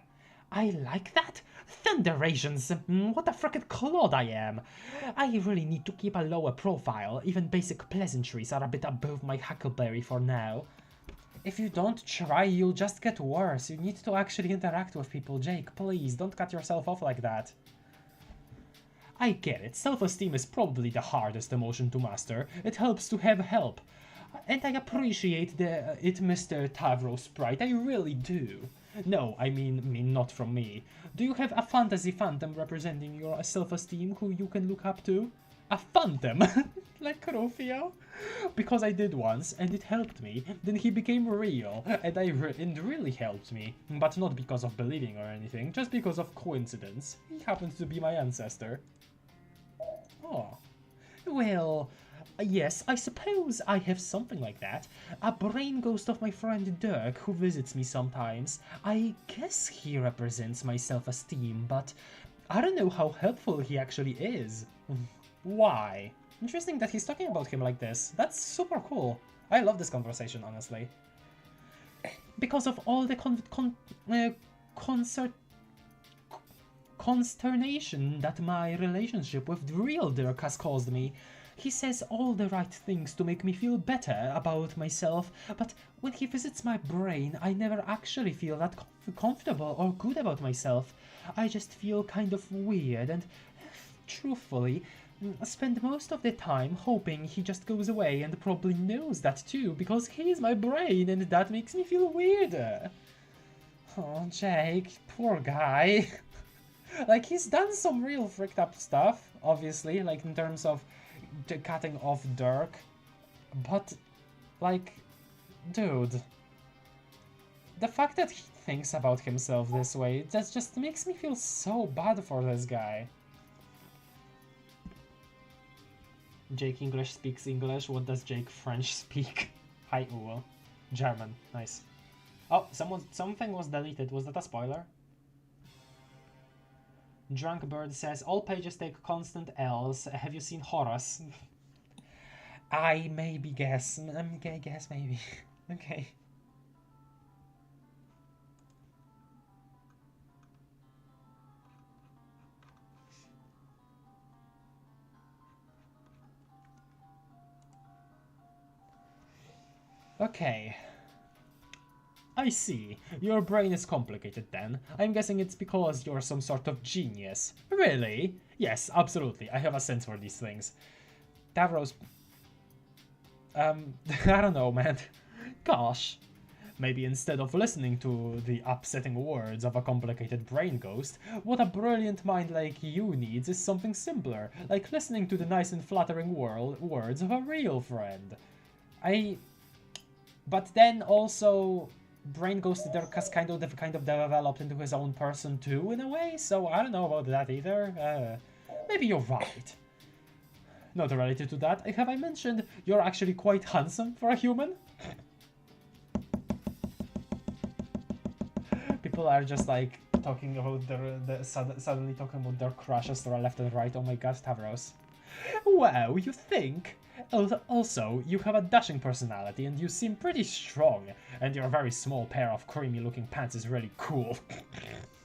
I like that? Thunderations! What a frickin' clod I am! I really need to keep a lower profile. Even basic pleasantries are a bit above my huckleberry for now. If you don't try, you'll just get worse. You need to actually interact with people, Jake. Please, don't cut yourself off like that. I get it. Self-esteem is probably the hardest emotion to master. It helps to have help. And I appreciate it, Mr. Tavros Sprite. I really do. No, I mean not from me. Do you have a fantasy phantom representing your self-esteem who you can look up to? A phantom? Like Rufio? Because I did once, and it helped me. Then he became real, and it really helped me. But not because of believing or anything, just because of coincidence. He happens to be my ancestor. Oh. Well, yes, I suppose I have something like that. A brain ghost of my friend Dirk, who visits me sometimes. I guess he represents my self-esteem, but I don't know how helpful he actually is. Why? Interesting that he's talking about him like this. That's super cool. I love this conversation, honestly. Because of all the consternation that my relationship with the real Dirk has caused me. He says all the right things to make me feel better about myself, but when he visits my brain, I never actually feel that comfortable or good about myself. I just feel kind of weird and, truthfully, spend most of the time hoping he just goes away, and probably knows that too, because he's my brain and that makes me feel weirder. Oh, Jake, poor guy. Like, he's done some real fricked up stuff, obviously, like in terms of cutting off Dirk, but, like, dude, the fact that he thinks about himself this way, that just makes me feel so bad for this guy. Jake English speaks English. What does Jake French speak? Hi, Uwe. German. Nice. Oh, something was deleted. Was that a spoiler? Drunk Bird says, all pages take constant L's. Have you seen Horace? I maybe guess. I'm gonna guess maybe. Okay. Okay. I see. Your brain is complicated then. I'm guessing it's because you're some sort of genius. Really? Yes, absolutely. I have a sense for these things. Tavros... I don't know, man. Gosh. Maybe instead of listening to the upsetting words of a complicated brain ghost, what a brilliant mind like you needs is something simpler, like listening to the nice and flattering words of a real friend. But then also, Brain Ghost Dirk has kind of developed into his own person too, in a way, so I don't know about that either. Maybe you're right. Not related to that, have I mentioned you're actually quite handsome for a human? People are just like talking about suddenly talking about their crushes to left and right. Oh my god, Tavros. Wow, you think? Also, you have a dashing personality and you seem pretty strong, and your very small pair of creamy looking pants is really cool.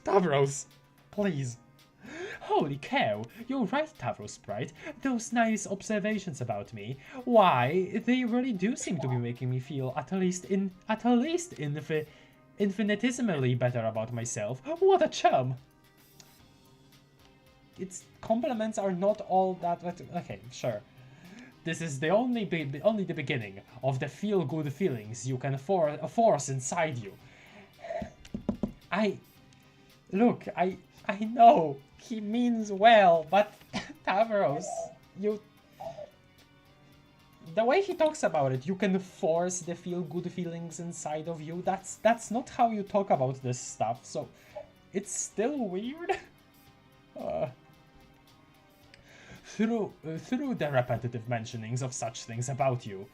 Tavros, please. Holy cow, you're right, Tavros Sprite. Those nice observations about me, why, they really do seem to be making me feel at least infinitesimally better about myself. What a chum! Its compliments are not all that... Okay, sure. This is only the beginning of the feel-good feelings you can force inside you. I I know, he means well, but Tavros, the way he talks about it, you can force the feel-good feelings inside of you. That's not how you talk about this stuff, so it's still weird. Through the repetitive mentionings of such things about you.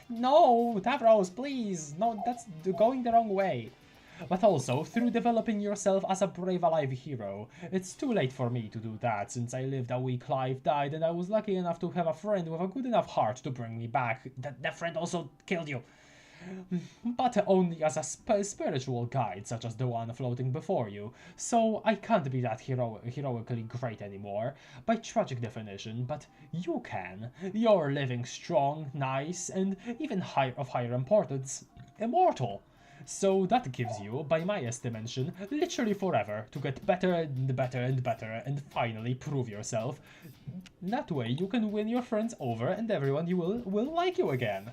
No, Tavros, please, no, that's going the wrong way. But also, through developing yourself as a brave alive hero. It's too late for me to do that, since I lived a weak life, died, and I was lucky enough to have a friend with a good enough heart to bring me back. That friend also killed you. But only as a spiritual guide, such as the one floating before you. So I can't be that heroically great anymore, by tragic definition, but you can. You're living strong, nice, and even of higher importance, immortal. So that gives you, by my estimation, literally forever to get better and better and better and finally prove yourself. That way you can win your friends over and everyone you will like you again.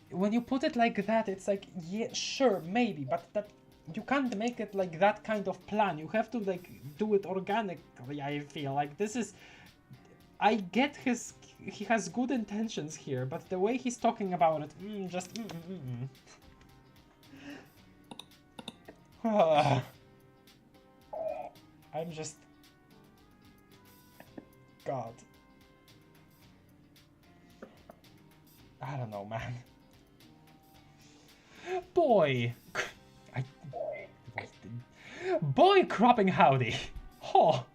When you put it like that, it's like, yeah, sure, maybe, but that you can't make it like that kind of plan. You have to like do it organically, I feel like. This is... I get he has good intentions here, but the way he's talking about it, I'm just... God. I don't know, man. Boy cropping howdy. Oh,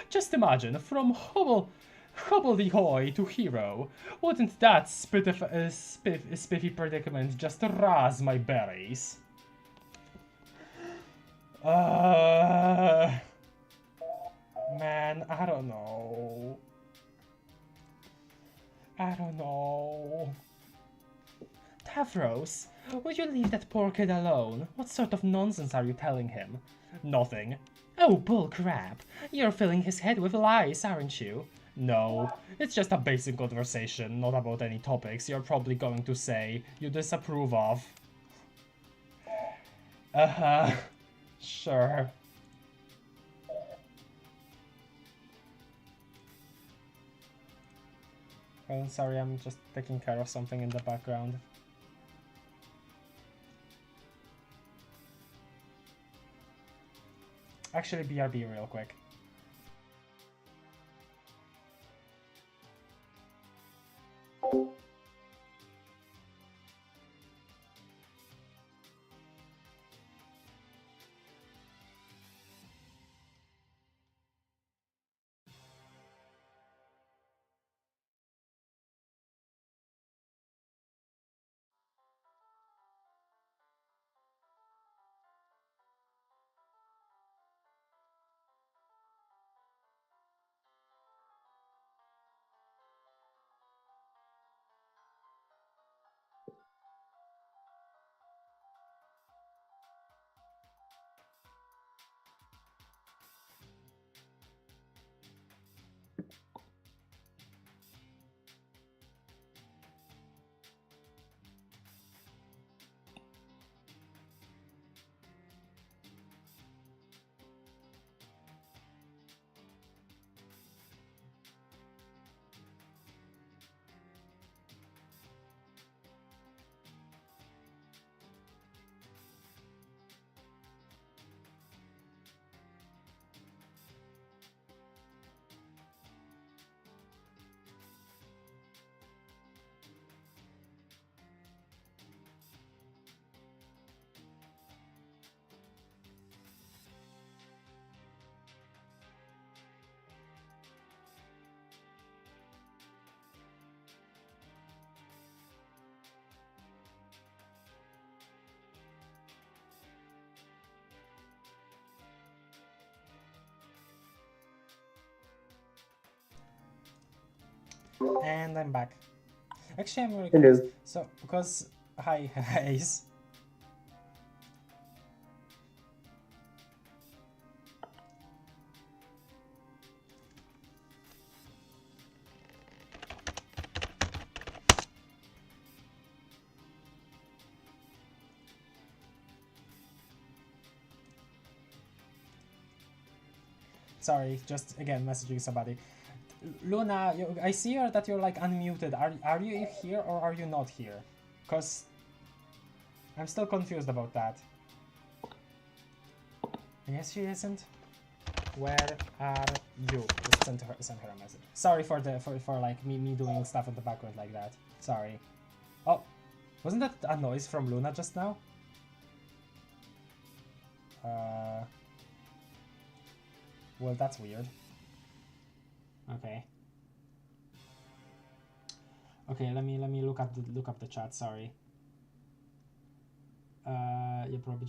just imagine, from hobbledehoy to hero. Wouldn't that spiffy predicament just razz my berries? Man, I don't know. Tavros, would you leave that poor kid alone? What sort of nonsense are you telling him? Nothing. Oh, bull crap. You're filling his head with lies, aren't you? No, it's just a basic conversation, not about any topics you're probably going to say you disapprove of. Sure. Oh, sorry, I'm just taking care of something in the background. Actually, BRB real quick. And I'm back. Actually, I'm really confused. So, because... Hi, Ace. Sorry, just again messaging somebody. Luna, I see that you're like unmuted. Are you here or are you not here? Cause I'm still confused about that. Yes, she isn't. Where are you? Just send her a message. Sorry for like me doing stuff in the background like that. Sorry. Oh, wasn't that a noise from Luna just now? Well, that's weird. Okay. Okay, let me look up the chat. Sorry. Yeah, probably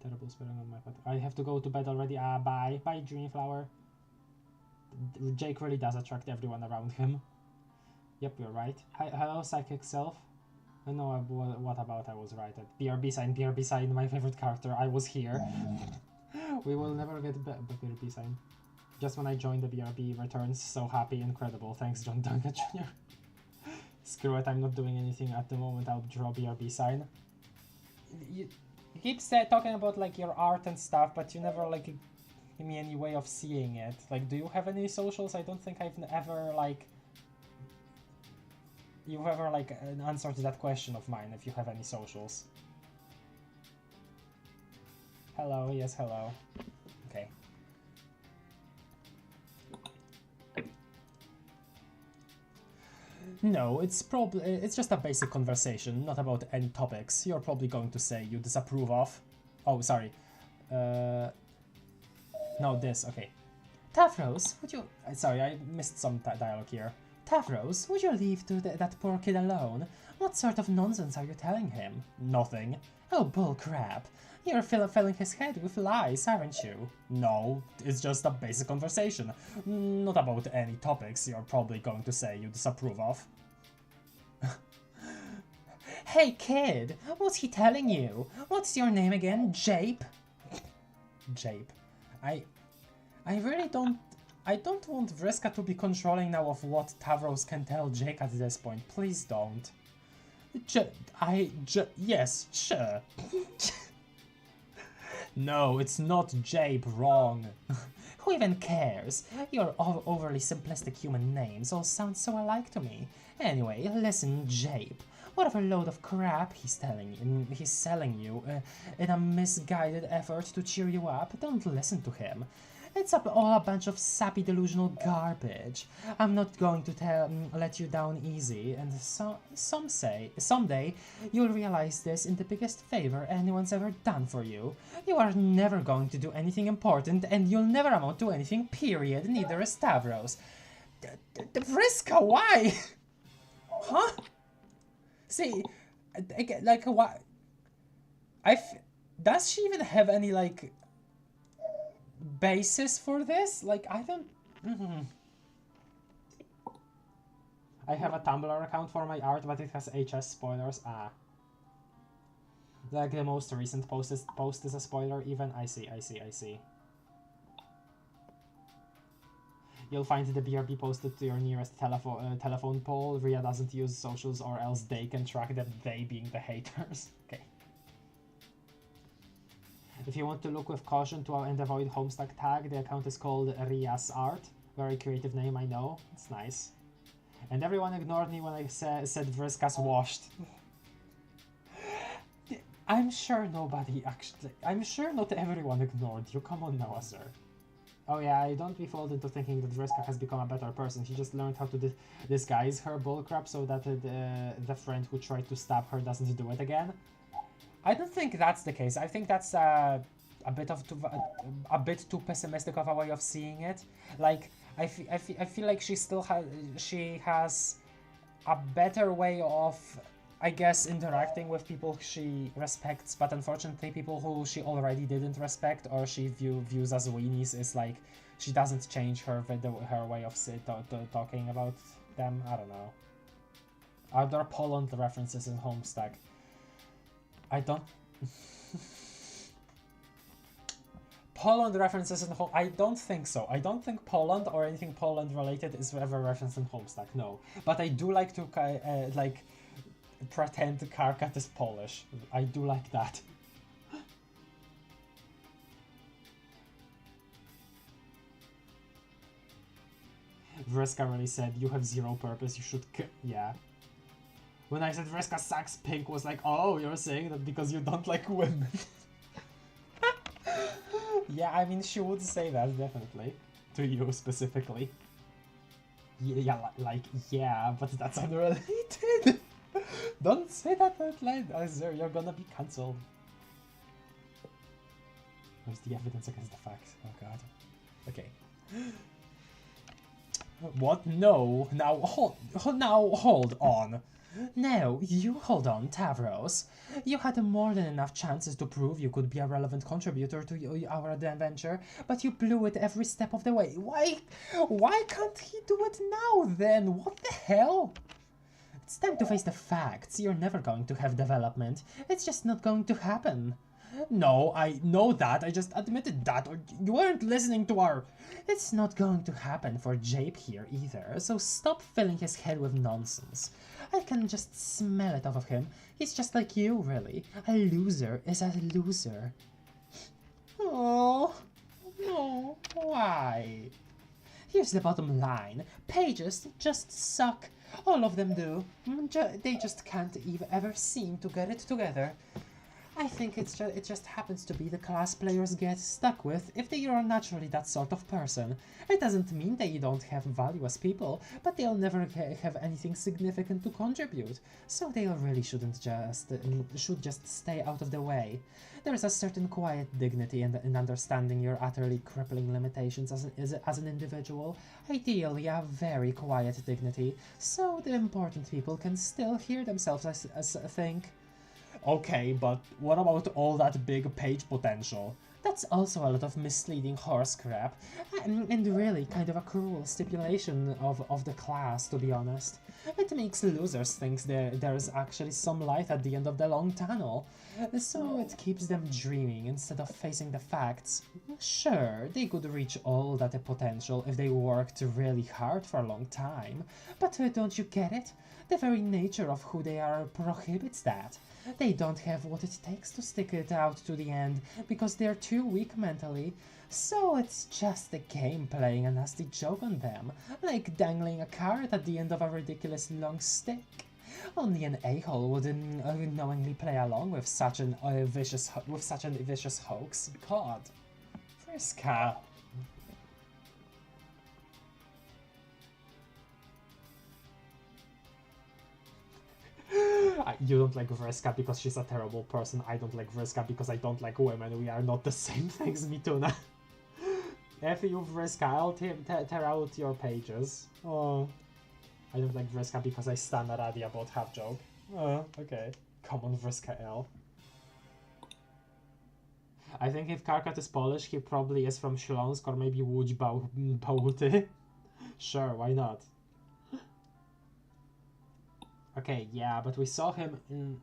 terrible spelling on my part. I have to go to bed already. Bye, Dreamflower. Jake really does attract everyone around him. Yep, you're right. Hello, psychic self. No, what about I was right? BRB sign, my favorite character. I was here. We will never get BRB sign. Just when I joined, the BRB returns. So happy, incredible. Thanks, John Duncan Jr. Screw it, I'm not doing anything at the moment. I'll draw BRB sign. You keep talking about like your art and stuff, but you never like give me any way of seeing it. Like, do you have any socials? I don't think I've ever like... You've ever like answered that question of mine, if you have any socials. Hello, yes, hello. Okay. No, it's just a basic conversation, not about any topics. You're probably going to say you disapprove of. Oh, sorry. No, this, okay. Tavros, would you... Sorry, I missed some dialogue here. Tavros, would you leave that poor kid alone? What sort of nonsense are you telling him? Nothing. Oh, bull crap. You're filling his head with lies, aren't you? No, it's just a basic conversation. Not about any topics you're probably going to say you disapprove of. Hey kid, what's he telling you? What's your name again? Jape? Jape. I really don't... I don't want Vriska to be controlling now of what Tavros can tell Jake at this point. Please don't. Yes, sure. No, it's not Jape, wrong. Who even cares? Your overly simplistic human names all sound so alike to me. Anyway, listen, Jape. Whatever load of crap he's selling you in a misguided effort to cheer you up, don't listen to him. It's all a bunch of sappy delusional garbage. I'm not going to let you down easy, and someday you'll realize this in the biggest favor anyone's ever done for you. You are never going to do anything important, and you'll never amount to anything, period. Neither is Tavros. Vriska, why? Huh? See, like, what? Does she even have any, like... basis for this? Like, I don't... I have a Tumblr account for my art, but it has HS spoilers. Like the most recent post is a spoiler even? I see. You'll find the BRB posted to your nearest telephone pole. Ria doesn't use socials or else they can track them, they being the haters. Okay. If you want to look with caution and avoid Homestuck tag, the account is called Ria's Art. Very creative name, I know. It's nice. And everyone ignored me when I said Vriska's washed. I'm sure nobody actually... I'm sure not everyone ignored you. Come on now, sir. Oh yeah, don't be fooled into thinking that Vriska has become a better person. She just learned how to disguise her bullcrap so that the friend who tried to stab her doesn't do it again. I don't think that's the case. I think that's a bit too pessimistic of a way of seeing it. Like, I feel like she has a better way of, I guess, interacting with people she respects, but unfortunately people who she already didn't respect or she views as weenies is like, she doesn't change her way of talking about them. I don't know. Are there Poland references in Homestuck? I don't... Poland references in I don't think so. I don't think Poland or anything Poland related is ever referenced in Homestuck, no. But I do like to, like, pretend Karkat is Polish. I do like that. Vriska really said, you have zero purpose, you should yeah. When I said Vriska sucks, Pink was like, oh, you're saying that because you don't like women. Yeah, I mean, she would say that, definitely. To you, specifically. Yeah, like, yeah, but that's unrelated. Don't say that out loud, Azure, you're gonna be cancelled. Where's the evidence against the facts? Oh god. Okay. What? No. Now hold on. No, you hold on, Tavros. You had more than enough chances to prove you could be a relevant contributor to our adventure, but you blew it every step of the way. Why can't he do it now then? What the hell? It's time to face the facts. You're never going to have development. It's just not going to happen. No, I know that. I just admitted that. Or you weren't listening to our... It's not going to happen for Jape here either, so stop filling his head with nonsense. I can just smell it off of him. He's just like you, really. A loser is a loser. Oh, no. Why? Here's the bottom line. Pages just suck. All of them do. They just can't ever seem to get it together. I think it just happens to be the class players get stuck with if they are naturally that sort of person. It doesn't mean they don't have value as people, but they'll never have anything significant to contribute. So they really should just stay out of the way. There's a certain quiet dignity in understanding your utterly crippling limitations as an individual. Ideally, a very quiet dignity, so the important people can still hear themselves as think. Okay, but what about all that big page potential? That's also a lot of misleading horse crap, and really kind of a cruel stipulation of the class, to be honest. It makes losers think there's actually some light at the end of the long tunnel, so it keeps them dreaming instead of facing the facts. Sure, they could reach all that potential if they worked really hard for a long time, but don't you get it? The very nature of who they are prohibits that. They don't have what it takes to stick it out to the end because they're too weak mentally. So it's just the game playing a nasty joke on them, like dangling a carrot at the end of a ridiculous long stick. Only an a-hole would knowingly play along with such a vicious hoax. God, Vriska. You don't like Vriska because she's a terrible person. I don't like Vriska because I don't like women. We are not the same things, Mituna. F you, Vriska. I'll tear out your pages. Oh. I don't like Vriska because I stand at Adi about half joke. Oh, okay. Come on, Vriska L. I think if Karkat is Polish, he probably is from Śląsk or maybe Łódź Bałuty. Sure, why not? Okay, yeah, but we saw him in...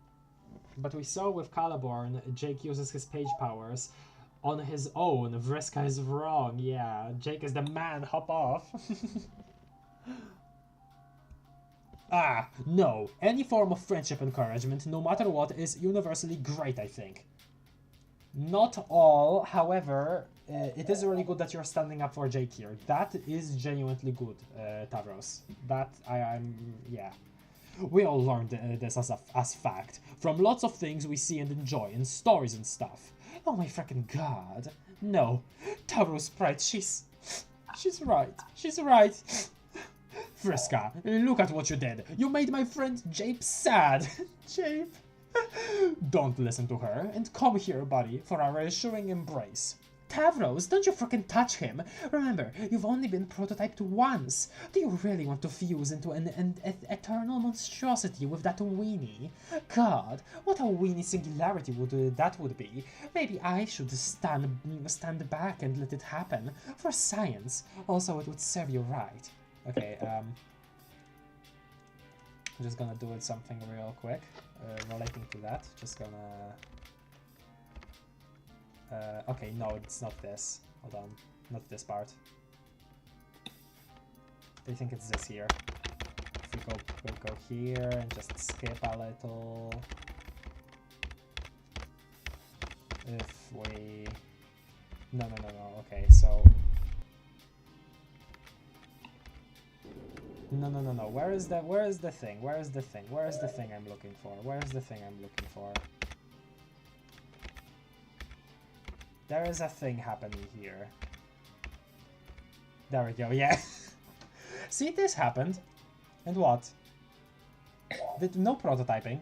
But we saw with Caliborn, Jake uses his page powers on his own. Vriska is wrong, yeah. Jake is the man, hop off. Ah, no. Any form of friendship encouragement, no matter what, is universally great, I think. Not all, however, it is really good that you're standing up for Jake here. That is genuinely good, Tavros. That, yeah. We all learned this as fact, from lots of things we see and enjoy, in stories and stuff. Oh my frickin' god. No. Tavros Pride, she's right. She's right. Vriska, look at what you did. You made my friend Jape sad. Jape. Don't listen to her, and come here, buddy, for a reassuring embrace. Tavros, don't you frickin' touch him! Remember, you've only been prototyped once. Do you really want to fuse into an eternal monstrosity with that weenie? God, what a weenie singularity that would be. Maybe I should stand back and let it happen. For science. Also, it would serve you right. Okay, I'm just gonna do something real quick, relating to that. Just gonna... okay, no, it's not this. Hold on, not this part. I think it's this here. If we go here and just skip a little. If we... No, okay, so... No, no, no, no. Where is the thing? Where is the thing? Where is the thing I'm looking for? Where is the thing I'm looking for? There is a thing happening here. There we go, yeah. See, this happened. And what? No prototyping.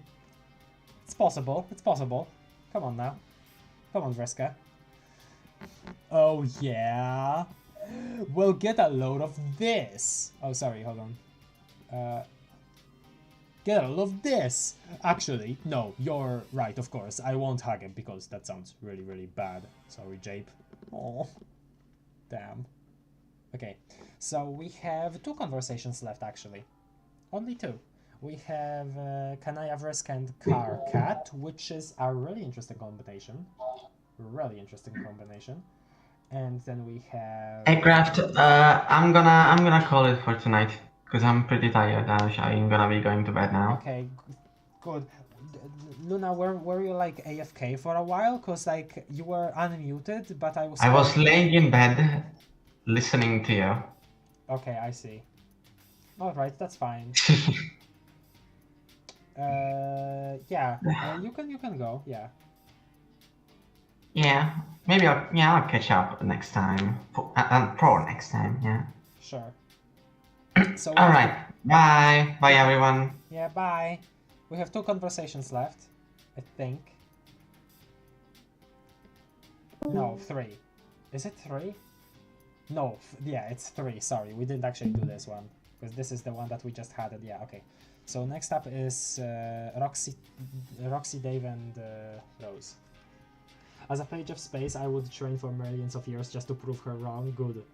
It's possible, it's possible. Come on now. Come on, Vriska. Oh, yeah. We'll get a load of this. Oh, sorry, hold on. Get a load of this. Actually, no, you're right, of course. I won't hug him because that sounds really, really bad. Sorry, Jape. Oh, damn. Okay, so we have 2 conversations left, actually. Only 2. We have Kanaya, Vriska, and Karkat, which is a really interesting combination. Really interesting combination. And then we have... Hey Craft, I'm gonna call it for tonight because I'm pretty tired. I'm gonna be going to bed now. Okay, good. Luna, were you like AFK for a while? Cause like you were unmuted, but I was laying in bed, listening to you. Okay, I see. All right, that's fine. Yeah, you can go. Yeah. Yeah, maybe I'll catch up next time. For next time, yeah. Sure. So all right. Bye. Bye, everyone. Yeah, bye. We have 2 conversations left, I think. No, 3. Is it 3? No, yeah, it's 3. Sorry, we didn't actually do this one because this is the one that we just had. Yeah, okay. So next up is Roxy, Dave, and Rose. As a page of space, I would train for millions of years just to prove her wrong. Good.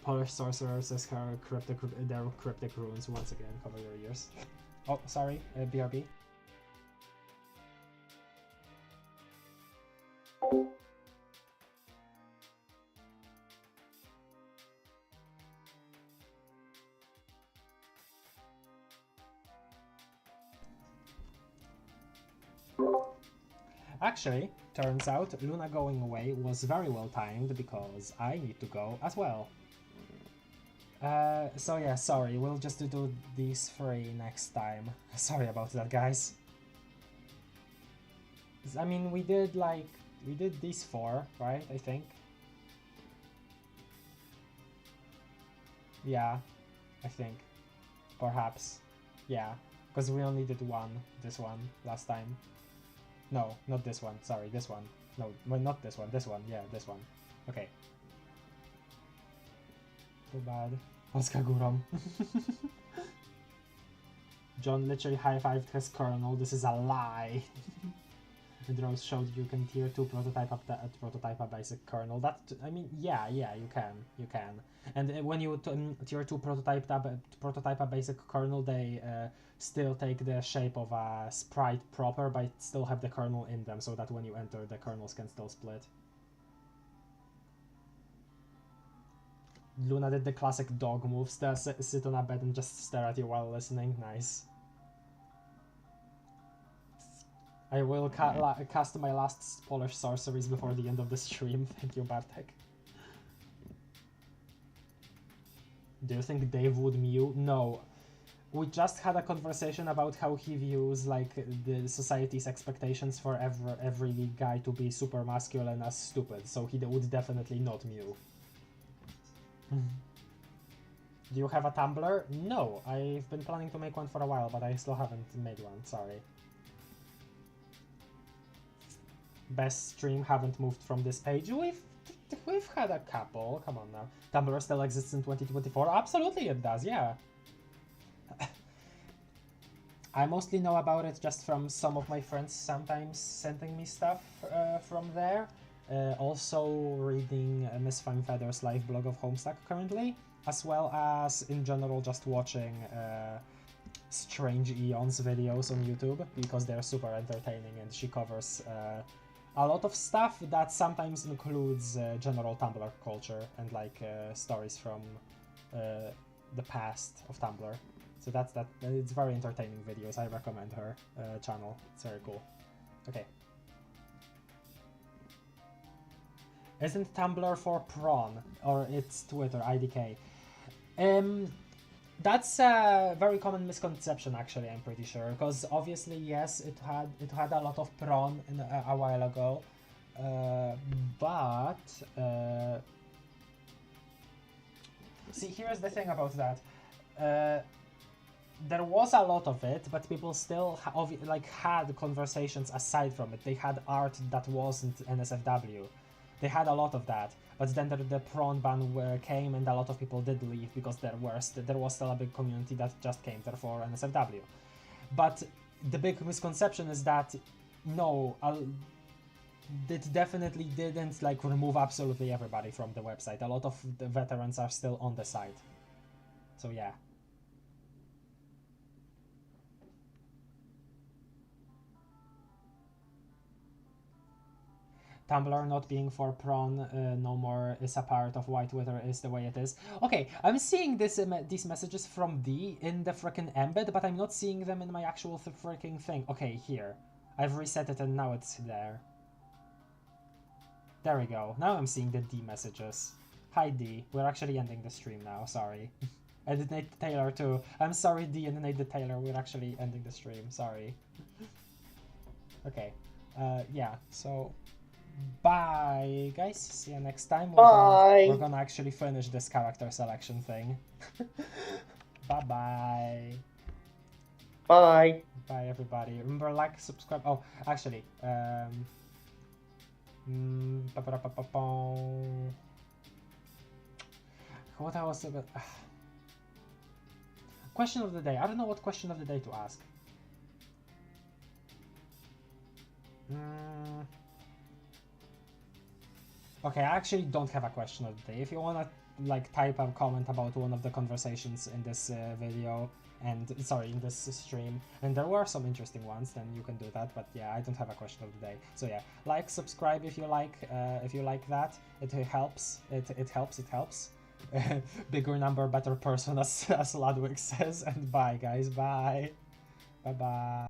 Polish sorcerers as her their cryptic runes once again cover your ears. Oh, sorry, BRB. Actually, turns out Luna going away was very well timed because I need to go as well. So yeah, sorry, we'll just do these 3 next time. Sorry about that, guys. I mean, we did these 4, right? I think. Yeah, I think. Perhaps. Yeah, because we only did this one last time. No, not this one, sorry, this one. No, well, not this one, yeah, this one. Okay. Too bad. Polska górą. John literally high-fived his colonel, this is a lie. And Rose showed you can tier 2 prototype a basic kernel. That, I mean, yeah, you can. And when you tier 2 prototype a basic kernel, they still take the shape of a sprite proper, but still have the kernel in them, so that when you enter, the kernels can still split. Luna did the classic dog moves, sit on a bed and just stare at you while listening. Nice. I will cast my last Polish sorceries before the end of the stream. Thank you, Bartek. Do you think Dave would mew? No. We just had a conversation about how he views like the society's expectations for every guy to be super masculine as stupid, so he would definitely not mew. Do you have a Tumblr? No, I've been planning to make one for a while, but I still haven't made one, sorry. Best stream, haven't moved from this page. We've had a couple, come on now. Tumblr still exists in 2024? Absolutely it does, yeah. I mostly know about it just from some of my friends sometimes sending me stuff from there. Also reading Miss Finefeather's live blog of Homestuck currently, as well as in general just watching Strange Eons videos on YouTube because they're super entertaining and she covers a lot of stuff that sometimes includes general Tumblr culture and like stories from the past of Tumblr. So that's that. It's very entertaining videos. I recommend her channel. It's very cool. Okay. Isn't Tumblr for prawn or it's Twitter IDK? That's a very common misconception, actually. I'm pretty sure, because obviously, yes, it had a lot of prawn a while ago, but see, here's the thing about that. There was a lot of it, but people still had conversations aside from it. They had art that wasn't NSFW. They had a lot of that, but then the prawn ban came, and a lot of people did leave because there was still a big community that just came there for NSFW. But the big misconception is that no, it definitely didn't remove absolutely everybody from the website. A lot of the veterans are still on the site. So yeah. Tumblr not being for prawn no more is a part of why Twitter is the way it is. Okay, I'm seeing these messages from D in the frickin' embed, but I'm not seeing them in my actual fricking thing. Okay, here. I've reset it and now it's there. There we go. Now I'm seeing the D messages. Hi D, we're actually ending the stream now, sorry. And Nate Taylor too. I'm sorry D and Nate Taylor, we're actually ending the stream, sorry. Okay, yeah, so... Bye, guys. See you next time. We're gonna actually finish this character selection thing. Bye-bye. Bye. Bye, everybody. Remember, like, subscribe. Oh, actually, what I was about... Question of the day. I don't know what question of the day to ask. Okay, I actually don't have a question of the day. If you wanna type a comment about one of the conversations in this video, and in this stream, and there were some interesting ones, then you can do that. But yeah, I don't have a question of the day. So yeah, like, subscribe if you like that. It helps. It helps. Bigger number, better person, as Ludwig says. And bye, guys. Bye. Bye.